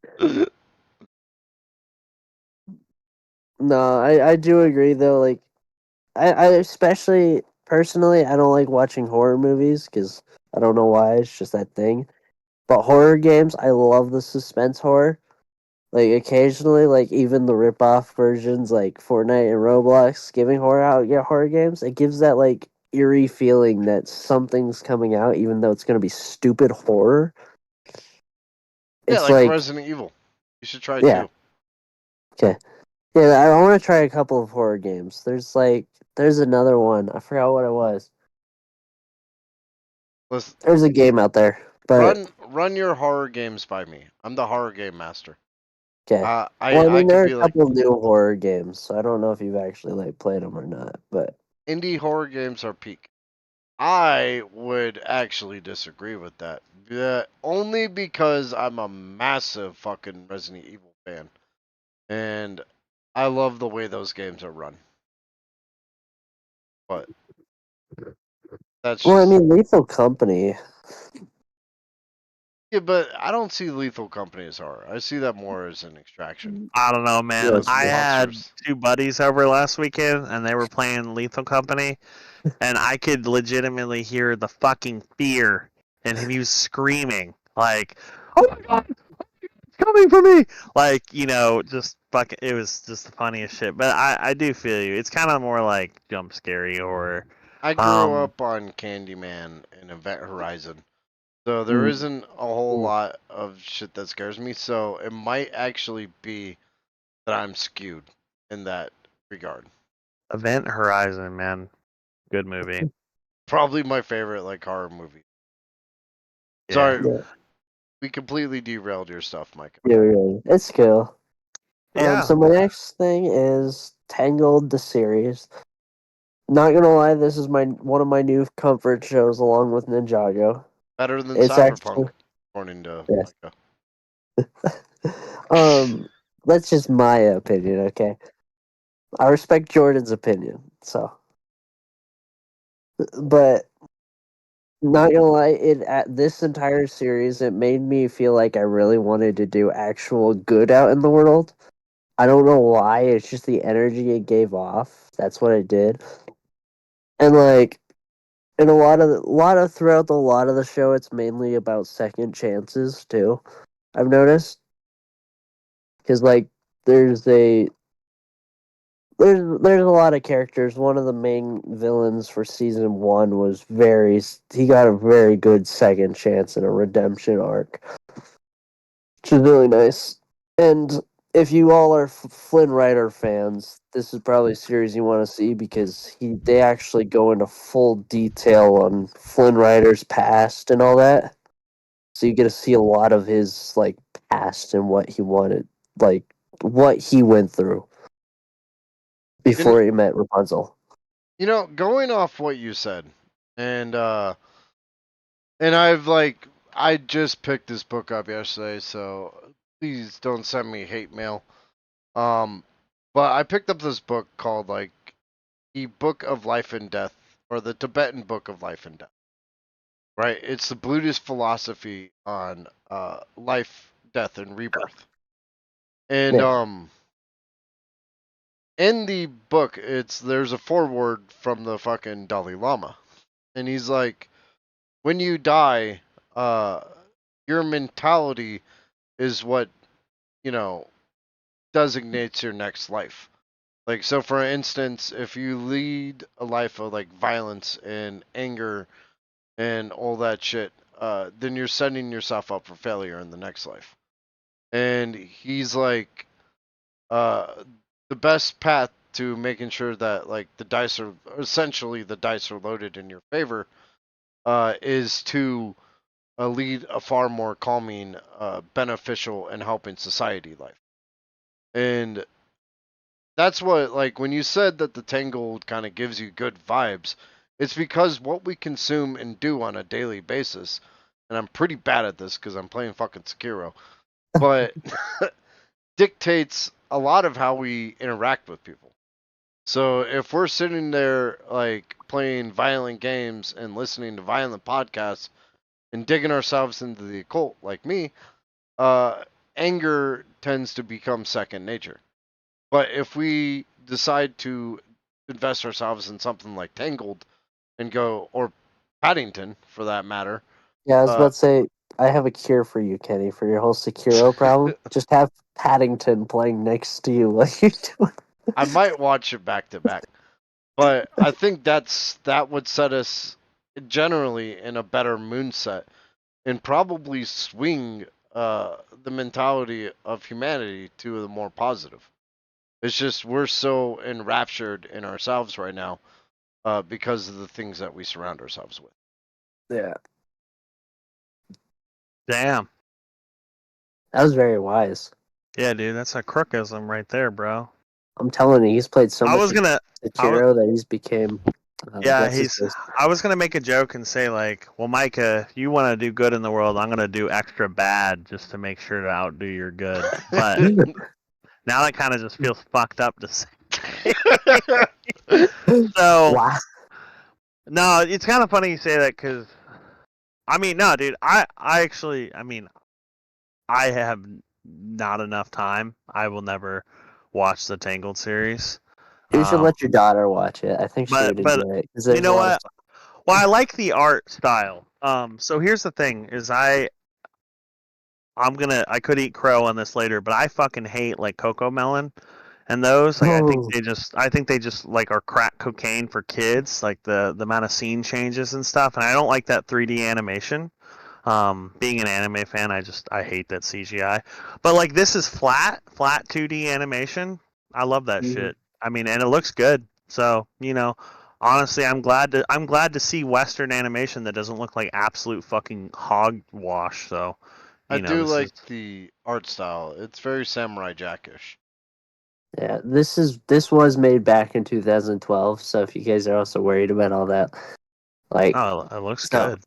No, I do agree though. Like I especially personally I don't like watching horror movies because I don't know why. It's just that thing. But horror games, I love the suspense horror. Like occasionally, like even the rip-off versions, like Fortnite and Roblox, giving horror out get horror games. It gives that like eerie feeling that something's coming out, even though it's gonna be stupid horror. Yeah, It's like like, Resident Evil. You should try yeah, 2. okay, yeah. I want to try a couple of horror games. There's another one. I forgot what it was. Let's There's a game out there, but run your horror games by me. I'm the horror game master. okay. I Well, I I mean, there could are be a like couple of new horror games, so I don't know if you've actually like played them or not. But indie horror games are peak. I would actually disagree with that. Yeah, only because I'm a massive fucking Resident Evil fan, and I love the way those games are run. but that's Well, I just mean, Lethal Company. yeah. But I don't see Lethal Company as horror. I see that more as an extraction. I don't know, man. Yes, Those I had monsters. 2 buddies over last weekend, and they were playing Lethal Company, and I could legitimately hear the fucking fear, and he was screaming like, "Oh my god, it's coming for me!" Like, just fucking. It was just the funniest shit. But I do feel you. It's kind of more like jump scary horror. I grew Um, up on Candyman and Event Horizon, so there Mm, isn't a whole mm. lot of shit that scares me. So it might actually be that I'm skewed in that regard. Event Horizon, man, good movie. Probably my favorite like horror movie. Yeah, Sorry, Yeah, we completely derailed your stuff, Mike. yeah, it's cool. yeah. So my next thing is Tangled the series. Not gonna lie, this is my one of my new comfort shows along with Ninjago. Better than It's Cyberpunk, actually according to yes. Micah. um, that's just my opinion. Okay, I respect Jordan's opinion. So, but not gonna lie, it at this entire series, it made me feel like I really wanted to do actual good out in the world. I don't know why. It's just the energy it gave off. That's what it did. And like, and a lot of throughout a lot of the show, it's mainly about second chances too. I've noticed because like there's a there's a lot of characters. One of the main villains for season one was he got a very good second chance in a redemption arc, which is really nice. And if you all are Flynn Rider fans, this is probably a series you want to see because they actually go into full detail on Flynn Rider's past and all that. So you get to see a lot of his like past and what he wanted, like what he went through You know, before he met Rapunzel. going off what you said, and I just picked this book up yesterday, so please don't send me hate mail. Um, but I picked up this book called like the Book of Life and Death, or the Tibetan Book of Life and Death. Right? It's the Buddhist philosophy on life, death, and rebirth. And Yeah, in the book, there's a foreword from the fucking Dalai Lama, and he's like, when you die, uh, your mentality is what you know designates your next life. Like, so for instance, if you lead a life of like violence and anger and all that shit, then you're setting yourself up for failure in the next life. And he's like, uh, the best path to making sure that like the dice are loaded in your favor, is to lead a far more calming, beneficial, and helping society life. And that's what, like, when you said that the Tangled kind of gives you good vibes, it's because what we consume and do on a daily basis, and I'm pretty bad at this because I'm playing fucking Sekiro, but dictates a lot of how we interact with people. So if we're sitting there like playing violent games and listening to violent podcasts and digging ourselves into the occult like me, uh, anger tends to become second nature. But if we decide to invest ourselves in something like Tangled and go, or Paddington for that matter, yeah. I was uh, about to say I have a cure for you, Kenny, for your whole Sekiro problem. Just have Paddington playing next to you while you do it. I might watch it back to back. But I think that would set us generally in a better moonset and probably swing the mentality of humanity to the more positive. It's just we're so enraptured in ourselves right now because of the things that we surround ourselves with. Yeah, Damn. that was very wise. Yeah, dude, that's a crookism right there, bro. I'm telling you, he's played so I much was gonna, I was, Sekiro that he's became yeah, what's his face? I was gonna make a joke and say like, well, Micah, you want to do good in the world, I'm gonna do extra bad just to make sure to outdo your good. But now that kind of just feels fucked up to say. So Wow. No, it's kind of funny you say that because I mean, no, dude. I actually, I mean, I have not enough time. I will never watch the Tangled series. You should Um, let your daughter watch it. I think she but would but enjoy it because you there's a know lot of. what? Well, I like the art style. So here's the thing: is I could eat crow on this later, but I fucking hate like Coco Melon and those. Like Oh, I think they just like are crack cocaine for kids. Like the amount of scene changes and stuff, and I don't like that 3D animation. Being an anime fan, I hate that CGI. But like this is flat 2D animation. I love that mhm. shit. I mean, and it looks good. So honestly, I'm glad to see Western animation that doesn't look like absolute fucking hogwash. So I do this is like the art style. It's very Samurai Jackish. Yeah, this was made back in 2012. So if you guys are also worried about all that, like, oh, it looks so good.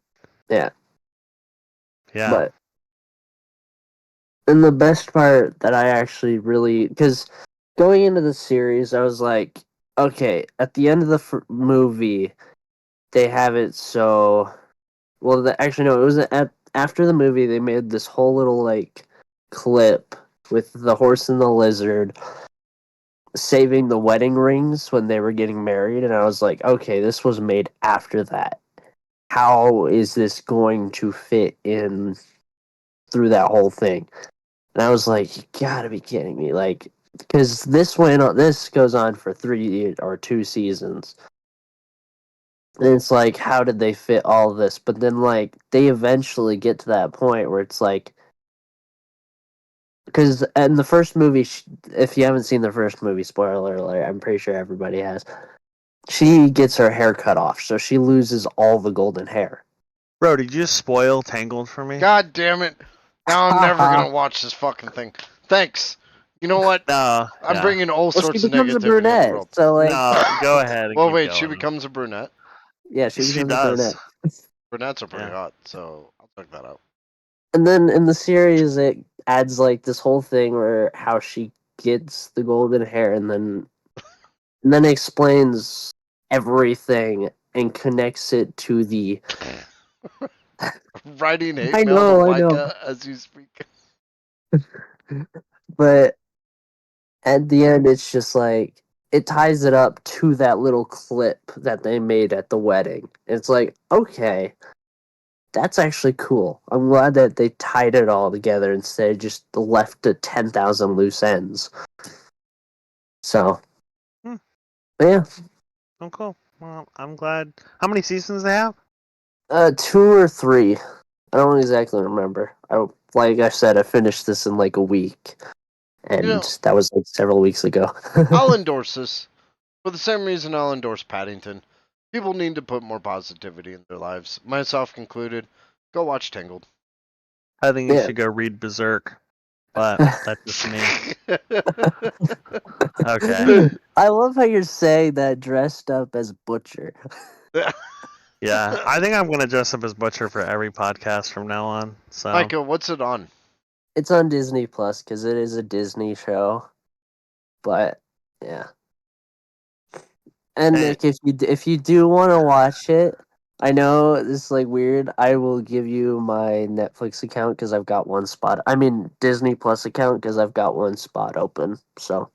yeah, Yeah. but and the best part that I actually really because going into the series, I was like, okay, at the end of the movie, they have it so well. Actually, no, it was after the movie. They made this whole little like clip with the horse and the lizard saving the wedding rings when they were getting married, and I was like, okay, this was made after that. How is this going to fit in through that whole thing? And I was like, you gotta be kidding me. Like, because this goes on for 3 or 2 seasons. And it's like, how did they fit all of this? But then, like, they eventually get to that point where it's like, because in the first movie, if you haven't seen the first movie, spoiler alert, I'm pretty sure everybody has, she gets her hair cut off, so she loses all the golden hair. Bro, did you just spoil Tangled for me? God damn it! Now I'm never Haha. gonna watch this fucking thing. Thanks. You know what? No, I'm yeah. bringing all Well, she sorts of becomes a negativity in the brunette, world. so like, No, go ahead and Well, keep wait. She going. becomes a brunette. yeah, she She becomes a does. brunette. Brunettes are pretty Yeah. hot, so I'll check that out. And then in the series, it adds like this whole thing where how she gets the golden hair, and then explains everything and connects it to the. Writing hate I mail to know, I know, Micah as you speak. but at the end, it's just like it ties it up to that little clip that they made at the wedding. It's like, okay, that's actually cool. I'm glad that they tied it all together instead of just left the 10,000 loose ends. So, Hmm. but yeah, Oh, cool. Well, I'm glad. How many seasons they have? 2 or 3. I don't exactly remember. Like I said, I finished this in like a week, You and know, that was like several weeks ago. I'll endorse this. For the same reason I'll endorse Paddington. People need to put more positivity in their lives, myself included. Go watch Tangled. I think you Yeah. should go read Berserk, but that's just me. Okay. I love how you're saying that dressed up as Butcher. Yeah, I think I'm gonna dress up as Butcher for every podcast from now on. So Micah, what's it on? It's on Disney Plus because it is a Disney show. But yeah, and hey, Nick, if you do want to watch it, I know this is like weird. I will give you my Netflix account because I've got one spot. I mean Disney Plus account because I've got one spot open. So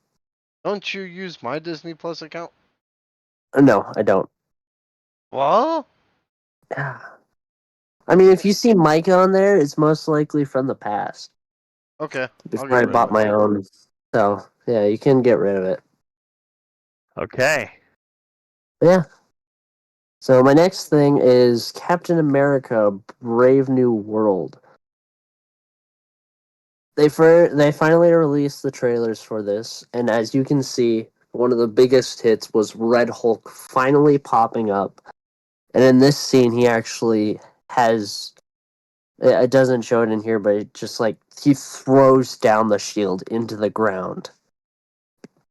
Don't you use my Disney Plus account? no, I don't. What? I mean, if you see Micah on there, it's most likely from the past Okay, I'll before get I rid of bought it. my own. So yeah, you can get rid of it. okay. Yeah. So my next thing is Captain America: Brave New World. They finally released the trailers for this, and as you can see, one of the biggest hits was Red Hulk finally popping up. And in this scene, he actually has. It doesn't show it in here, but it just like he throws down the shield into the ground.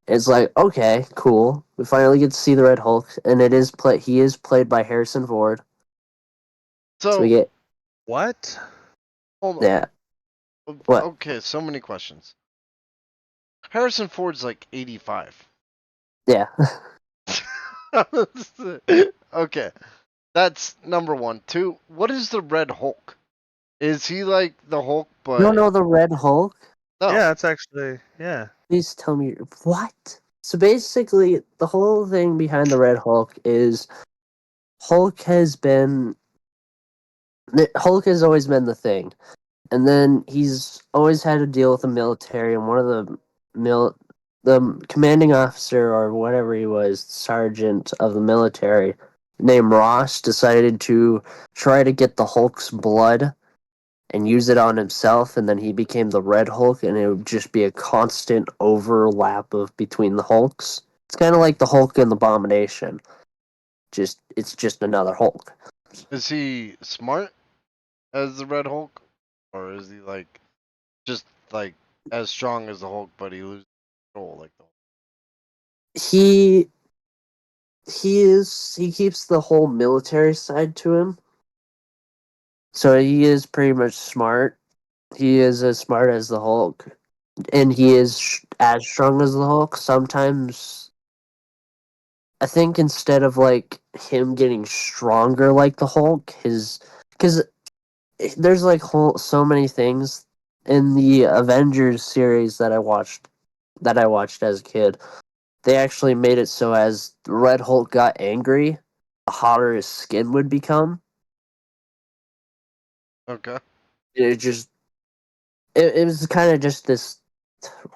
It's like, okay, cool. We finally get to see the Red Hulk, and he is played by Harrison Ford. So we So, get What? hold yeah. on. What? Okay, so many questions. Harrison Ford's like 85. Yeah. Okay. That's number one. Two, what is the Red Hulk? Is he like the Hulk, You don't but know the Red Hulk? no? Yeah, it's actually yeah. Please tell me what? So basically, the whole thing behind the Red Hulk is Hulk has been Hulk has always been the thing, and then he's always had to deal with the military. And one of mil the commanding officer or whatever he was, sergeant of the military, named Ross, decided to try to get the Hulk's blood and use it on himself, and then he became the Red Hulk, and it would just be a constant overlap of between the Hulks. It's kind of like the Hulk and the Abomination. Just it's just another Hulk. Is he smart as the Red Hulk, or is he like just like as strong as the Hulk, but he loses control like the Hulk? He he keeps the whole military side to him, so he is pretty much smart. He is as smart as the Hulk, and he is as strong as the Hulk. Sometimes I think instead of like him getting stronger like the Hulk, his because there's like so many things in the Avengers series that I watched as a kid. They actually made it so as Red Hulk got angry, the hotter his skin would become. Okay. It just it was kind of just this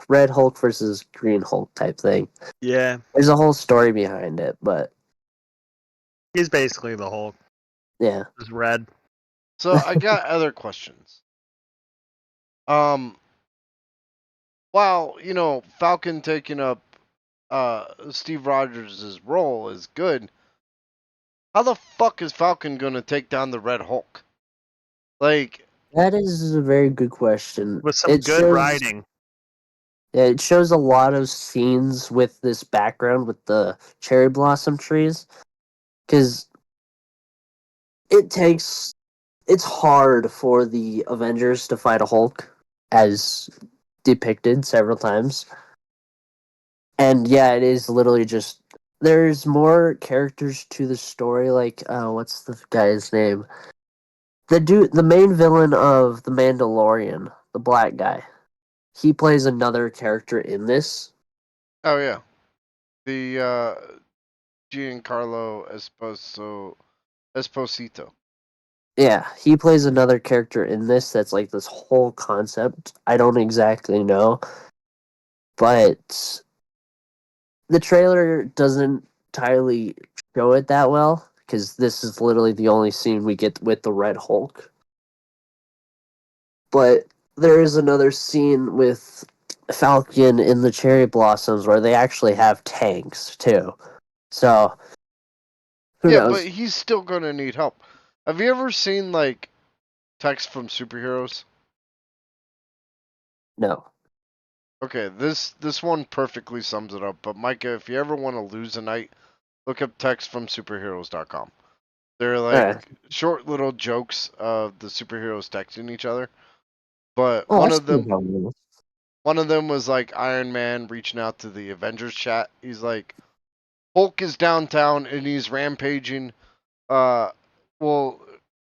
Red Hulk versus Green Hulk type thing. Yeah, There's a whole story behind it, but he's basically the Hulk. yeah. Just red. So I got other questions. Um, while Falcon taking up Steve Rogers' role is good, how the fuck is Falcon gonna take down the Red Hulk? Like, That is a very good question. With some good writing. It shows a lot of scenes with this background with the cherry blossom trees because it takes it's hard for the Avengers to fight a Hulk as depicted several times. And yeah, it is literally just there's more characters to the story like what's the guy's name? The main villain of The Mandalorian, the black guy. He plays another character in this. oh yeah, the Giancarlo Esposito. Yeah, he plays another character in this that's like this whole concept. I don't exactly know, but the trailer doesn't entirely show it that well because this is literally the only scene we get with the Red Hulk. But there is another scene with Falcon in the cherry blossoms where they actually have tanks too. So who Yeah, but knows? he's still gonna need help. Have you ever seen like text from superheroes? No. Okay, this one perfectly sums it up. But Micah, if you ever want to lose a night, look up text from superheroes.com. They're All right. like short little jokes of the superheroes texting each other. But Oh, that's pretty cool. one of them was like Iron Man reaching out to the Avengers chat. He's like, Hulk is downtown and he's rampaging. Well,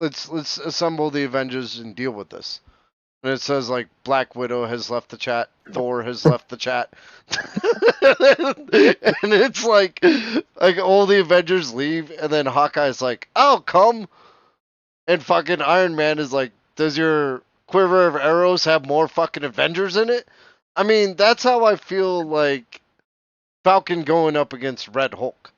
let's assemble the Avengers and deal with this. And it says like Black Widow has left the chat, Thor has left the chat, and it's like all the Avengers leave, and then Hawkeye's like, "I'll come," and fucking Iron Man is like, "Does your quiver of arrows have more fucking Avengers in it?" I mean, that's how I feel like Falcon going up against Red Hulk.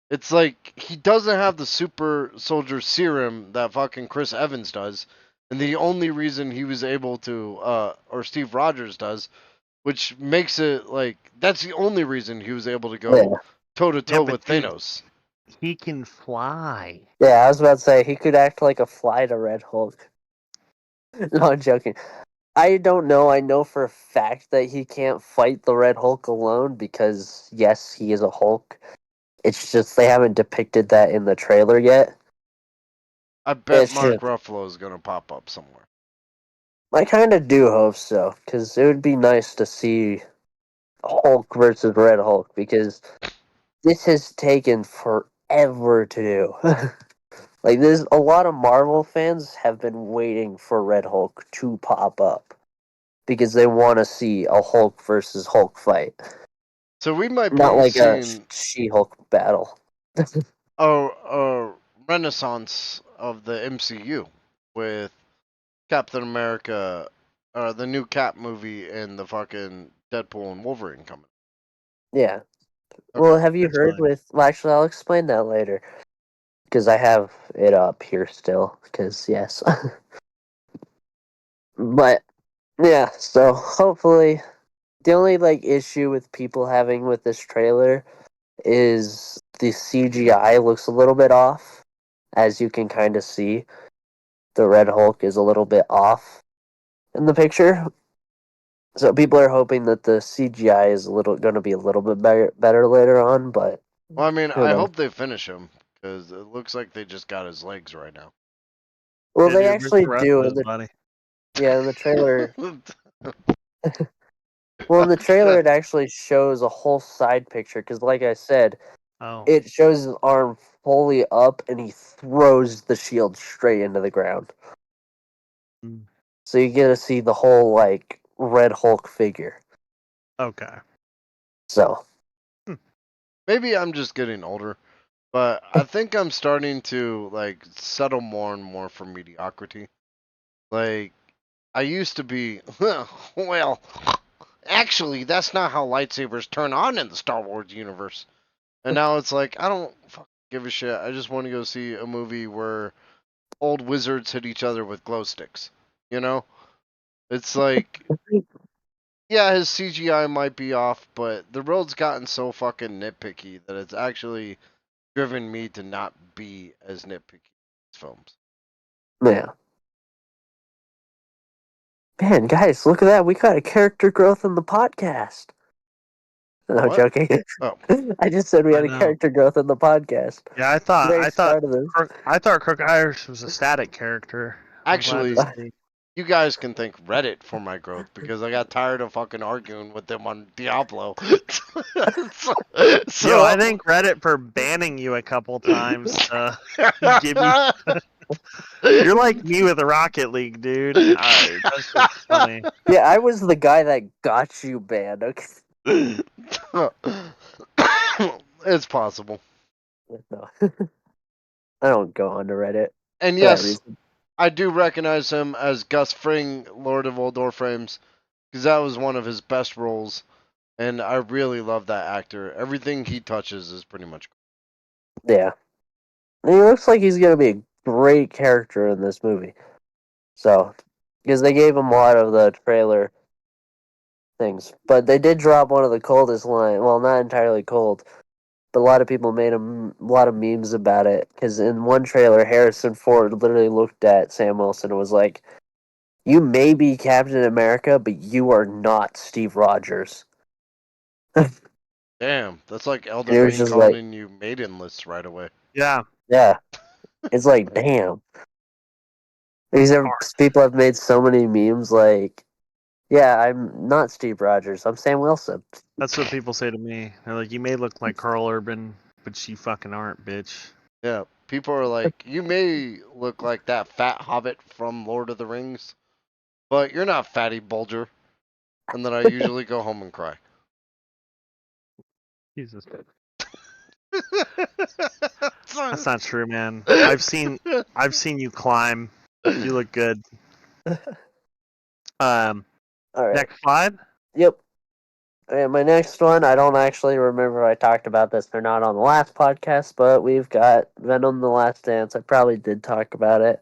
It's like he doesn't have the super soldier serum that fucking Chris Evans does. And the only reason he was able to, or Steve Rogers does, which makes it like that's the only reason he was able to go Yeah. toe to Yeah, toe but with dude, Thanos. he can fly. Yeah, I was about to say he could act like a fly to Red Hulk. No, I'm joking. I don't know. I know for a fact that he can't fight the Red Hulk alone because yes, he is a Hulk. It's just they haven't depicted that in the trailer yet. I bet It's Mark just Ruffalo is gonna pop up somewhere. I kind of do hope so because it would be nice to see Hulk versus Red Hulk because this has taken forever to do. Like, there's a lot of Marvel fans have been waiting for Red Hulk to pop up because they want to see a Hulk versus Hulk fight, So we might not be like a seeing She-Hulk battle. a renaissance of the MCU with Captain America, the new Cap movie, and the fucking Deadpool and Wolverine coming. Yeah. Okay. Well, have you heard Potentially. with? Well, actually, I'll explain that later because I have it up here still. Because yes, but yeah. So hopefully, the only like issue with people having with this trailer is the CGI looks a little bit off, as you can kind of see. The Red Hulk is a little bit off in the picture. So people are hoping that the CGI is going to be a little bit better later on, but Well, I mean, who I knows? hope they finish him because it looks like they just got his legs right now. Well, They they do. Where's actually the rest do of in his the body? in the trailer. Well, in the trailer, it actually shows a whole side picture because, like I said, Oh. it shows his arm fully up and he throws the shield straight into the ground. Mm. So you get to see the whole like Red Hulk figure. Okay. So Maybe I'm just getting older, but I think I'm starting to like settle more and more for mediocrity. Like I used to be, well, actually, that's not how lightsabers turn on in the Star Wars universe. And now it's like I don't fucking give a shit. I just want to go see a movie where old wizards hit each other with glow sticks. You know, it's like yeah, his CGI might be off, but the world's gotten so fucking nitpicky that it's actually driven me to not be as nitpicky as films. yeah, man, guys, look at that. We got a character growth in the podcast. No, What? joking. Oh, I just said we I had a know. character growth in the podcast. Yeah, I thought Great I thought start of this. I thought Crook Irish was a static character. I'm glad to actually, see. you guys can thank Reddit for my growth because I got tired of fucking arguing with them on Diablo. so, Yo, I so thank Reddit for banning you a couple times to give me. You're like me with Rocket League, dude. That's just funny. Yeah, I was the guy that got you banned. Okay. it's possible. No, I don't go on to Reddit And for that yes, reason. I do recognize him as Gus Fring, Lord of Old Warframes, because that was one of his best roles, and I really love that actor. Everything he touches is pretty much. Yeah, and he looks like he's gonna be a great character in this movie. So, because they gave him a lot of the trailer things, but they did drop one of the coldest line. Well, not entirely cold, but a lot of people made a lot of memes about it. Because in one trailer, Harrison Ford literally looked at Sam Wilson and was like, "You may be Captain America, but you are not Steve Rogers." Damn, that's like And Elden it was Ring just like, calling you maidenless right away. Yeah, yeah, it's like, damn. hard. People have made so many memes like, yeah, I'm not Steve Rogers. I'm Sam Wilson. That's what people say to me. They're like, "You may look like Carl Urban, but you fucking aren't, bitch." Yeah, people are like, you may look like that fat hobbit from Lord of the Rings, but you're not Fatty Bulger. And then I usually go home and cry. Jesus, that's not true, man. I've seen you climb. You look good. Um, All right. next slide. Yep. And my next one, I don't actually remember if I talked about this or not on the last podcast, but we've got Venom: The Last Dance. I probably did talk about it.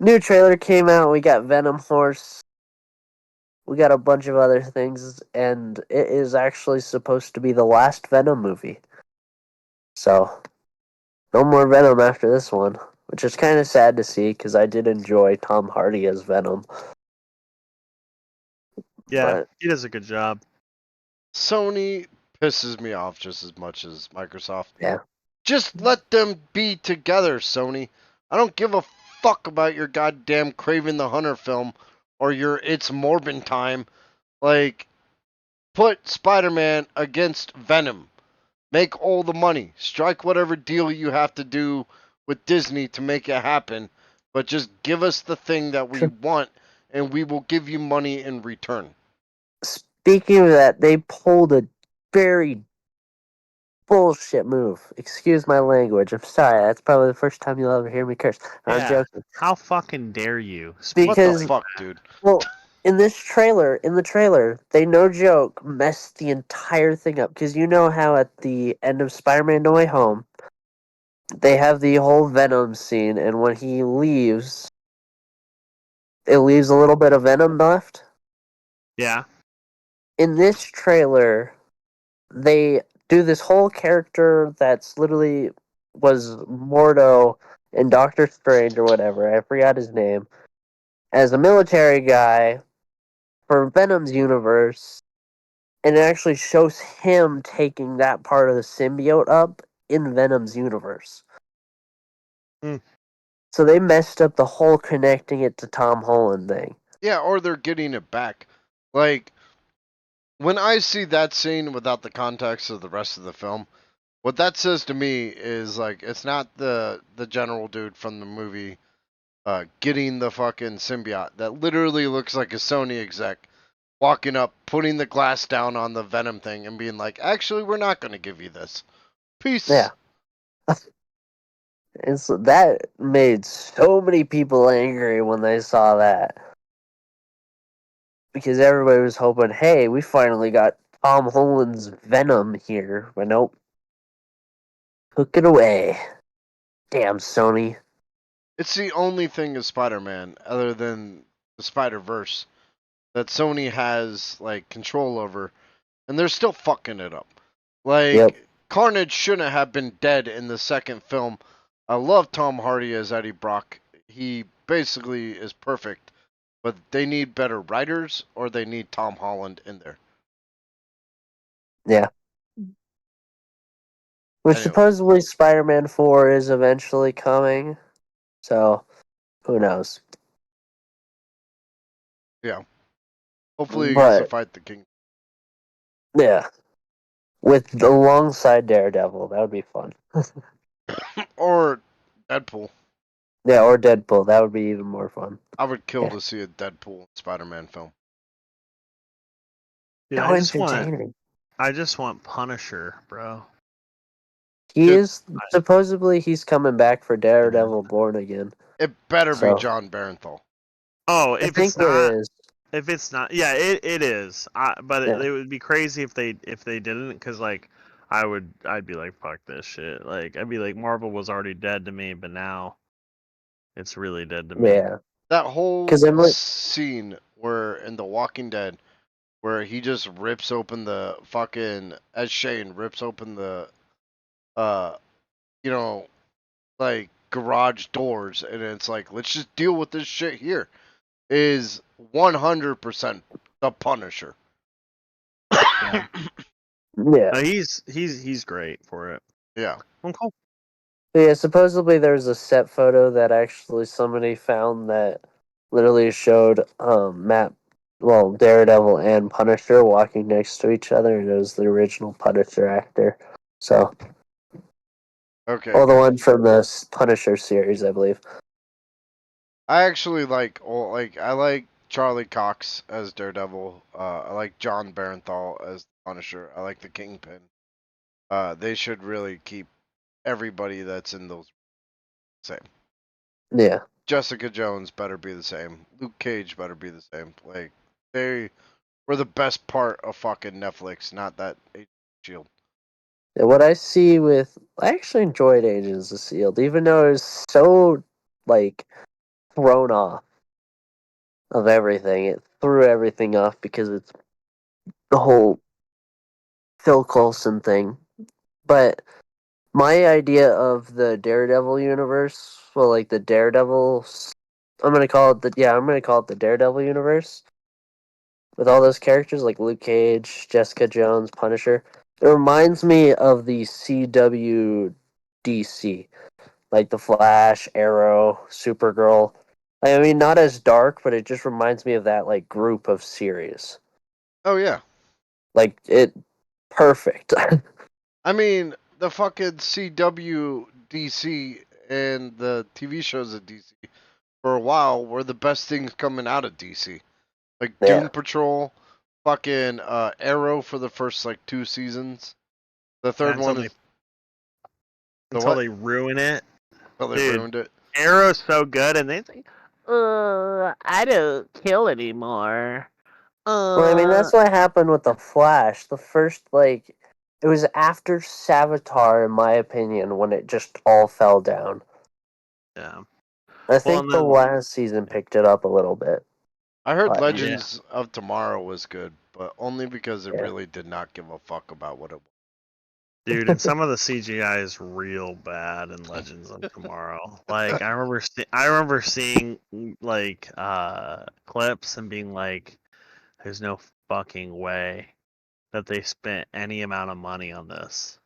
New trailer came out. We got Venom Horse. We got a bunch of other things, and it is actually supposed to be the last Venom movie. So, no more Venom after this one, which is kind of sad to see because I did enjoy Tom Hardy as Venom. Yeah, But he does a good job. Sony pisses me off just as much as Microsoft. yeah, Just let them be together, Sony. I don't give a fuck about your goddamn Craven the Hunter film or your It's Morbin time. Like, put Spider Man against Venom. Make all the money. Strike whatever deal you have to do with Disney to make it happen, but just give us the thing that we want, and we will give you money in return. Speaking of that, they pulled a very bullshit move. Excuse my language. I'm sorry. That's probably the first time you'll ever hear me curse. I'm Yeah. joking. How fucking dare you speak What the Because, like fuck, that? dude? well, in the trailer, they no joke messed the entire thing up. Because you know how at the end of Spider-Man: No Way Home, they have the whole Venom scene, and when he leaves, it leaves a little bit of Venom left. Yeah. In this trailer, they do this whole character that's literally was Mordo in Doctor Strange or whatever. I forgot his name. As a military guy for Venom's universe, and it actually shows him taking that part of the symbiote up in Venom's universe. Hmm. So they messed up the whole connecting it to Tom Holland thing. Yeah, or they're getting it back. Like, when I see that scene without the context of the rest of the film, what that says to me is like it's not the general dude from the movie getting the fucking symbiote that literally looks like a Sony exec walking up, putting the glass down on the Venom thing, and being like, "Actually, we're not going to give you this. Yeah. Peace." And so that made so many people angry when they saw that. Because everybody was hoping, hey, we finally got Tom Holland's Venom here. But nope. Took it away. Damn Sony. It's the only thing of Spider-Man other than the Spider-Verse that Sony has like control over, and they're still fucking it up. Yep. Like Carnage shouldn't have been dead in the second film. I love Tom Hardy as Eddie Brock. He basically is perfect, but they need better writers or they need Tom Holland in there. Yeah. Which Anyway, supposedly Spider-Man 4 is eventually coming. So, who knows? yeah. Hopefully he gets to But, fight the King. yeah. With alongside Daredevil, that would be fun. Or Deadpool. Yeah, or Deadpool, that would be even more fun. I would kill Yeah. to see a Deadpool Spider-Man film. Dude, So entertaining. I just want Punisher, bro. He Dude, is supposedly he's coming back for Yeah. Daredevil Born Again. it better be So John Barenthal. Oh, I think it is. yeah, it is. But Yeah. it would be crazy if they didn't, because like I'd be like, fuck this shit. Like I'd be like, Marvel was already dead to me, but now it's really dead to me. Yeah. That Because whole I'm like, scene where in The Walking Dead where he just rips open the fucking as Shane rips open the uh you know like garage doors and it's like let's just deal with this shit here is 100% the Punisher. Yeah. yeah. He's great for it. Yeah. Well, cool. Yeah, supposedly there's a set photo that actually somebody found that literally showed Daredevil and Punisher walking next to each other, and it was the original Punisher actor. So, Okay, well, the good. one from the Punisher series, I believe. I actually like I like Charlie Cox as Daredevil. I like John Barenthal as Punisher. I like the Kingpin. They should really keep everybody that's in those same. Yeah, Jessica Jones better be the same. Luke Cage better be the same. Like they were the best part of fucking Netflix, not that Shield. and what I see with, I actually enjoyed Agents of Shield, even though it was so like thrown off of everything. It threw everything off because it's the whole Phil Coulson thing, but my idea of the Daredevil universe, well, like the Daredevil, I'm gonna call it the Daredevil universe with all those characters like Luke Cage, Jessica Jones, Punisher. It reminds me of the CWDC, like the Flash, Arrow, Supergirl. I mean, not as dark, but it just reminds me of that like group of series. Oh yeah. Like it, perfect. I mean the fucking CWDC and the TV shows at DC for a while were the best things coming out of DC. Like Yeah. Doom Patrol, fucking Arrow for the first like 2 seasons. The Yeah, third one is the until what? they ruin it, Oh, they dude. ruined it. Arrow's so good, and they think, I don't kill anymore. Well, I mean, Uh, that's what happened with the Flash. The first, like, it was after Savitar, in my opinion, when it just all fell down. yeah. I Well, think and the then last season picked it up a little bit. I heard But yeah, Legends of Tomorrow was good, but only because it yeah. really did not give a fuck about what it was. dude, and some of the CGI is real bad in Legends of Tomorrow. Like I remember seeing like clips and being like, "There's no fucking way that they spent any amount of money on this."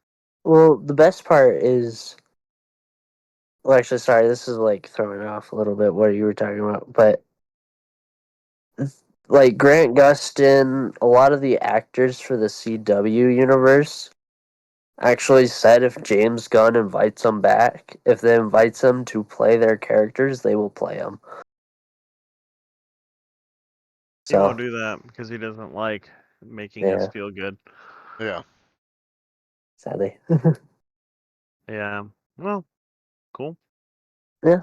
Well, the best part is. Well, actually, sorry, this is like throwing off a little bit what you were talking about. But, like, Grant Gustin, a lot of the actors for the CW universe actually said if James Gunn invites them back, if they invites them to play their characters, they will play them. He won't So, do that because he doesn't like making us yeah, feel good. Yeah. sadly. Yeah. Well, cool. Yeah,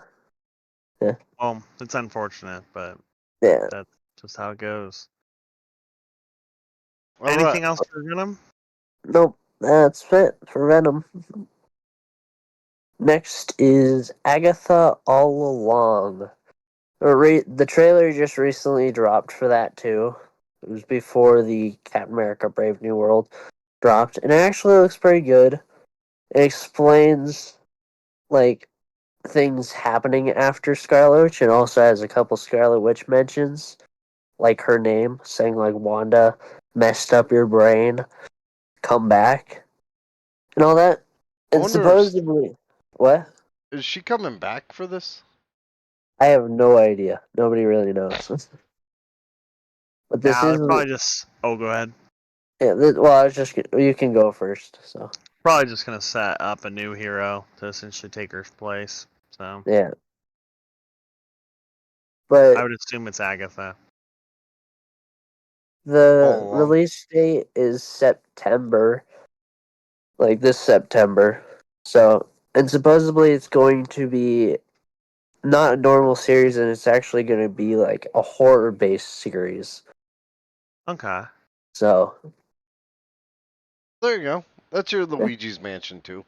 yeah, Well, it's unfortunate, but yeah. that's just how it goes. All right. Anything else for Venom? Nope, that's it for Venom. Next is Agatha All Along. The trailer just recently dropped for that too. It was before the Captain America Brave New World dropped, and it actually looks pretty good. It explains like things happening after Scarlet Witch, and also has a couple Scarlet Witch mentions, like her name, saying like Wanda messed up your brain, come back, and all that. I And wonder if supposedly, what? is she coming back for this? I have no idea. Nobody really knows. But this Yeah, is they're probably just. Oh, go ahead. yeah. Well, I was just you can go first. So Probably just gonna set up a new hero to essentially take her place. So yeah, I but would assume it's Agatha. the All along. release date is September, like this September. So and supposedly it's going to be not a normal series, and it's actually going to be like a horror based series. Okay. So There you go. That's your yeah, Luigi's Mansion too.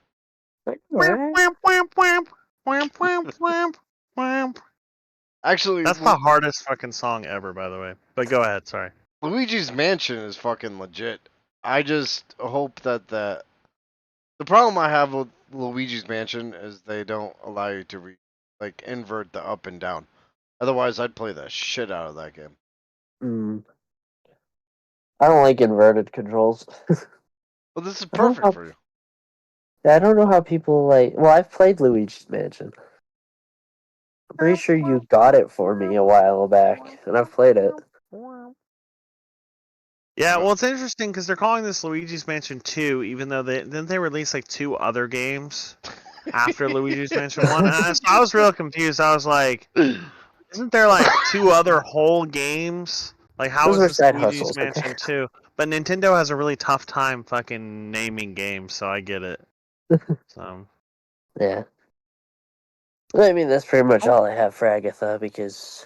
Whamp, alright. whamp, whamp, whamp. Whamp, whamp, whamp, whamp. Actually, That's the hardest fucking song ever, by the way. But go ahead, sorry. Luigi's Mansion is fucking legit. I just hope that the problem I have with Luigi's Mansion is they don't allow you to like invert the up and down. Otherwise, I'd play the shit out of that game. Mm, I don't like inverted controls. Well, this is I don't perfect know. for you. I don't know how people like. Well, I've played Luigi's Mansion. I'm pretty sure you got it for me a while back, and I've played it. Yeah, No. well, it's interesting because they're calling this Luigi's Mansion 2, even though they released like two other games after Luigi's Mansion 1. And I was real confused. I was like, isn't there like two other whole games? Like, how Those is were this side Luigi's hustles, okay? Mansion 2? But Nintendo has a really tough time fucking naming games, so I get it. So, Yeah. I mean, that's pretty much all I have for Agatha because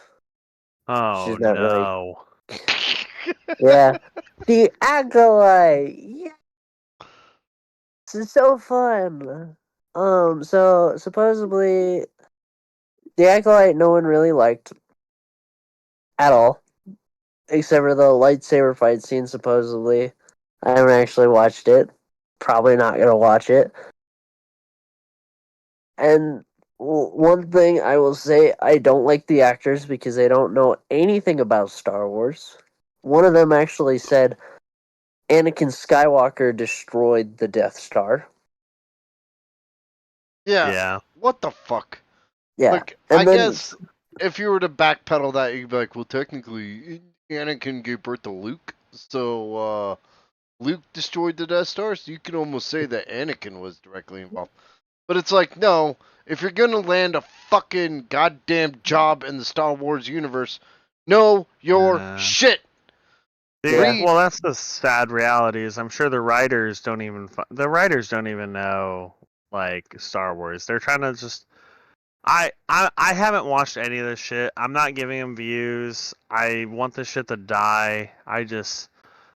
oh she's not really. no. Yeah. The Acolyte! Yeah! This is so fun! So supposedly, the Acolyte no one really liked at all, except for the lightsaber fight scene, supposedly. I haven't actually watched it. Probably not gonna watch it. And one thing I will say, I don't like the actors because they don't know anything about Star Wars. One of them actually said Anakin Skywalker destroyed the Death Star. Yeah. Yeah. What the fuck? Yeah. Like, I And then, guess if you were to backpedal that, you'd be like, well, technically, Anakin gave birth to Luke, so Luke destroyed the Death Star. So you can almost say that Anakin was directly involved. But it's like, no, if you're gonna land a fucking goddamn job in the Star Wars universe, know your Uh, shit. Yeah. Read. well, that's the sad reality. Is I'm sure the writers don't even know like Star Wars. They're trying to just. I haven't watched any of this shit. I'm not giving them views. I want this shit to die. I just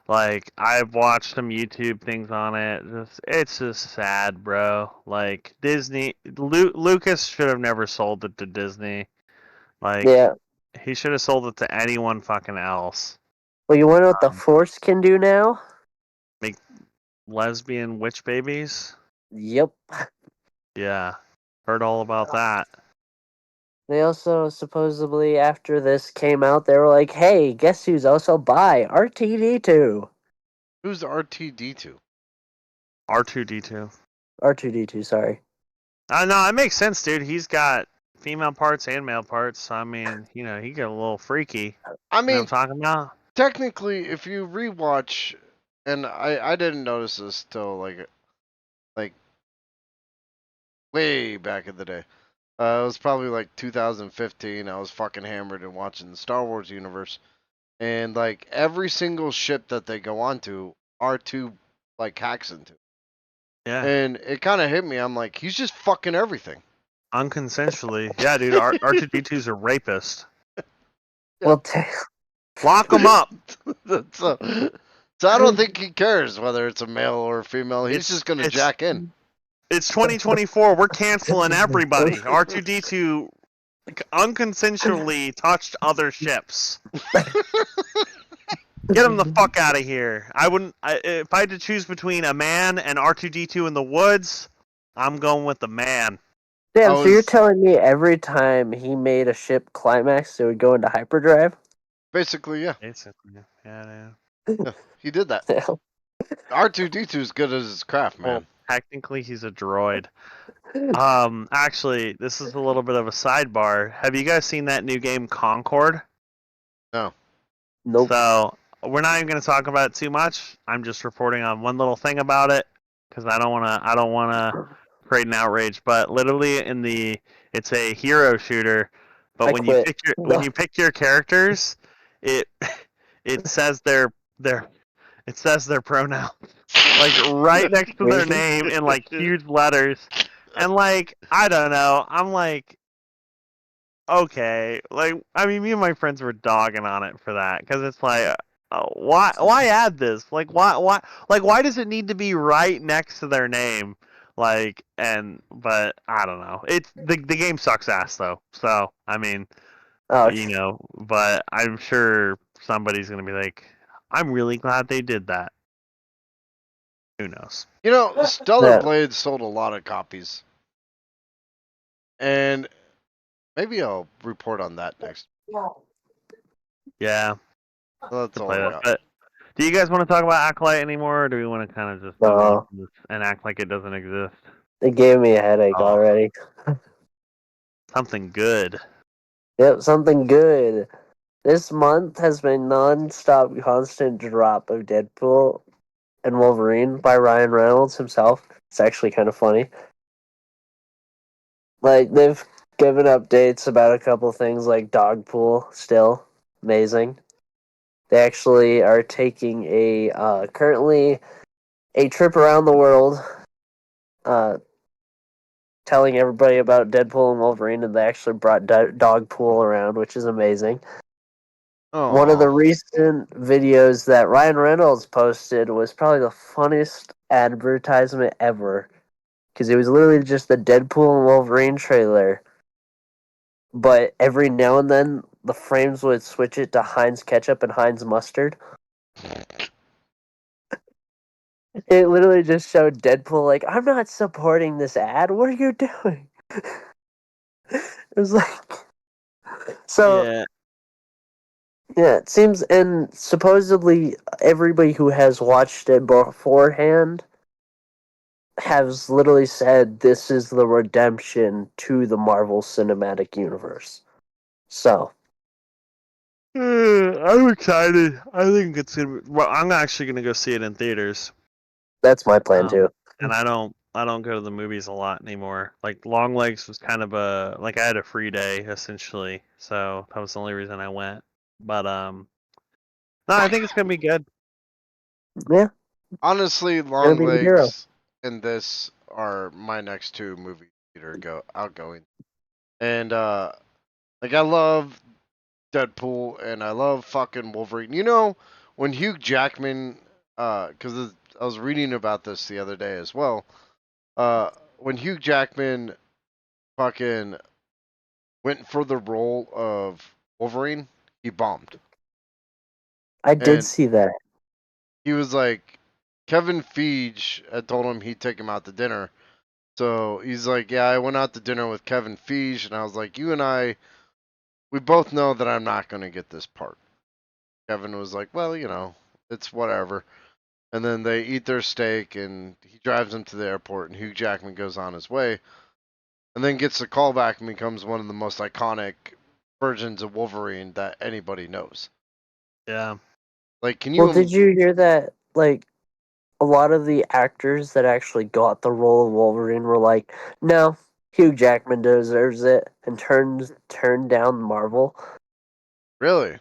like I've watched some YouTube things on it. It's just sad, bro. Like Disney, Lucas should have never sold it to Disney. Like Yeah. he should have sold it to anyone fucking else. Well, you want to know what the Force can do now? Make lesbian witch babies. Yep. Yeah, heard all about that. They also supposedly, after this came out, they were like, "Hey, guess who's also bi? R2D2." Who's R2D2? R2D2. R2D2. Sorry. No, it makes sense, dude. He's got female parts and male parts. So, I mean, he get a little freaky. I You know what I'm mean, talking about? technically, if you rewatch, and I didn't notice this till like way back in the day. It was probably like 2015. I was fucking hammered and watching the Star Wars universe, and like every single ship that they go onto, R2 like hacks into, Yeah, and it kind of hit me. I'm like, he's just fucking everything. unconsensually. Yeah, dude. R2D2's a rapist. Yeah. Well, Lock him up. so, so I don't think he cares whether it's a male or a female. He's It's just gonna it's jack in. it's 2024. We're canceling everybody. R2D2 unconsensually touched other ships. Get him the fuck out of here. I wouldn't. If I had to choose between a man and R2D2 in the woods, I'm going with the man. I Damn, so you're was telling me every time he made a ship climax, it would go into hyperdrive? basically, yeah, Basically, yeah. yeah, he did that. R2D2 is good at his craft, Well, man. technically, he's a droid. Actually, this is a little bit of a sidebar. Have you guys seen that new game Concord? No, Nope. So we're not even going to talk about it too much. I'm just reporting on one little thing about it because I don't want to. I don't want to create an outrage. But literally, it's a hero shooter. But I quit. when No. you pick your characters, it it says their it says their pronouns like right next to their Really? name in like huge letters, and like I don't know. I'm like okay, like I mean, me and my friends were dogging on it for that because it's like, why add this? Like, why does it need to be right next to their name? Like, but I don't know. It's the game sucks ass though. So I mean, Oh, but I'm sure somebody's gonna be like, I'm really glad they did that. Who knows? Stellar yeah. Blade sold a lot of copies, and maybe I'll report on that next. Yeah, That's to all play I that. got. But do you guys want to talk about Acolyte anymore, or do we want to kind of just move on No, from this and act like it doesn't exist? it gave me a headache Oh, already. something good. Yep, something good. This month has been non-stop constant drop of Deadpool and Wolverine by Ryan Reynolds himself. It's actually kind of funny. Like, they've given updates about a couple things like Dogpool still. Amazing. They actually are taking currently a trip around the world, uh, telling everybody about Deadpool and Wolverine, and they actually brought Dogpool around, which is amazing. One of the Oh, recent videos that Ryan Reynolds posted was probably the funniest advertisement ever. Because it was literally just the Deadpool and Wolverine trailer. But every now and then, the frames would switch it to Heinz ketchup and Heinz mustard. It literally just showed Deadpool like, I'm not supporting this ad. What are you doing? It was like, so Yeah. yeah, it seems, and supposedly everybody who has watched it beforehand has literally said this is the redemption to the Marvel Cinematic Universe. So, I'm excited. I I'm actually gonna go see it in theaters. that's my plan Um, too. and I don't I don't go to the movies a lot anymore. Like Long Legs was kind of I had a free day essentially, so that was the only reason I went. But no, I think it's gonna be good. Yeah, Honestly, gonna Long be the hero. Legs and this are my next two movie theater outgoing. And like I love Deadpool and I love fucking Wolverine. You know, when Hugh Jackman cuz I was reading about this the other day as well. When Hugh Jackman fucking went for the role of Wolverine, he bombed. I did And see that. he was like Kevin Feige had told him he'd take him out to dinner. So he's like, "Yeah, I went out to dinner with Kevin Feige," and I was like, "You and I, we both know that I'm not going to get this part." Kevin was like, "Well, it's whatever." And then they eat their steak, and he drives them to the airport, and Hugh Jackman goes on his way, and then gets the call back and becomes one of the most iconic versions of Wolverine that anybody knows. Yeah. Like, can Well, you? did you hear that? Like, a lot of the actors that actually got the role of Wolverine were like, "No, Hugh Jackman deserves it," and turned down Marvel. Really?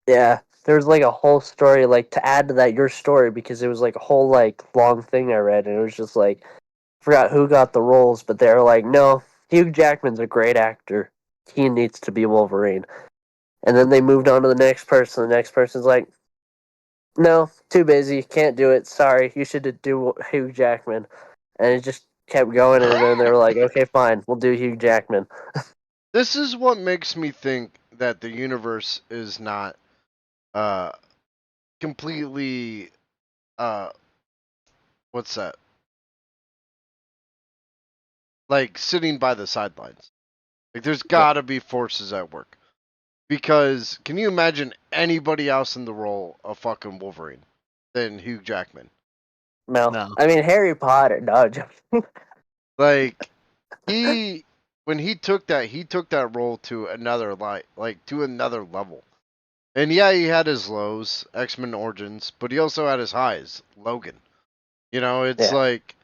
Yeah, there was like a whole story, like to add to that your story, because it was like a whole like long thing I read, and it was just like forgot who got the roles, but they were like, "No, Hugh Jackman's a great actor. He needs to be Wolverine." And then they moved on to the next person. The next person's like, "No, too busy, can't do it. Sorry, you should do Hugh Jackman." And it just kept going, and then they were like, "Okay, fine, we'll do Hugh Jackman." This is what makes me think that the universe is not uh completely uh what's that? Like sitting by the sidelines. Like there's Yeah. got to be forces at work. Because can you imagine anybody else in the role of fucking Wolverine than Hugh Jackman? No, No. I mean Harry Potter. No, Like he when he took that role to another like to another level. And yeah, he had his lows, X-Men Origins, but he also had his highs, Logan. It's yeah. like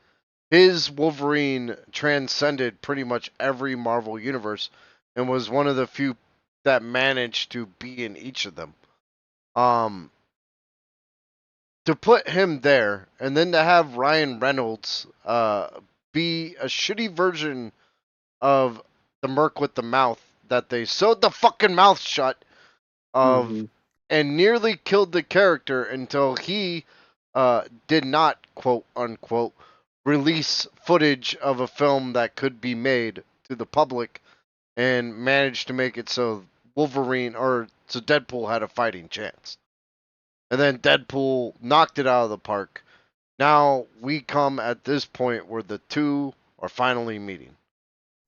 his Wolverine transcended pretty much every Marvel universe and was one of the few that managed to be in each of them. Um, to put him there and then to have Ryan Reynolds be a shitty version of the Merc with the mouth that they sewed the fucking mouth shut of Hmm. and nearly killed the character until he did not quote unquote release footage of a film that could be made to the public and managed to make it so Deadpool had a fighting chance. And then Deadpool knocked it out of the park. Now we come at this point where the two are finally meeting.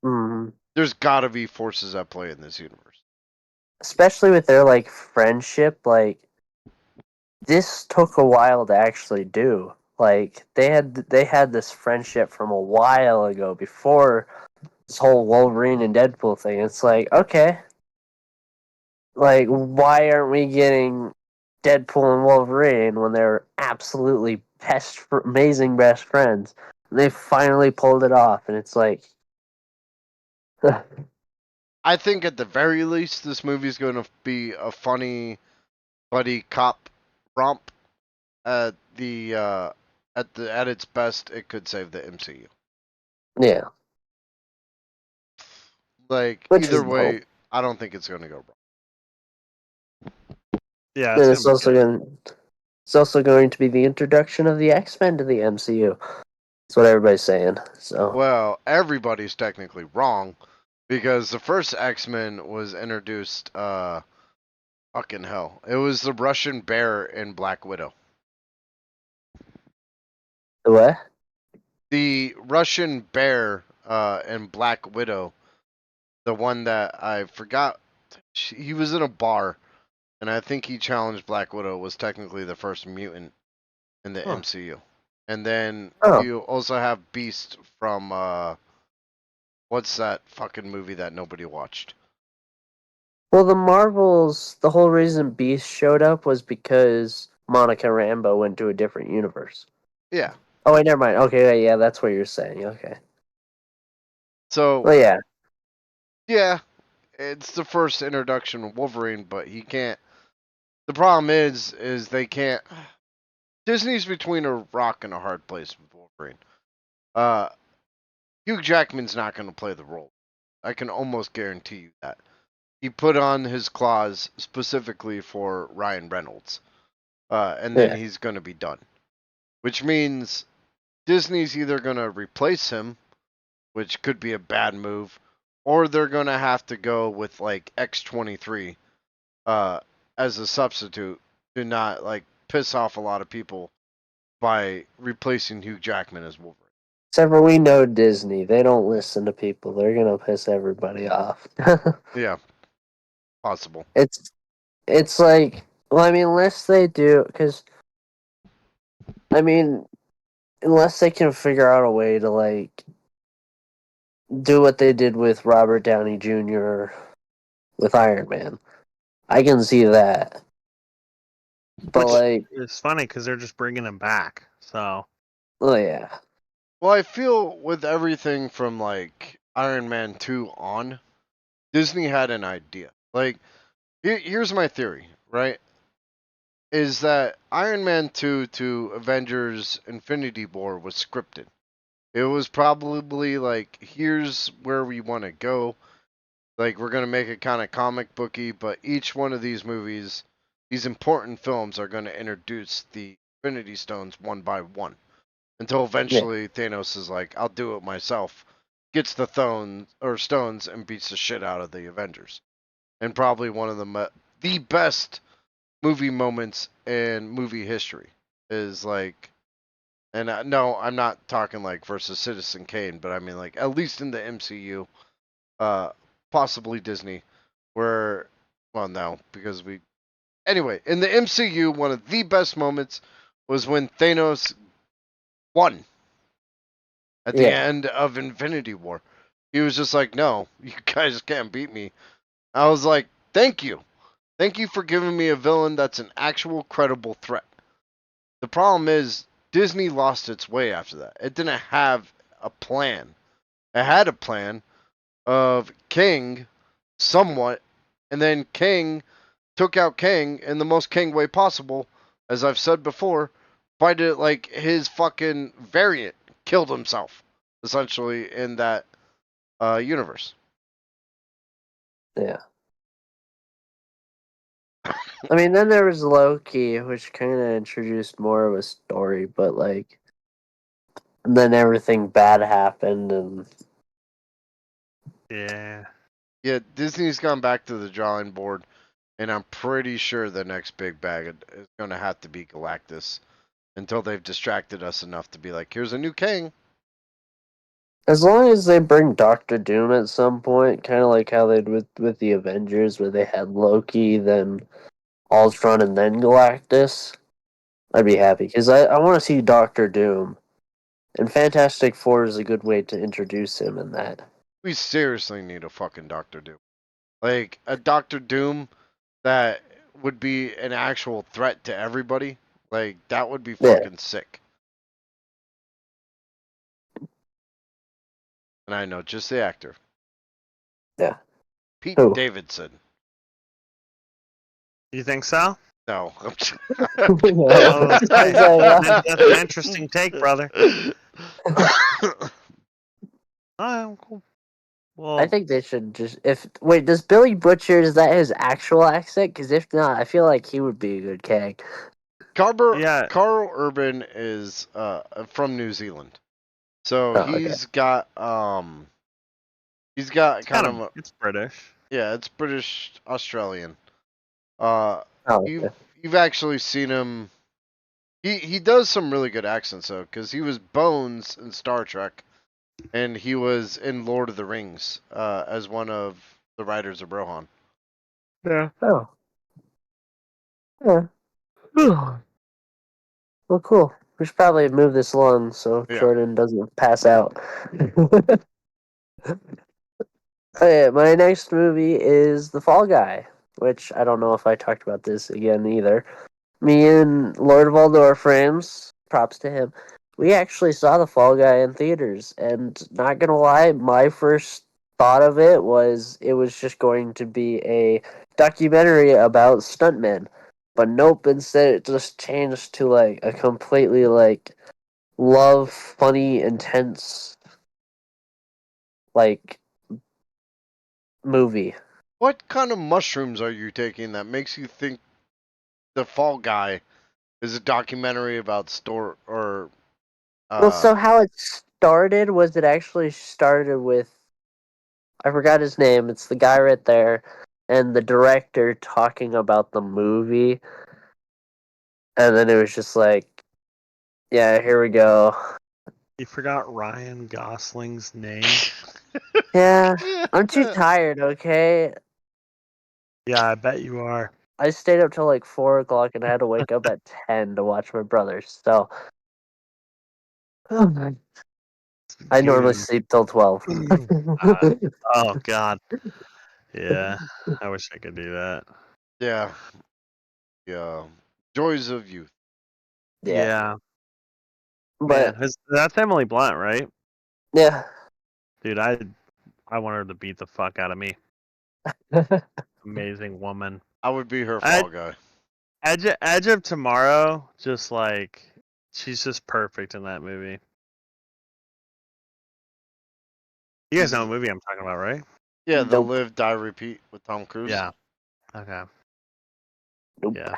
Hmm. There's got to be forces at play in this universe. Especially with their like friendship, like this took a while to actually do. Like they had this friendship from a while ago before this whole Wolverine and Deadpool thing. It's like, okay, like why aren't we getting Deadpool and Wolverine when they're absolutely amazing best friends? And they finally pulled it off, and it's like, I think at the very least, this movie is going to be a funny buddy cop romp. At its best, it could save the MCU. yeah, Like which either is the hope. way, I don't think it's going to go wrong. Yeah, it's And gonna be good. it's also going to be the introduction of the X-Men to the MCU. That's what everybody's saying. So Well, everybody's technically wrong because the first X-Men was introduced. Fucking hell, it was the Russian Bear in Black Widow. the what? The Russian Bear in Black Widow, the one that I forgot. He was in a bar, and I think he challenged Black Widow. Was technically the first mutant in the Huh. MCU. And then Oh, you also have Beast from what's that fucking movie that nobody watched? well, the Marvels. The whole reason Beast showed up was because Monica Rambeau went to a different universe. Yeah. Oh wait, never mind. Okay, yeah, that's what you're saying. Okay. So Well, yeah, yeah, it's the first introduction of Wolverine, but he can't. The problem is they can't. Disney's between a rock and a hard place with Wolverine. Uh, Hugh Jackman's not going to play the role. I can almost guarantee you that. He put on his claws specifically for Ryan Reynolds, and then yeah. he's going to be done. Which means Disney's either going to replace him, which could be a bad move, or they're going to have to go with like X-23 uh, as a substitute to not like piss off a lot of people by replacing Hugh Jackman as Wolverine. Except for we know Disney, they don't listen to people. They're gonna piss everybody off. Yeah, possible. it's it's like, well, I mean, unless they do, because I mean, unless they can figure out a way to like do what they did with Robert Downey Jr. with Iron Man, I can see that. But Which like, is funny because they're just bringing him back. So oh yeah, Well, I feel with everything from like Iron Man 2 on, Disney had an idea. Like, here's my theory, right? Is that Iron Man 2 to Avengers Infinity War was scripted. It was probably like, here's where we want to go. Like, we're going to make it kind of comic booky, but each one of these movies, these important films, are going to introduce the Infinity Stones one by one. Until yeah. eventually Thanos is like, I'll do it myself. Gets the stones and beats the shit out of the Avengers. And probably one of the best movie moments in movie history is like, and no, I'm not talking like versus Citizen Kane, but I mean like at least in the MCU, uh, possibly Disney, where, well, no, because we, anyway, in the MCU, one of the best moments was when Thanos won at the Yeah. end of Infinity War. He was just like, no, you guys can't beat me. I was like, thank you. Thank you for giving me a villain that's an actual credible threat. The problem is Disney lost its way after that. It didn't have a plan. It had a plan of King somewhat, and then King took out King in the most King way possible, as I've said before, by like his fucking variant killed himself essentially in that universe. Yeah. I mean, then there was Loki, which kind of introduced more of a story, but like, then everything bad happened, and yeah, Yeah, Disney's gone back to the drawing board, and I'm pretty sure the next big bag is going to have to be Galactus until they've distracted us enough to be like, here's a new king. as long as they bring Doctor Doom at some point, kind of like how they did with the Avengers, where they had Loki, then Ultron, and then Galactus, I'd be happy because I want to see Doctor Doom, and Fantastic Four is a good way to introduce him in that. We seriously need a fucking Doctor Doom. Like, a Doctor Doom that would be an actual threat to everybody. Like, that would be Yeah, fucking sick. And I know just the actor, yeah. Pete Who? Davidson. you think so? No, I was I was like, that's an interesting take, brother. Oh, cool. I Well, think they should just if wait. Does Billy Butcher, is that his actual accent? Because if not, I feel like he would be a good Kang. yeah, Carl Urban is from New Zealand, so Oh, okay. he's got it's kind kind of of it's British. yeah, it's British Australian. Uh, Oh, you've okay. you've actually seen him. He does some really good accents though, because he was Bones in Star Trek, and he was in Lord of the Rings as one of the riders of Rohan. Yeah. Oh, yeah. Well, cool. We should probably move this along so Yeah, Jordan doesn't pass out. Okay, my next movie is The Fall Guy, which I don't know if I talked about this again either. Me and Lord of All are friends. Props to him. we actually saw the Fall Guy in theaters, and not gonna lie, my first thought of it was just going to be a documentary about stuntmen, but nope. Instead, it just changed to like a completely like love, funny, intense like movie. What kind of mushrooms are you taking that makes you think the Fall Guy is a documentary about store or Well, uh so how it started was it actually started with I forgot his name. It's the guy right there, and the director talking about the movie, and then it was just like, yeah, here we go. You forgot Ryan Gosling's name? Yeah, I'm too tired. Okay, Yeah, I bet you are. I stayed up till like 4 o'clock, and I had to wake up at 10 to watch my brothers. So I normally Dude. sleep till 12. Oh God. Yeah. I wish I could do that. yeah, yeah. Joys of youth. Yeah, Yeah. Man, but that's Emily Blunt, right? yeah. Dude, I want her to beat the fuck out of me. Amazing woman. I would be her I Fall Guy. Edge of Tomorrow, just like she's just perfect in that movie. You guys know what movie I'm talking about, right? Yeah, the Nope. Live Die Repeat with Tom Cruise. Yeah. Okay. Nope. Yeah.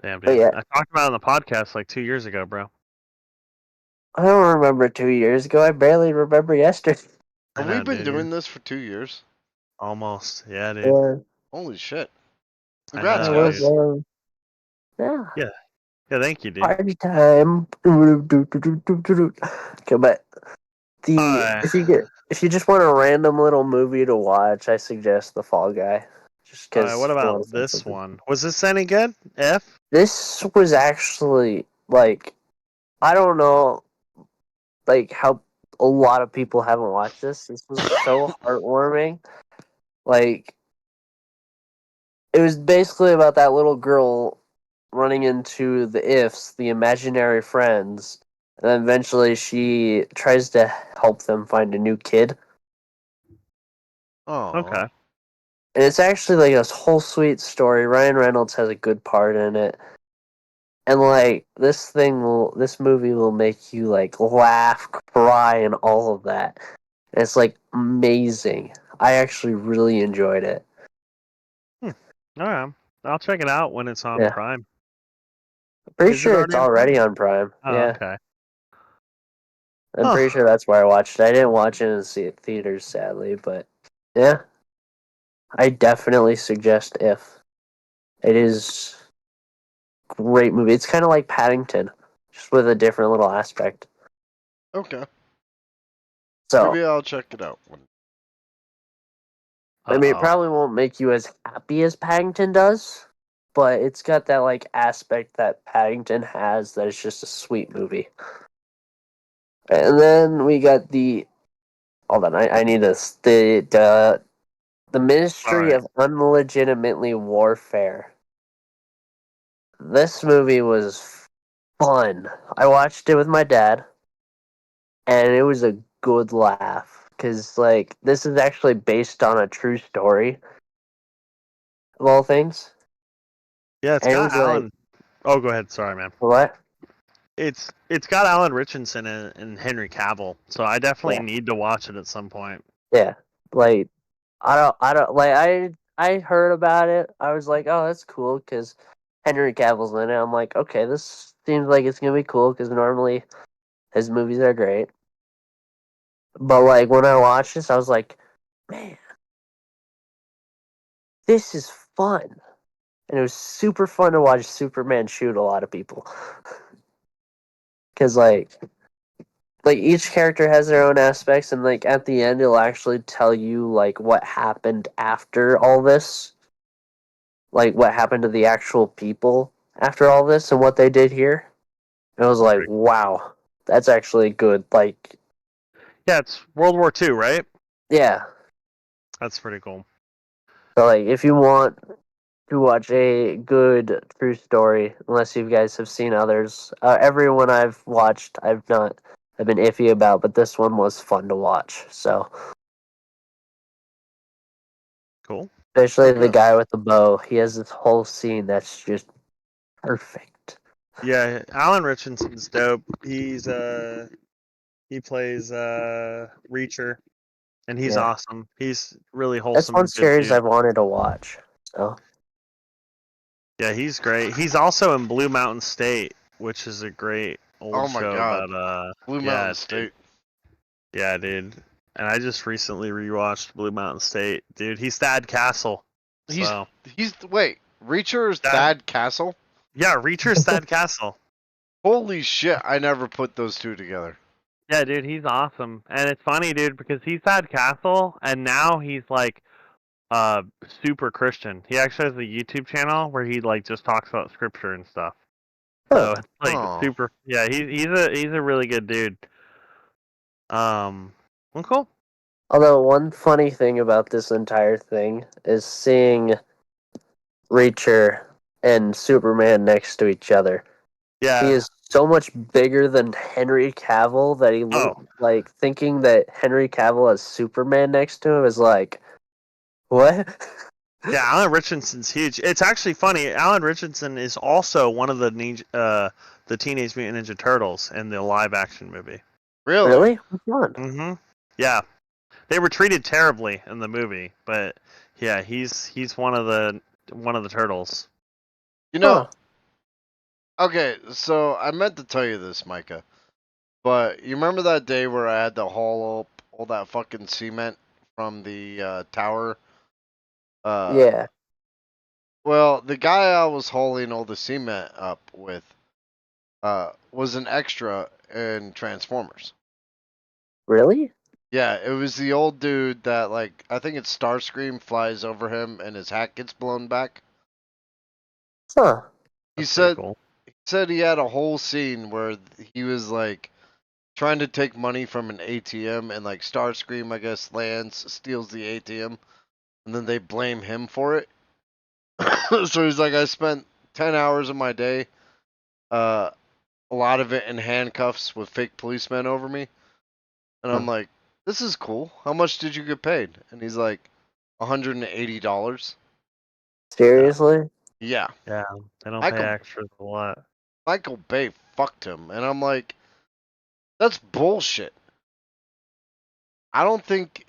Damn, But dude. yeah, I talked about it on the podcast like 2 years ago, bro. I don't remember 2 years ago. I barely remember yesterday. I Have we know, been dude. doing this for 2 years? Almost. Yeah, dude. Yeah, Holy shit! I I Congrats, know, was. dude. guys. Yeah. Yeah. Yeah, thank you, dude. Party time. Okay, but the Alright. if you just want a random little movie to watch, I suggest The Fall Guy. Just Alright, because what you about want to find this something. one? Was this any good? F? This was actually like I don't know like how a lot of people haven't watched this. This was so heartwarming. Like it was basically about that little girl running into the ifs, the imaginary friends, and then eventually she tries to help them find a new kid. Oh, Okay. And it's actually like a whole sweet story. Ryan Reynolds has a good part in it. And like this movie will make you like laugh, cry, and all of that. And it's like amazing. I actually really enjoyed it. Hmm. Alright. I'll check it out when it's on Yeah. Prime. Pretty Is it sure it's already on Prime? already on Prime. Oh, Yeah. okay. I'm pretty Huh. sure that's where I watched it. I didn't watch it in theaters, sadly, but yeah, I definitely suggest if it is great movie. It's kind of like Paddington, just with a different little aspect. okay. So Maybe I'll check it out. I mean, it Uh-oh. probably won't make you as happy as Paddington does, but it's got that like aspect that Paddington has that is just a sweet movie. And then we got the hold on, I need this the Ministry Alright. of Unlegitimately Warfare. This movie was fun. I watched it with my dad, and it was a good laugh. Because, like, this is actually based on a true story, of all things. Yeah, it's And it got was like, Alan. Oh, go ahead. Sorry, man. what? It's got Alan Richardson and Henry Cavill, so I definitely Yeah, need to watch it at some point. yeah. Like, like, I heard about it. I was like, oh, that's cool, because Henry Cavill's in it. I'm like, okay, this seems like it's going to be cool, because normally his movies are great. But, like, when I watched this, I was like, man, this is fun. And it was super fun to watch Superman shoot a lot of people. Because, like each character has their own aspects, and, like, at the end, it'll actually tell you, like, what happened after all this. Like, what happened to the actual people after all this and what they did here. And I was like, Pretty cool. wow, that's actually good. Like, Yeah, it's World War II, right? yeah. That's pretty cool. So, like, if you want to watch a good true story, unless you guys have seen others. Everyone I've watched, I've been iffy about, but this one was fun to watch. So, Cool. especially the Okay. guy with the bow, he has this whole scene that's just perfect. Yeah, Alan Richardson's dope. He plays Reacher, and he's Yeah, awesome. He's really that's one wholesome, good series dude. I've wanted to watch. So, Yeah, he's great. He's also in Blue Mountain State, which is a great Oh old my show God, about Blue yeah, Mountain dude. State. Yeah, dude. And I just recently rewatched Blue Mountain State. Dude, he's Thad Castle. He's So, wait, Reacher is Thad Thad Castle. yeah, Reacher's Thad Castle. Holy shit! I never put those two together. Yeah, dude, he's awesome. And it's funny, dude, because he's Thad Castle and now he's like uh super Christian. He actually has a YouTube channel where he like just talks about scripture and stuff. huh. So it's like Oh, super. Yeah, he's a really good dude. Well, cool. Although one funny thing about this entire thing is seeing Reacher and Superman next to each other. He Yeah. is so much bigger than Henry Cavill that Oh, like thinking that Henry Cavill has Superman next to him is like what? yeah. Alan Richardson's huge. It's actually funny. Alan Richardson is also one of the Teenage Mutant Ninja Turtles in the live action movie. really? Really? Which one? Mm-hmm. Yeah, they were treated terribly in the movie, but yeah, he's one of the turtles. You know, Huh. okay. So I meant to tell you this, Micah, but you remember that day where I had to haul up all that fucking cement from the tower? Uh, Yeah. well, the guy I was hauling all the cement up with was an extra in Transformers. Really? Yeah, it was the old dude that, like, I think it's Starscream flies over him and his hat gets blown back. Huh. He That's pretty said cool. he had a whole scene where he was like trying to take money from an ATM and like Starscream I guess lands, steals the ATM, and then they blame him for it. So he's like, I spent 10 hours of my day, uh a lot of it in handcuffs with fake policemen over me. And I'm Huh. like, this is cool. How much did you get paid? And he's like, $180. Yeah, Seriously? Yeah. yeah. They don't pay Michael extras a lot. Michael Bay fucked him. And I'm like, that's bullshit. I don't think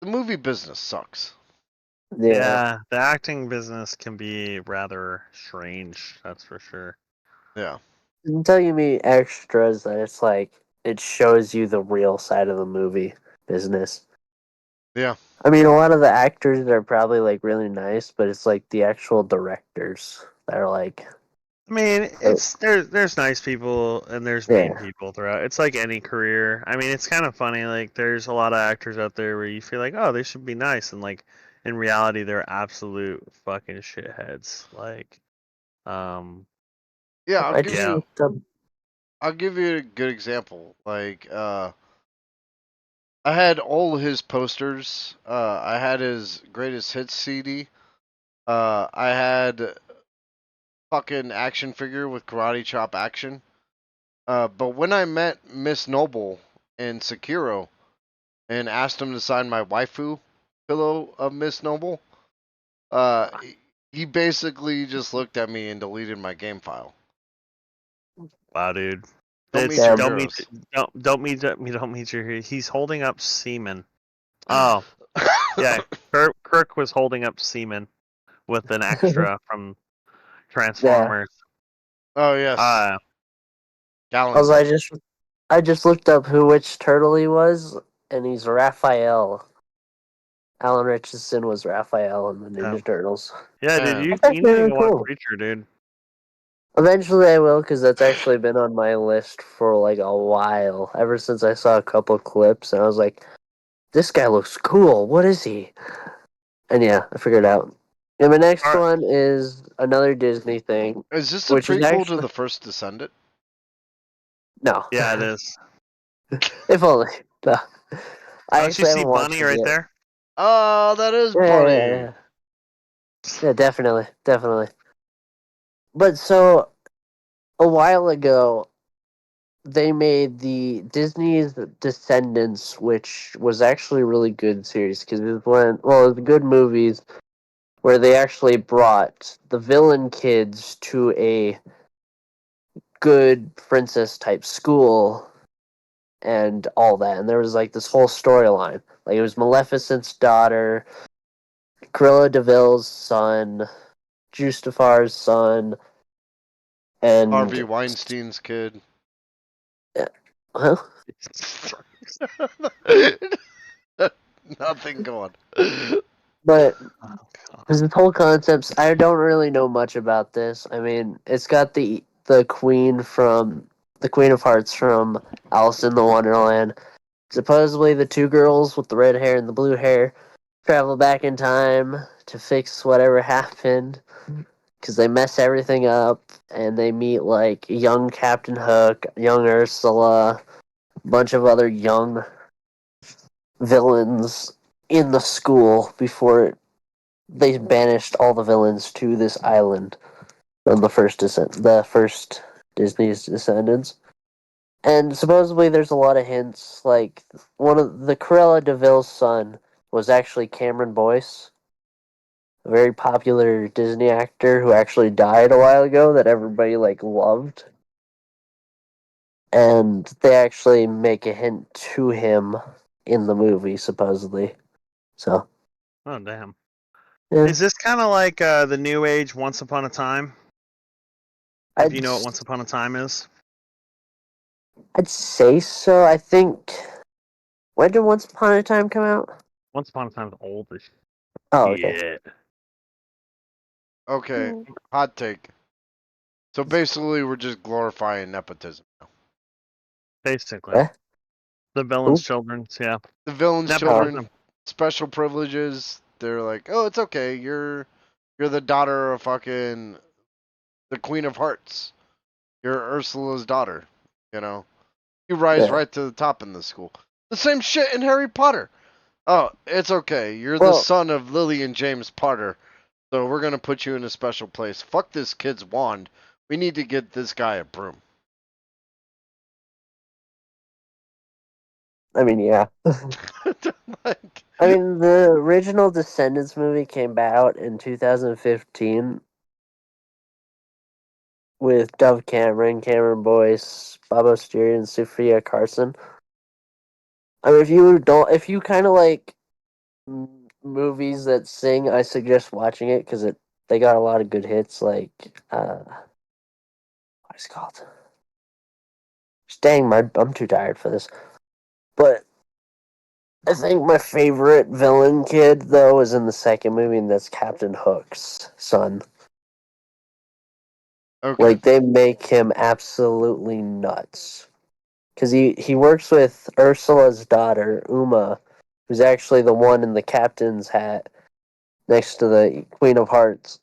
the movie business sucks. Yeah. Yeah, the acting business can be rather strange. That's for sure. Yeah. Until you meet extras that it's like it shows you the real side of the movie business. Yeah. I mean, a lot of the actors are probably like really nice, but it's like the actual directors that are like, I mean, oh, it's there's nice people and there's mean yeah, people throughout. It's like any career. I mean, it's kind of funny. Like, there's a lot of actors out there where you feel like, oh, they should be nice, and like in reality, they're absolute fucking shitheads. Like, um, Yeah, I just yeah, looked up. I'll give you a good example. Like I had all his posters. I had his greatest hits CD. I had fucking action figure with karate chop action. But when I met Miss Noble in Sekiro and asked him to sign my waifu pillow of Miss Noble, uh, he basically just looked at me and deleted my game file. wow, dude. Don't It's meet your Damn. don't meet heroes. don't meet your. He's holding up semen. Oh, yeah. Kirk was holding up semen with an extra from Yeah. Transformers. Oh yes, Uh, Also, Gallington. I just looked up who which turtle he was, and he's Raphael. Alan Richardson was Raphael in the uh, Ninja Turtles. yeah, dude, Man, you That's you actually need to really go watch cool. Preacher, dude. Eventually, I will, because that's actually been on my list for like a while. Ever since I saw a couple clips, and I was like, "This guy looks cool. What is he?" And yeah, I figured it out. And my next All right. one is another Disney thing, is this a which is prequel to actually the first Descendant? no. Yeah, it is. If only. No. I Don't you actually see haven't watched Bunny it right yet. there? Oh, that is Yeah, yeah, Bunny. yeah. Yeah, definitely. But so a while ago, they made the Disney's Descendants, which was actually a really good series because it was good movies where they actually brought the villain kids to a good princess type school and all that. And there was like this whole storyline. Like it was Maleficent's daughter, Cruella Deville's son, Justafar's son, Harvey and Weinstein's kid. huh? Nothing going. On. But Oh, God. because the whole concepts, I don't really know much about this. I mean, it's got the Queen of Hearts from Alice in the Wonderland. Supposedly, the two girls with the red hair and the blue hair travel back in time to fix whatever happened because they mess everything up, and they meet like young Captain Hook, young Ursula, a bunch of other young villains in the school before they banished all the villains to this island from the first Disney's Descendants. And supposedly there's a lot of hints, like one of the Cruella Deville's son was actually Cameron Boyce, a very popular Disney actor who actually died a while ago that everybody like loved. And they actually make a hint to him in the movie, supposedly. So, Oh, damn. yeah. Is this kind of like the New Age Once Upon a Time? If I'd you know what Once Upon a Time is? I'd say so. I think when did Once Upon a Time come out? Once Upon a Time's old as Oh, okay. shit. Okay, hot take. So basically, we're just glorifying nepotism now. Basically. Yeah. The villain's Ooh. children, yeah. The villain's Oh, children, Nepotism. special privileges. They're like, oh, it's okay. You're the daughter of fucking the Queen of Hearts. You're Ursula's daughter. You know, you rise yeah. right to the top in the school. The same shit in Harry Potter. Oh, it's okay. You're the Well, son of Lily and James Potter, so we're gonna put you in a special place. Fuck this kid's wand. We need to get this guy a broom. I mean, yeah. Like, I mean, the original Descendants movie came out in 2015 with Dove Cameron, Cameron Boyce, Bob Osteria, and Sophia Carson. I mean, if you kind of like movies that sing, I suggest watching it because they got a lot of good hits. Like, what's it called? Dang, I'm too tired for this. But I think my favorite villain kid though is in the second movie, and that's Captain Hook's son. okay, Like they make him absolutely nuts because he works with Ursula's daughter Uma, who's actually the one in the captain's hat next to the Queen of Hearts,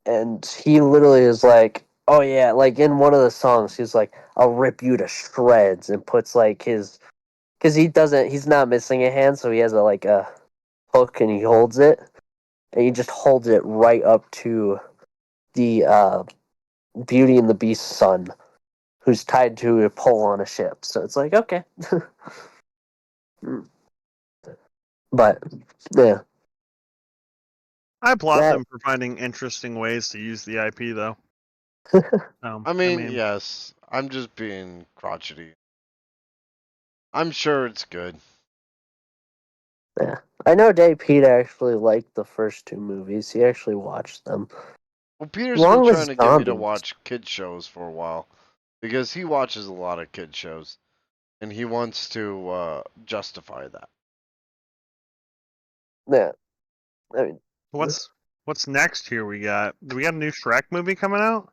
and he literally is like, "Oh yeah," like in one of the songs, he's like, "I'll rip you to shreds," and puts like his because he's not missing a hand, so he has a hook and he holds it, and he just holds it right up to the Beauty and the Beast's son, who's tied to a pole on a ship. So it's like, okay. But yeah, I applaud that them for finding interesting ways to use the IP, though. I I mean, mean, yes, I'm just being crotchety. I'm sure it's good. yeah. I know Dave Pete actually liked the first two movies. He actually watched them. Well, Peter's been Along with trying to get me to zombies. watch kid shows for a while because he watches a lot of kid shows and he wants to justify that. Yeah. I mean what's what's next here? Do we got a new Shrek movie coming out?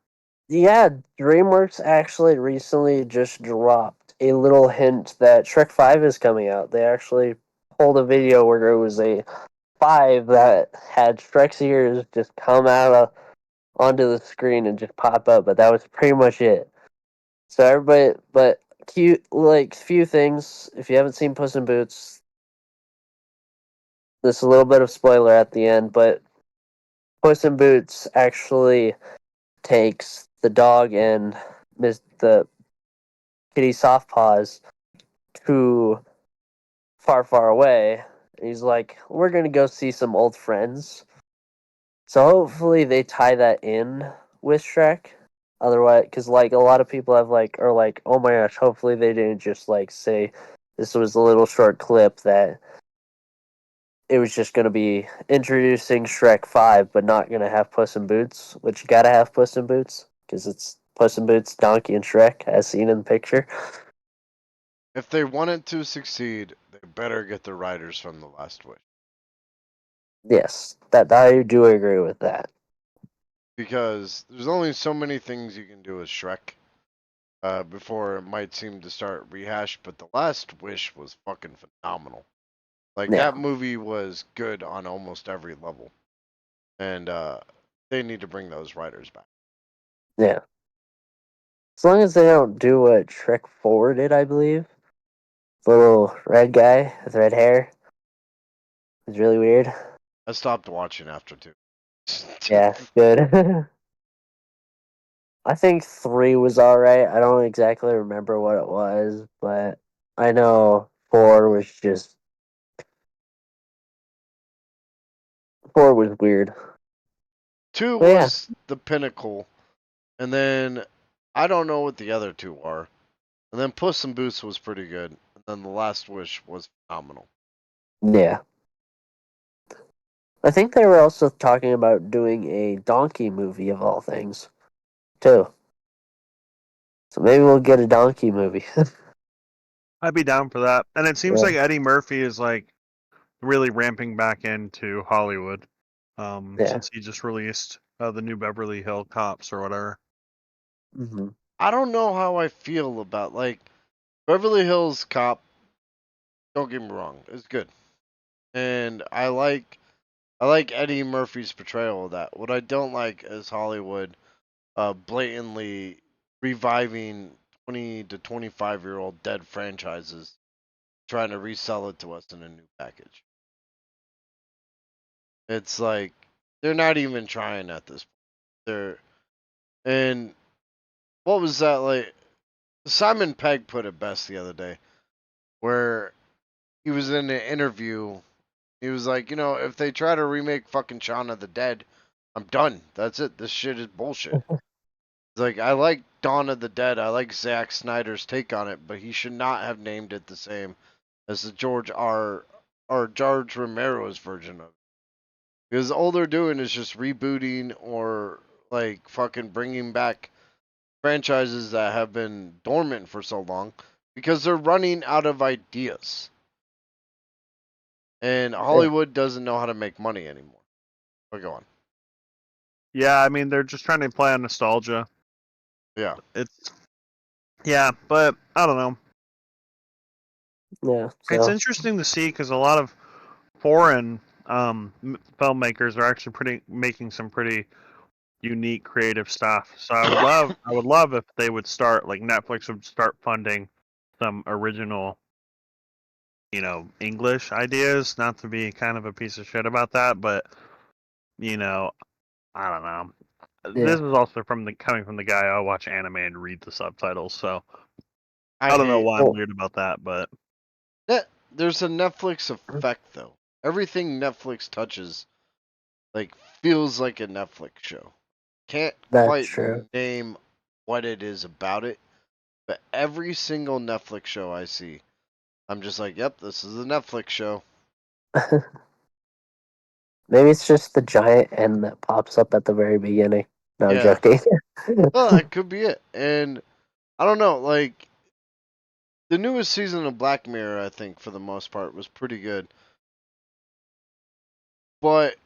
yeah, DreamWorks actually recently just dropped a little hint that Shrek 5 is coming out. They actually pulled a video where it was a 5 that had Shrek's ears just come onto the screen and just pop up, but that was pretty much it. So everybody, but cute, like few things. If you haven't seen Puss in Boots, there's a little bit of spoiler at the end, but Puss in Boots actually takes the dog and the kitty Softpaws to far, far away. He's like, we're gonna go see some old friends. So hopefully they tie that in with Shrek. Otherwise, because like a lot of people have like are like, oh my gosh, hopefully they didn't just like say this was a little short clip that it was just gonna be introducing Shrek 5, but not gonna have Puss in Boots, which you gotta have Puss in Boots because it's Puss in Boots, Donkey, and Shrek as seen in the picture. If they want it to succeed, they better get the writers from The Last Wish. Yes, that I do agree with that. Because there's only so many things you can do with Shrek before it might seem to start rehash. But The Last Wish was fucking phenomenal. Like Yeah, that movie was good on almost every level, and they need to bring those writers back. yeah. As long as they don't do what Shrek 4 did, I believe. The little red guy with red hair. It's really weird. I stopped watching after two. Yeah, good. I think 3 was alright. I don't exactly remember what it was, but I know 4 was just. 4 was weird. Two But yeah, was the pinnacle, and then I don't know what the other two are. And then Puss in Boots was pretty good, and then The Last Wish was phenomenal. yeah. I think they were also talking about doing a donkey movie of all things, too. So maybe we'll get a donkey movie. I'd be down for that. And it seems Yeah, like Eddie Murphy is like really ramping back into Hollywood, yeah. since he just released the new Beverly Hill Cops or whatever. Hmm. I don't know how I feel about like Beverly Hills Cop. Don't get me wrong, it's good, and I like Eddie Murphy's portrayal of that. What I don't like is Hollywood blatantly reviving 20 to 25-year-old dead franchises, trying to resell it to us in a new package. It's like they're not even trying at this point. They're and what was that like? Simon Pegg put it best the other day, where he was in an interview. He was like, if they try to remake fucking Shaun of the Dead, I'm done. That's it. This shit is bullshit. It's like I like Dawn of the Dead. I like Zack Snyder's take on it, but he should not have named it the same as the George Romero's version of it. Because all they're doing is just rebooting or like fucking bringing back franchises that have been dormant for so long because they're running out of ideas. And Yeah. Hollywood doesn't know how to make money anymore. But go on. Yeah, I mean they're just trying to play on nostalgia. Yeah. It's yeah, but I don't know. Yeah. It's So interesting to see because a lot of foreign filmmakers are actually pretty making some pretty unique creative stuff. So I would love if they would start like Netflix would start funding some original, English ideas. Not to be kind of a piece of shit about that, but you know, I don't know. yeah. This is also coming from the guy I watch anime and read the subtitles, so I I don't know hate why I'm Well, weird about that, but that. There's a Netflix effect, though. Everything Netflix touches, like, feels like a Netflix show. Can't that's quite true. name what it is about it, but every single Netflix show I see, I'm just like, yep, this is a Netflix show. Maybe it's just the giant N that pops up at the very beginning. No, I'm Yeah. joking. Well, that could be it. And I don't know, like, the newest season of Black Mirror, I think, for the most part, was pretty good. But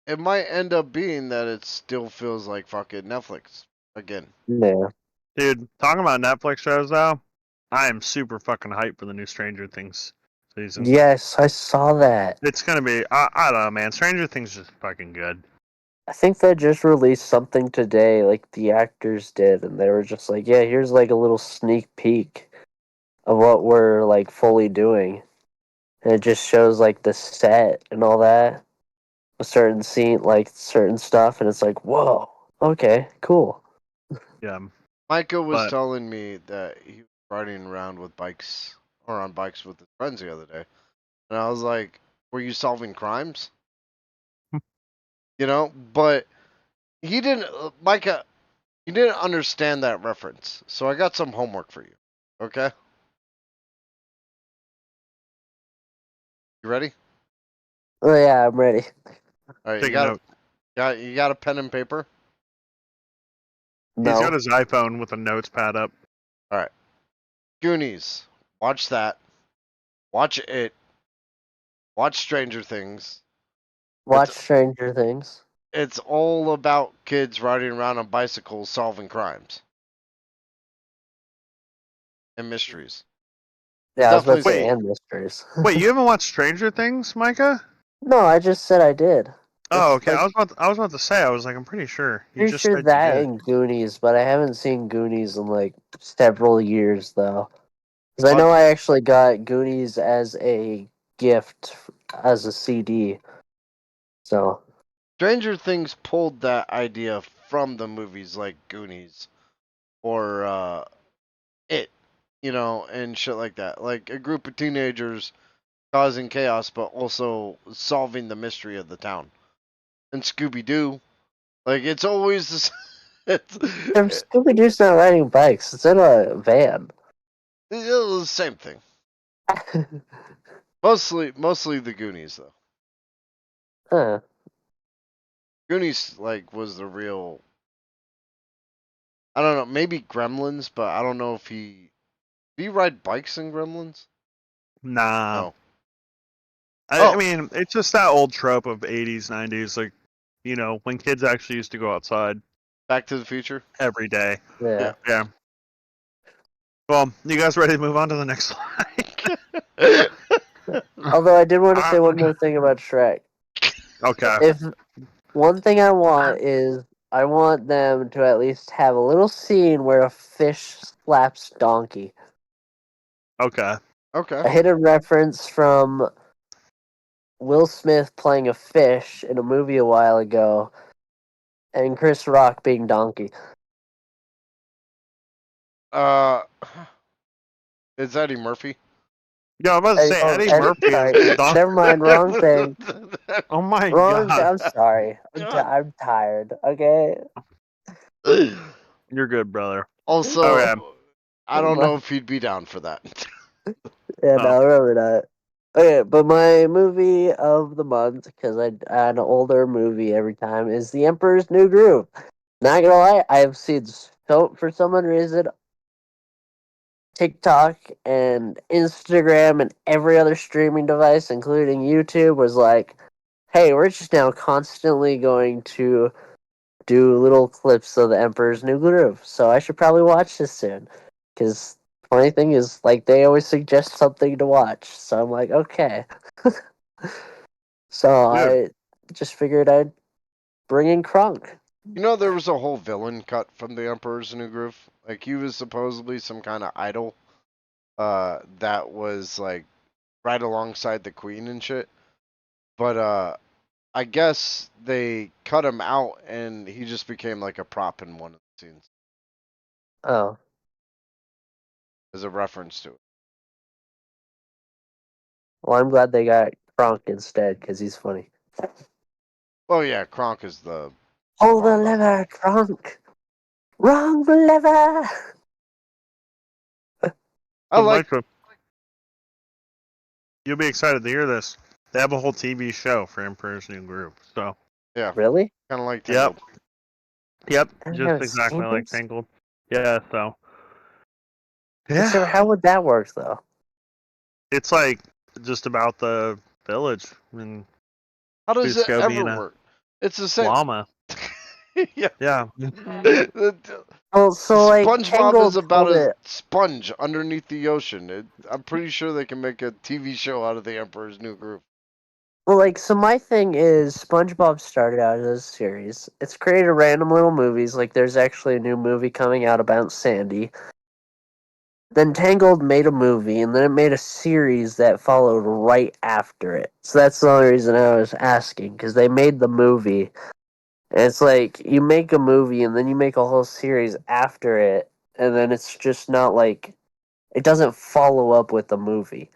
it might end up being that it still feels like fucking Netflix again. Yeah. dude, talking about Netflix shows though, I am super fucking hyped for the new Stranger Things season. Yes, I saw that. It's gonna be I don't know, man. Stranger Things is fucking good. I think they just released something today, like the actors did, and they were just like, "Yeah, here's like a little sneak peek of what we're like fully doing," and it just shows like the set and all that. a certain scene, like certain stuff, and it's like, whoa, okay, cool. Yeah, Micah was but telling me that he was riding around with bikes or on bikes with his friends the other day, and I was like, "Were you solving crimes?" You know, but he didn't. Micah, you didn't understand that reference, so I got some homework for you. Okay, you ready? Oh yeah, I'm ready. All right, take a note. you got a pen and paper. He's got No, his iPhone with a notes pad up. All right, Goonies. Watch that. Watch it. Watch Stranger Things. It's watch Stranger Things. it's all about kids riding around on bicycles solving crimes and mysteries. It's Yeah, I was about to definitely say Wait, and mysteries. wait, you haven't watched Stranger Things, Micah? No, I just said I did. Oh, It's okay. like I was about to say. I was like, I'm pretty sure. You pretty just sure said you that did. and Goonies, but I haven't seen Goonies in like several years though. Because I what know I actually got Goonies as a gift as a CD. So, Stranger Things pulled that idea from the movies like Goonies or It, and shit like that. Like a group of teenagers causing chaos, but also solving the mystery of the town. And Scooby Doo, like it's always this. It's Scooby Doo's not riding bikes, it's in a van. the same thing. Mostly the Goonies though. Huh. Goonies like was the real. I don't know, maybe Gremlins, but I don't know if he. Do you ride bikes in Gremlins? Nah. No. I Oh, mean, it's just that old trope of 80s, 90s, like, when kids actually used to go outside Back to the Future. every day. Yeah. Yeah. Yeah. Well, you guys ready to move on to the next slide? Although I did want to Uh, say one more thing about Shrek. okay. If one thing I want is I want them to at least have a little scene where a fish slaps Donkey. Okay. Okay. A hidden reference from Will Smith playing a fish in a movie a while ago, and Chris Rock being Donkey. Uh, is Eddie Murphy? Yeah, I'm about to say Eddie Eddie, Murphy is sorry, Don. never mind, wrong thing. Oh my Wrong. god. I'm sorry. I'm tired. Okay. You're good, brother. Also, Okay. I don't know if he'd be down for that. Yeah, Oh, no, remember that. Okay, but my movie of the month, because I add an older movie every time, is The Emperor's New Groove. Not gonna lie, I've seen so for some reason TikTok and Instagram and every other streaming device, including YouTube, was like, "Hey, we're just now constantly going to do little clips of The Emperor's New Groove, so I should probably watch this soon." Because funny thing is, like, they always suggest something to watch, so I'm like, okay. So dude. I just figured I'd bring in Kronk. There was a whole villain cut from the Emperor's New Groove. Like he was supposedly some kind of idol, that was like right alongside the Queen and shit. But I guess they cut him out and he just became like a prop in one of the scenes Oh, as a reference to it. well, I'm glad they got Kronk instead because he's funny. Oh yeah, Kronk is the Pull the bomb. lever, Kronk. Wrong lever. I So, like. Micah, you'll be excited to hear this. They have a whole TV show for Emperor's New Groove. So, Yeah, Really? kind of like yep. Tangled. Yep. I Just haven't exactly seen like this. Tangled. Yeah, so. So Yeah. how would that work though? It's like just about the village and How does it Cusco ever being a work? It's the same. llama. Yeah. Yeah. Oh, so like SpongeBob is Tangled about pulled a it. sponge underneath the ocean. I'm pretty sure they can make a TV show out of the Emperor's New Groove. Well, like, so my thing is SpongeBob started out as a series. It's created random little movies. Like, there's actually a new movie coming out about Sandy. then Tangled made a movie, and then it made a series that followed right after it. So that's the only reason I was asking, because they made the movie. And it's like, you make a movie, and then you make a whole series after it, and then it's just not like, it doesn't follow up with the movie.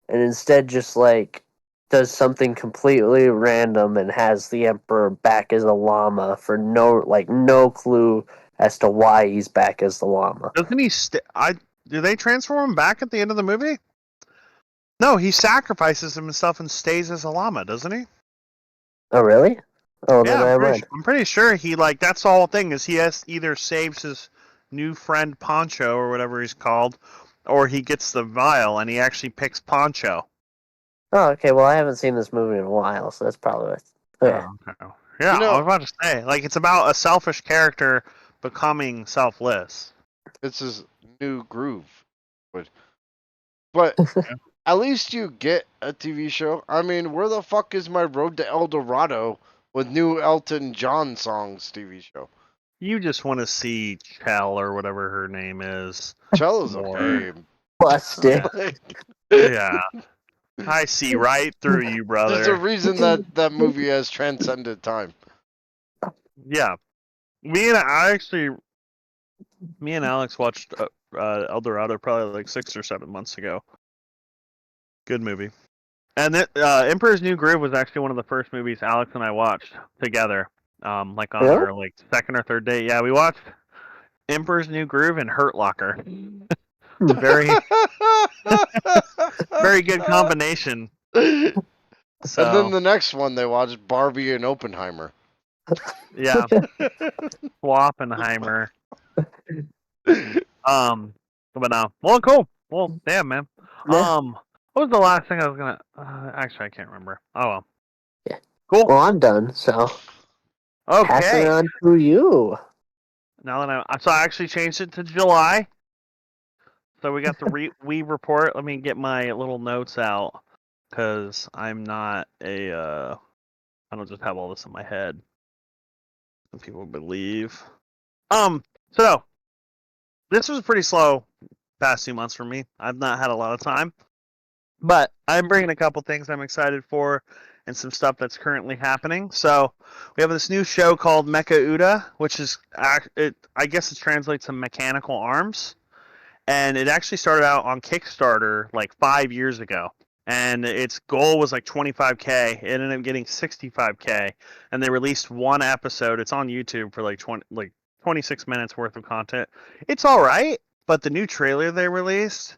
And instead just, like, does something completely random and has the Emperor back as a llama for no clue as to why he's back as the llama. Doesn't he? Do they transform him back at the end of the movie? No, he sacrifices himself and stays as a llama, doesn't he? Oh, really? Oh, then Yeah, I read. I'm pretty sure he like that's the whole thing is he has either saves his new friend Poncho or whatever he's called, or he gets the vial and he actually picks Poncho. Oh, okay. Well, I haven't seen this movie in a while, so that's probably what. Okay. Oh, okay. Yeah, You I was know, about to say like it's about a selfish character becoming selfless. it's his new groove. But at least you get a TV show. I mean, where the fuck is my Road to El Dorado with new Elton John songs TV show? You just want to see Chell or whatever her name is Chell is more. okay. Busted. Yeah, I see right through you, There's a brother. reason that that movie has transcended time. Yeah, me and I actually, me and Alex watched El Dorado probably like 6 or 7 months ago. Good movie. And Emperor's New Groove was actually one of the first movies Alex and I watched together. Like on Really? our like second or third date. Yeah, we watched Emperor's New Groove and Hurt Locker. Hmm. Very, very good combination. And then So the next one they watched Barbie and Oppenheimer. yeah, Oppenheimer. But no. Well, cool. Well, damn, man. Yeah. What was the last thing I was gonna? Actually, I can't remember. Oh well. Yeah. Cool. Well, I'm done. So passing it Okay. on to you. Now that so I actually changed it to July. So we got the we report. Let me get my little notes out because I'm not a. I don't just have all this in my head. Some people believe. So this was pretty slow past 2 months for me. I've not had a lot of time. But I'm bringing a couple things I'm excited for and some stuff that's currently happening. So we have this new show called Mecha Uda, which is I guess it translates to mechanical arms, and it actually started out on Kickstarter like 5 years ago. And its goal was like 25K. It ended up getting 65K, and they released one episode. It's on YouTube for like 26 minutes worth of content. It's all right, but the new trailer they released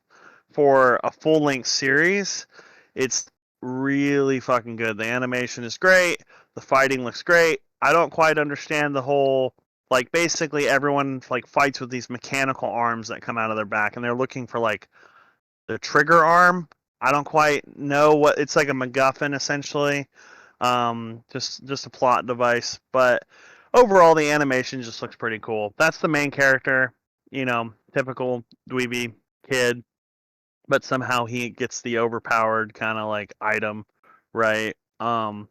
for a full length series. It's really fucking good. The animation is great. The fighting looks great. I don't quite understand the whole like basically everyone like fights with these mechanical arms that come out of their back and they're looking for like the trigger arm. I don't quite know what it's like a MacGuffin essentially. Just a plot device, but overall the animation just looks pretty cool. That's the main character, typical dweeby kid, but somehow he gets the overpowered kind of like item, right? But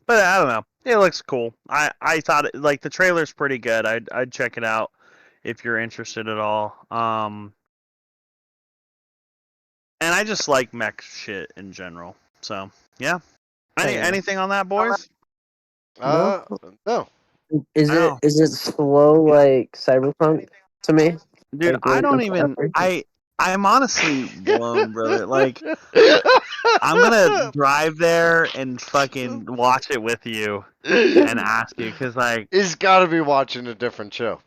I don't know. It looks cool. I thought like the trailer's pretty good. I'd check it out if you're interested at all. And I just like mech shit in general. So yeah. Yeah. Anything on that, boys? No. Uh, no. Is I it know, is it slow like Cyberpunk to me? dude. Like I really don't good even. graphics? I'm honestly blown, brother. Like I'm gonna drive there and fucking watch it with you and ask you because like He's got to be watching a different show.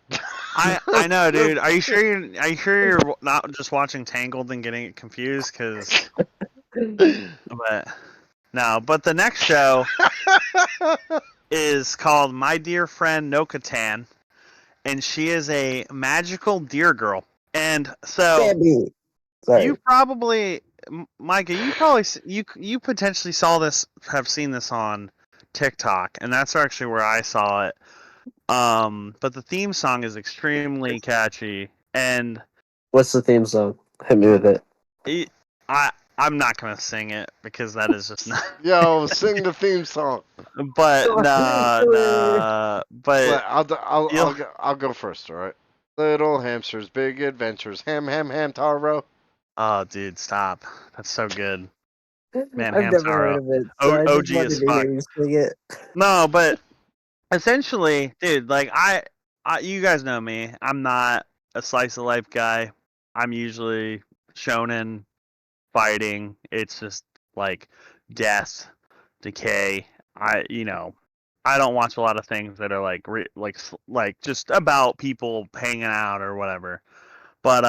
I know, dude. Are you sure you're not just watching Tangled and getting it confused? Because but no, but the next show is called My Dear Friend Nokatan, and she is a magical deer girl. And so Baby. you Sorry. probably, Micah, you probably you potentially have seen this on TikTok, and that's actually where I saw it. But the theme song is extremely catchy, and What's the theme song? Hit me with it. it, I'm not gonna sing it because that is just not. Yo, sing the theme song. But nah, nah. But you'll I'll go first. All right. Little hamsters, big adventures. Ham, ham, ham, taro. Oh, dude, stop. That's so good. Man, I've never heard Hamtaro. of it, so I just OG wanted as to fuck. hear you sing it. No, but essentially, dude, like you guys know me. I'm not a slice of life guy. I'm usually shonen fighting. It's just like death, decay. I don't watch a lot of things that are like just about people hanging out or whatever. But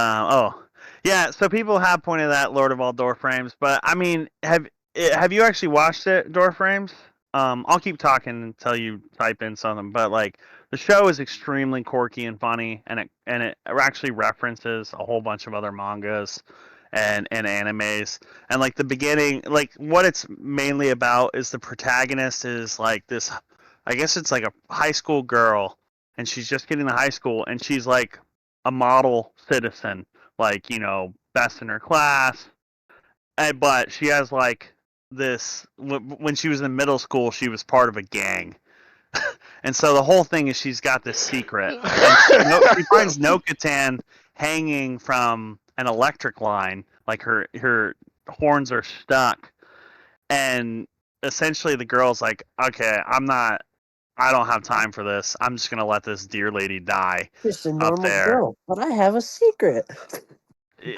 yeah. So people have pointed at Lord of all Door Frames, but I mean, have you actually watched it, Door Frames? I'll keep talking until you type in something. But like, the show is extremely quirky and funny, and it actually references a whole bunch of other mangas and animes. And like the beginning, like what it's mainly about is the protagonist is like this. I guess it's like a high school girl, and she's just getting to high school, and she's like a model citizen, like best in her class. But she has like this. When she was in middle school, she was part of a gang, and so the whole thing is she's got this secret, and she finds Nokatan hanging from an electric line, like her horns are stuck, and essentially the girl's like, okay, I don't have time for this. I'm just gonna let this deer lady die Just a up normal there. girl, but I have a secret.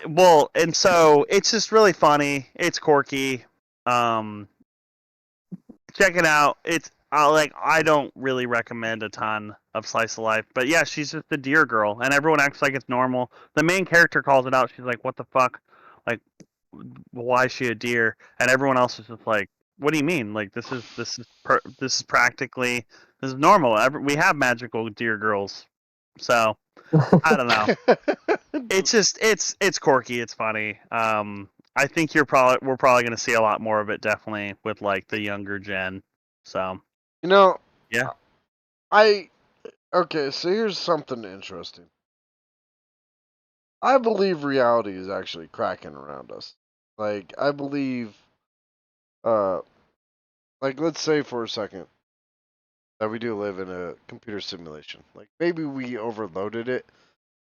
Well, and so it's just really funny. It's quirky. Um, Check it out. It's like I don't really recommend a ton of slice of life, but yeah, she's just a deer girl, and everyone acts like it's normal. The main character calls it out. She's like, "What the fuck? Like, why is she a deer?" And everyone else is just like, "What do you mean? Like, this is practically this is normal. We have magical deer girls." So I don't know. It's just it's quirky. It's funny. I think we're probably going to see a lot more of it, definitely with like the younger gen. So You know, yeah, I okay. So here's something interesting. I believe reality is actually cracking around us. Like I believe, uh, like let's say for a second that we do live in a computer simulation. Like maybe we overloaded it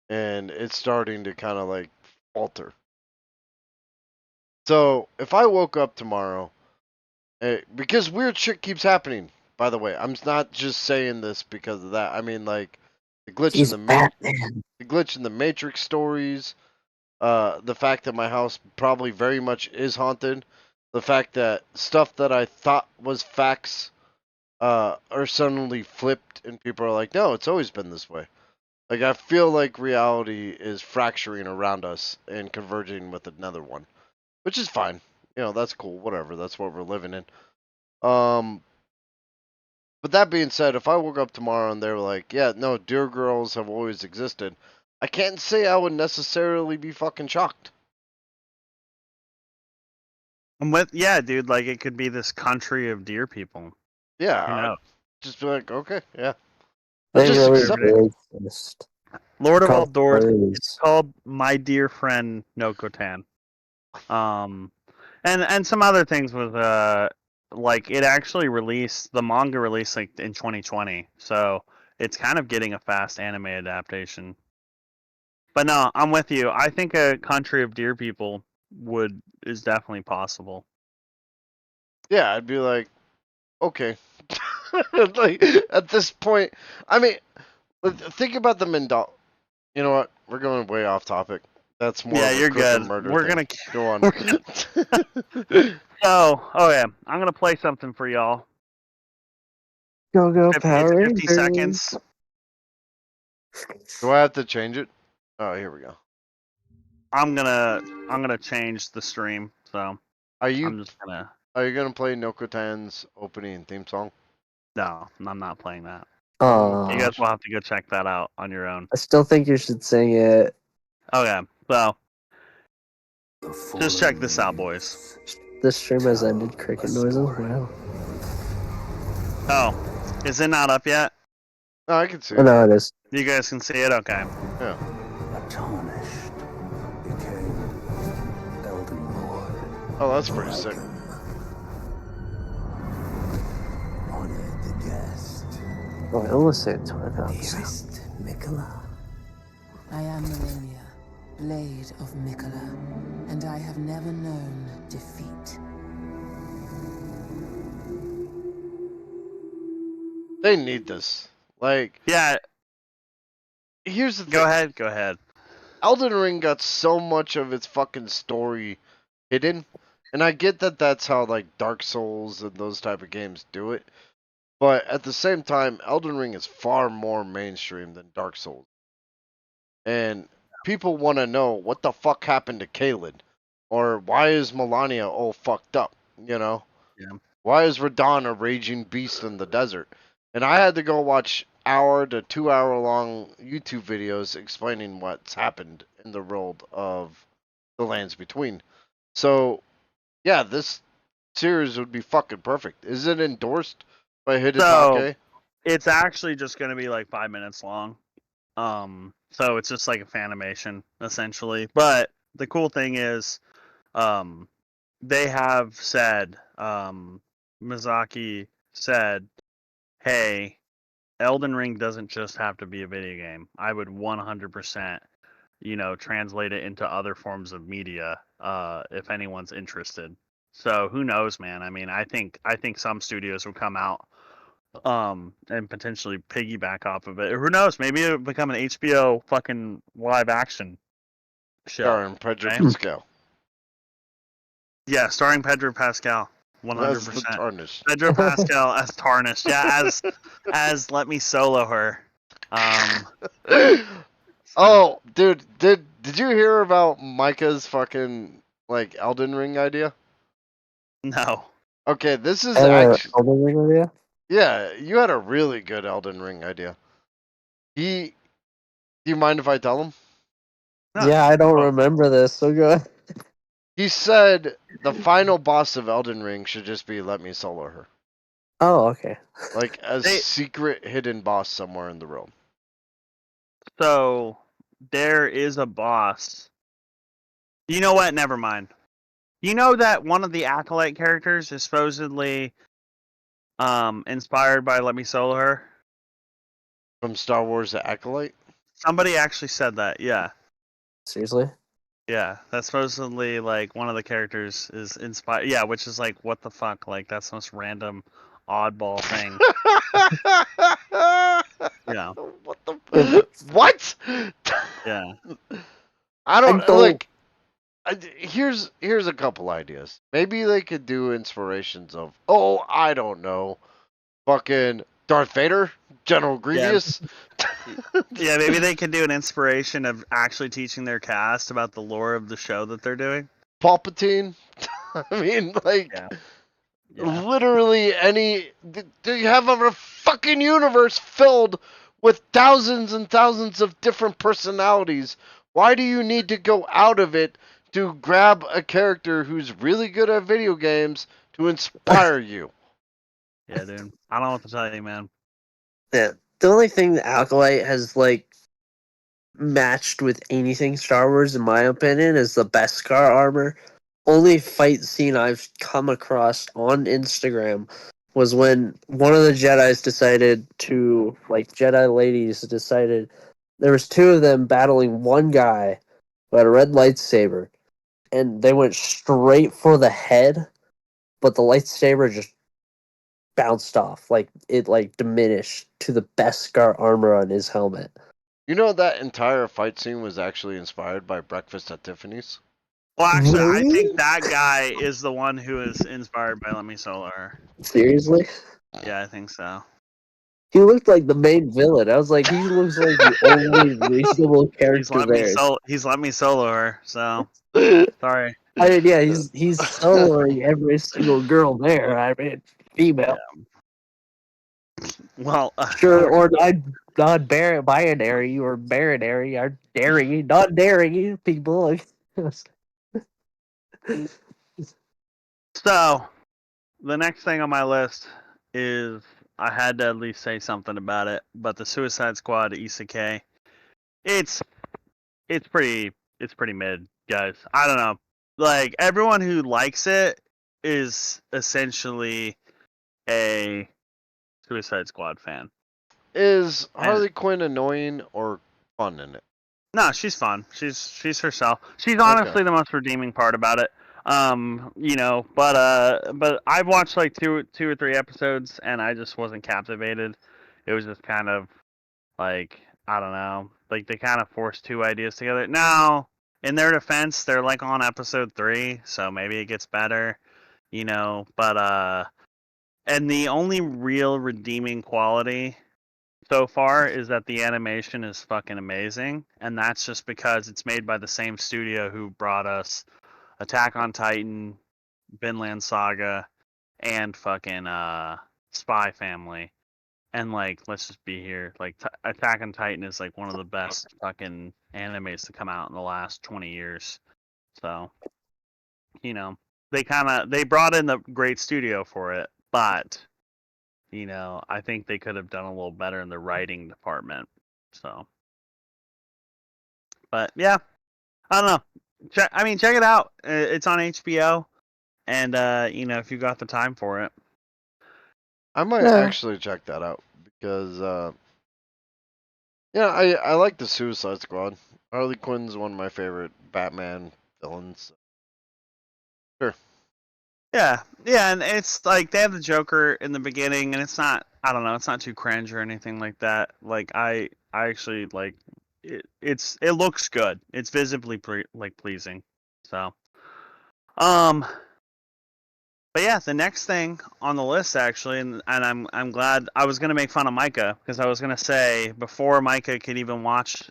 and it's starting to kind of like falter. So if I woke up tomorrow, because weird shit keeps happening. By the way, I'm not just saying this because of that. I mean like the glitch in He's the mat, Batman. the glitch in the Matrix stories, the fact that my house probably very much is haunted, the fact that stuff that I thought was facts are suddenly flipped, and people are like, no, it's always been this way. Like I feel like reality is fracturing around us and converging with another one, which is fine. That's cool. Whatever. That's what we're living in. Um, but that being said, if I woke up tomorrow and they were like, yeah, no, deer girls have always existed, I can't say I would necessarily be fucking shocked. yeah, dude. Like it could be this country of deer people. Yeah, Who I'd knows? just be like, okay, yeah. I'll They just really accept it. do exist. Lord of all Called doors. It's furries. called My Dear Friend Nokotan. Um, and some other things with like it actually released the manga released like in 2020, so it's kind of getting a fast anime adaptation. But no, I'm with you. I think a country of deer people would is definitely possible. Yeah, I'd be like, okay. Like at this point, I mean, think about the Mandal. You know what? We're going way off topic. That's more Yeah, of a you're Crooker good. murder We're thing. gonna Go on. we're gonna oh yeah, I'm gonna play something for y'all. Go go It's Power 50 Rangers. seconds. Do I have to change it? Oh, here we go. I'm gonna change the stream, so Are you I'm just gonna are you gonna play Nokotan's opening and theme song? no, I'm not playing that. You guys Aw, will have to go check that out on your own. I still think you should sing it. Okay, so just check this out, boys. This stream has ended cricket noises. Wow. Oh, is it not up yet? No, I can see Oh, it. no, it is. You guys can see it? Okay. Yeah. Tarnished became Elden Lord. Oh, that's pretty sick. Honored the guest. Oh, I almost said Twin House. Dearest Mikola. I am Millennia. Blade of Mikola, and I have never known defeat. They need this. Like, Yeah, here's the go thing. ahead. Go ahead. Elden Ring got so much of its fucking story hidden, and I get that that's how like Dark Souls and those type of games do it. But at the same time, Elden Ring is far more mainstream than Dark Souls. And people want to know what the fuck happened to Caelid, or why is Melania all fucked up? You know, Yeah. why is Radon a raging beast in the desert? And I had to go watch hour to 2 hour long YouTube videos explaining what's happened in the world of the lands between. So yeah, this series would be fucking perfect. Is it endorsed by So Hidetake? it's actually just going to be like 5 minutes long. So it's just like a fanimation essentially. But the cool thing is, um, they have said, Mizaki said, "Hey, Elden Ring doesn't just have to be a video game. I would 100%, translate it into other forms of media, if anyone's interested." So who knows, man? I mean, I think some studios will come out, and potentially piggyback off of it. Or who knows? Maybe it'll become an HBO fucking live action show. Starring Pedro Right? Pascal Yeah, starring Pedro Pascal, as the 100%. Tarnished. Pedro Pascal as Tarnished. Yeah, as Let Me Solo Her. Um, so Oh, dude, did you hear about Micah's fucking like Elden Ring idea? no. Okay, this is And actually Elden Ring idea? yeah, you had a really good Elden Ring idea. He, do you mind if I tell him? No. Yeah, I don't Oh, remember this, so go ahead. He said the final boss of Elden Ring should just be let me solo her, Oh, okay. like a they secret hidden boss somewhere in the world. so there is a boss. You know what? Never mind. You know that one of the acolyte characters is supposedly inspired by Let Me Solo Her? From Star Wars: The Acolyte. Somebody actually said that. Yeah. Seriously? Yeah, that's supposedly like one of the characters is inspired. Yeah, which is like, what the fuck? Like, that's the most random, oddball thing. Yeah, What Uh, the what? yeah. I I don't don't. look. Here's a couple ideas. Maybe they could do inspirations of I don't know, fucking Darth Vader, General Yeah, Grievous, yeah. Maybe they can do an inspiration of actually teaching their cast about the lore of the show that they're doing. Palpatine. I mean, like Yeah, yeah, literally any. Do you have a fucking universe filled with thousands and thousands of different personalities? Why do you need to go out of it to grab a character who's really good at video games to inspire you? yeah, dude. I don't know what to tell you, man. Yeah. The only thing the Acolyte has like matched with anything Star Wars, in my opinion, is the Beskar armor. Only fight scene I've come across on Instagram was when one of the Jedi's decided to, like, Jedi ladies decided there was two of them battling one guy who had a red lightsaber, and they went straight for the head, but the lightsaber just bounced off, like it like diminished to the Beskar armor on his helmet. You know that entire fight scene was actually inspired by Breakfast at Tiffany's? Well, actually, I Really? think that guy is the one who is inspired by Let Me Solo Her. Seriously? Yeah, I think so. He looked like the main villain. I was like, he looks like the only reasonable character there. He's Let Me Solo Her. So sorry. I mean, yeah, he's soloing every single girl there. I mean, female. Yeah. Well, Sure, or non-binary or binary or dairy, non-dairy people. Like, so the next thing on my list is, I had to at least say something about it, but the Suicide Squad Isekai. It's it's pretty mid, guys. I don't know. Like, everyone who likes it is essentially a Suicide Squad fan. Is And Harley Quinn annoying or fun in it? No, she's fun. She's herself. She's Okay. honestly the most redeeming part about it. But I've watched like two or three episodes and I just wasn't captivated. It was just kind of like I don't know, like they kind of forced two ideas together. Now, in their defense, they're like on episode 3, so maybe it gets better, But and the only real redeeming quality so far is that the animation is fucking amazing, and that's just because it's made by the same studio who brought us Attack on Titan, Vinland Saga, and fucking Spy Family. And like, let's just be here. Like, Attack on Titan is like one of the best fucking animes to come out in the last 20 years. So, you know, they brought in the great studio for it, but I think they could have done a little better in the writing department. So, but yeah, I don't know. Check it out. It's on HBO, and if you got the time for it. I might Yeah. actually check that out because yeah, I like the Suicide Squad. Harley Quinn's one of my favorite Batman villains. Sure. Yeah, yeah, and it's like they have the Joker in the beginning, and it's not. I don't know. It's not too cringe or anything like that. Like I actually like it. It looks good. It's visibly pleasing. So, um, but yeah, the next thing on the list actually, and I'm glad I was gonna make fun of Micah because I was gonna say before Micah could even watch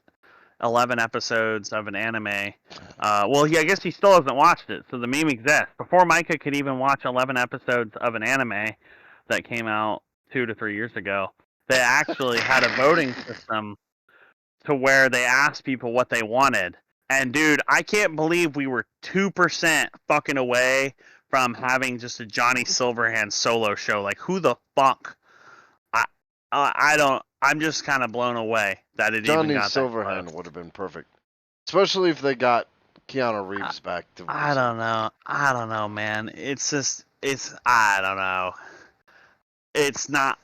11 episodes of an anime. I guess he still hasn't watched it, so the meme exists. Before Micah could even watch 11 episodes of an anime that came out 2 to 3 years ago, they actually had a voting system to where they asked people what they wanted. And dude, I can't believe we were 2% fucking away from having just a Johnny Silverhand solo show. Like, who the fuck? I, I don't. I'm just kind of blown away that it even Johnny got that close. Silverhand would have been perfect, especially if they got Keanu Reeves back to I voice him. don't know. I don't know, man. It's just I don't know. It's not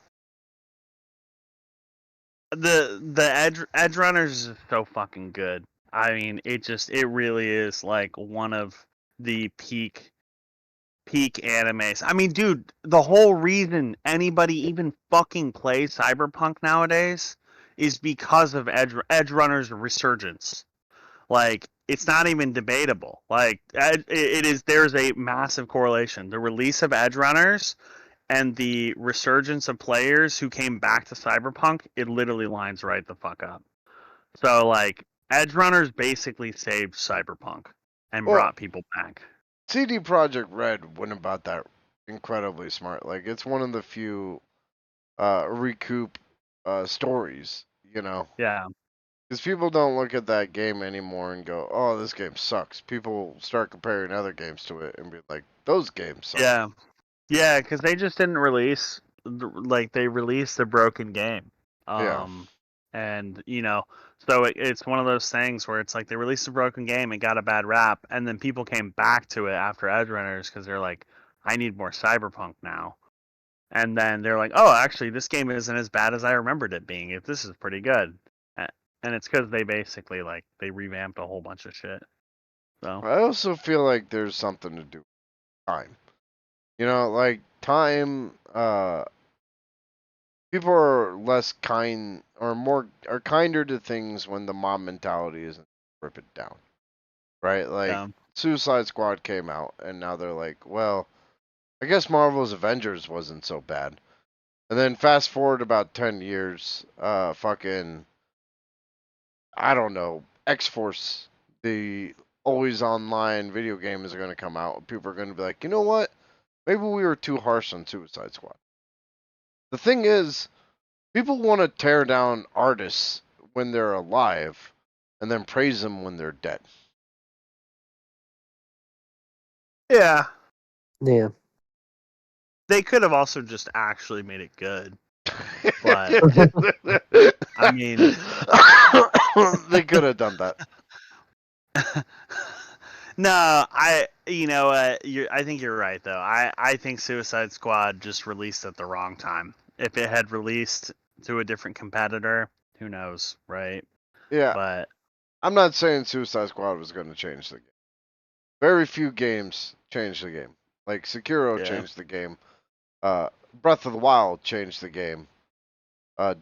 the Edge Runners is so fucking good. I mean, it really is like one of the peak animes. I mean, dude, the whole reason anybody even fucking plays Cyberpunk nowadays is because of Edge Runners resurgence. Like, it's not even debatable. Like, it is. There's a massive correlation. The release of Edge Runners and the resurgence of players who came back to Cyberpunk, it literally lines right the fuck up. So, like, Edge Runners basically saved Cyberpunk and Well, brought people back. CD Projekt Red went about that incredibly smart. Like it's one of the few recoup stories, Yeah, because people don't look at that game anymore and go, "Oh, this game sucks." People start comparing other games to it and be like, "Those games suck." yeah, yeah. Because they just didn't release like they released a broken game. Yeah. Um, and so it's one of those things where it's like they released a broken game and got a bad rap, and then people came back to it after Edge Runners because they're like, I need more Cyberpunk now. And then they're like, oh, actually, this game isn't as bad as I remembered it being. If this is pretty good, and it's because they basically like they revamped a whole bunch of shit. So I also feel like there's something to do with time. Like time. People are less kind or are kinder to things when the mob mentality isn't rip it down, right? Like yeah, Suicide Squad came out, and now they're like, well, I guess Marvel's Avengers wasn't so bad. And then fast forward about 10 years, fucking, I don't know, X Force, the always online video game is going to come out. People are going to be like, you know what? Maybe we were too harsh on Suicide Squad. The thing is, people want to tear down artists when they're alive and then praise them when they're dead. yeah. Yeah. They could have also just actually made it good, but I mean, they could have done that. no, I think you're right though. I think Suicide Squad just released at the wrong time. If it had released to a different competitor, who knows, right? Yeah, But I'm not saying Suicide Squad was going to change the game. Very few games changed the game. Like Sekiro Yeah. changed the game. Breath of the Wild changed the game.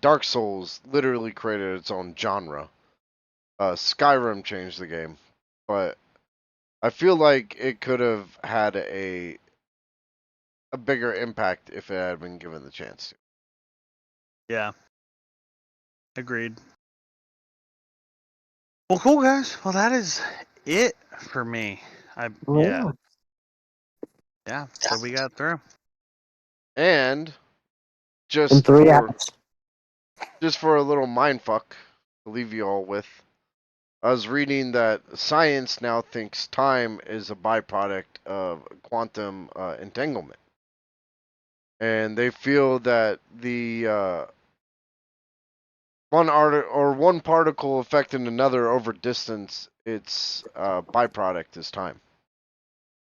Dark Souls literally created its own genre. Skyrim changed the game, but I feel like it could have had a bigger impact if it had been given the chance to. Yeah. Agreed. Well, cool guys. Well, that is it for me. Yeah. Yeah. So we got through. And In just 3 hours. for a little mind fuck to leave you all with, I was reading that science now thinks time is a byproduct of quantum entanglement, and they feel that the one particle affecting another over distance, its byproduct is time.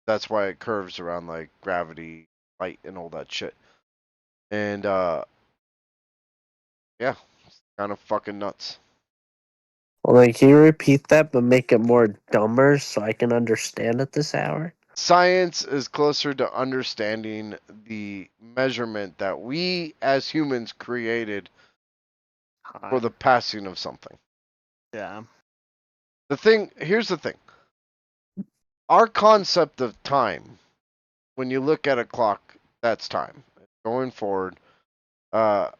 That's why it curves around like gravity, light, and all that shit. And yeah, it's kind of fucking nuts. Well, like, can you repeat that but make it more dumber so I can understand it this hour? Science is closer to understanding the measurement that we as humans created for the Time. passing of something. Yeah. Here's the thing. Our concept of time, when you look at a clock, that's time. Going forward, uh,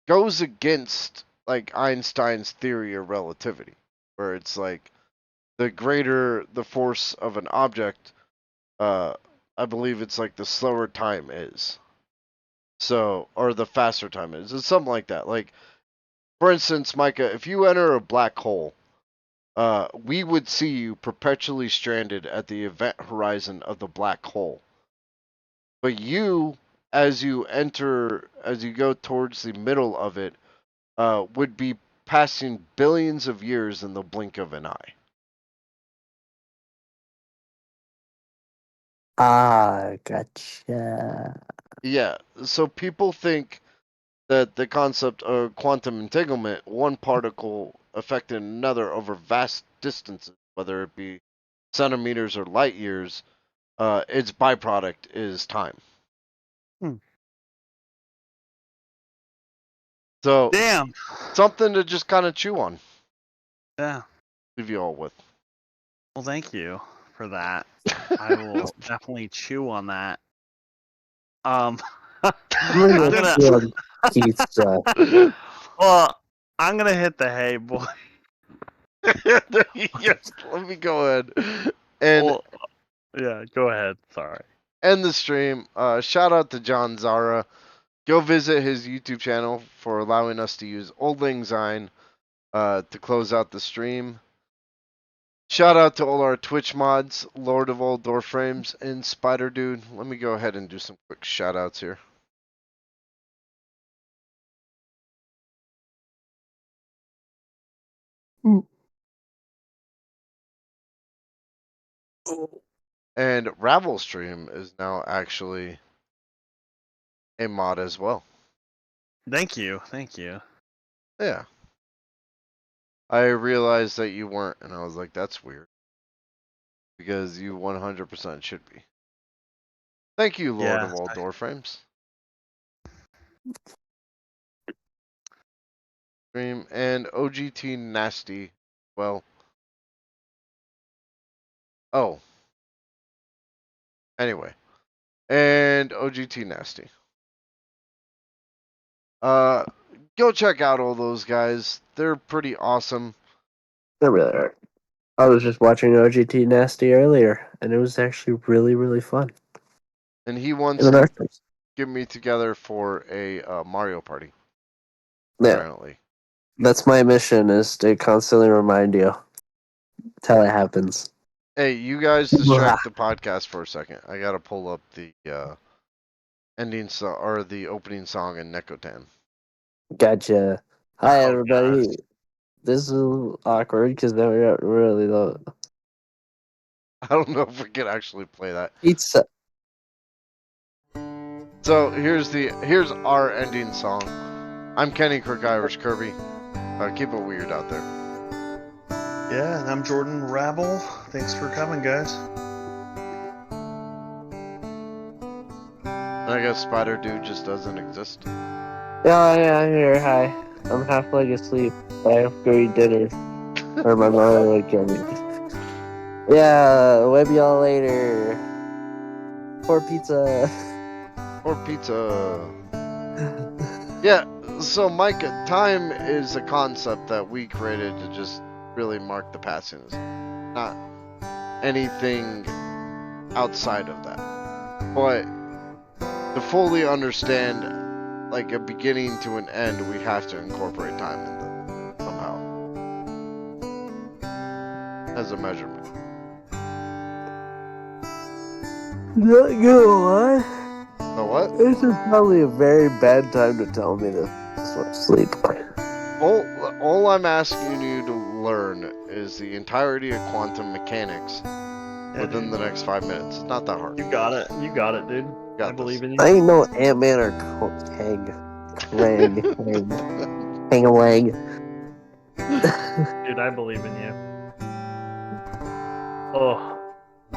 goes against like Einstein's theory of relativity, where it's like the greater the force of an object, uh, I believe it's like the slower time is. So, or the faster time is. It's something like that. Like, for instance, Micah, if you enter a black hole, we would see you perpetually stranded at the event horizon of the black hole. But you, as you go towards the middle of it, would be passing billions of years in the blink of an eye. Ah, gotcha. Yeah, so people think that the concept of quantum entanglement, one particle affecting another over vast distances, whether it be centimeters or light years, its byproduct is time. Hmm. So, Damn. something to just kind of chew on, Yeah. leave you all with. Well, thank you for that. I will definitely chew on that. Um, I'm gonna. On pizza. Well, I'm gonna hit the hay, boy. Yes, let me go ahead and Well, yeah. Go ahead. Sorry. end the stream. Shout out to John Zara. Go visit his YouTube channel for allowing us to use Old Lang Syne to close out the stream. Shout out to all our Twitch mods, Lord of all Door Frames, and Spider Dude. Let me go ahead and do some quick shout outs here. And Ravel Stream is now actually a mod as well. Thank you. Thank you. Yeah. I realized that you weren't, and I was like, that's weird. Because you 100% should be. Thank you, Lord Yeah. of all Door Frames. Stream and OGT Nasty. Well. Oh. Anyway. And OGT Nasty. Uh, go check out all those guys. They're pretty awesome. They really are. I was just watching OGT Nasty earlier, and it was actually really, really fun. And he wants Even to our get me together for a Mario Party. yeah, Apparently. that's my mission, is to constantly remind you till it happens. Hey, you guys distract the podcast for a second. I gotta pull up the ending song or the opening song in Nekotan. Gotcha. Hi, Oh God. everybody. This is awkward because now we're not really the I don't know if we can actually play that. pizza. So here's our ending song. I'm Kenny Kirk Irish Kirby. Keep it weird out there. Yeah, and I'm Jordan Rabble. Thanks for coming, guys. I guess Spider Dude just doesn't exist. Yeah, I'm here. Hi. I'm halfway asleep. I have to go eat dinner. Or my mom will kill me. Yeah, web y'all later. For pizza. Or pizza. Yeah, so Mike, time is a concept that we created to just really mark the passing of something. Not anything outside of that. But to fully understand like a beginning to an end, we have to incorporate time in the somehow as a measurement. Not gonna lie. So what? This is probably a very bad time to tell me to sleep. All I'm asking you to learn is the entirety of quantum mechanics within the next 5 minutes. It's not that hard. You got it. You got it, dude. Got I believe in you. I ain't no Ant-Man or Kang. Hang-a-lang. Dude, I believe in you. Oh.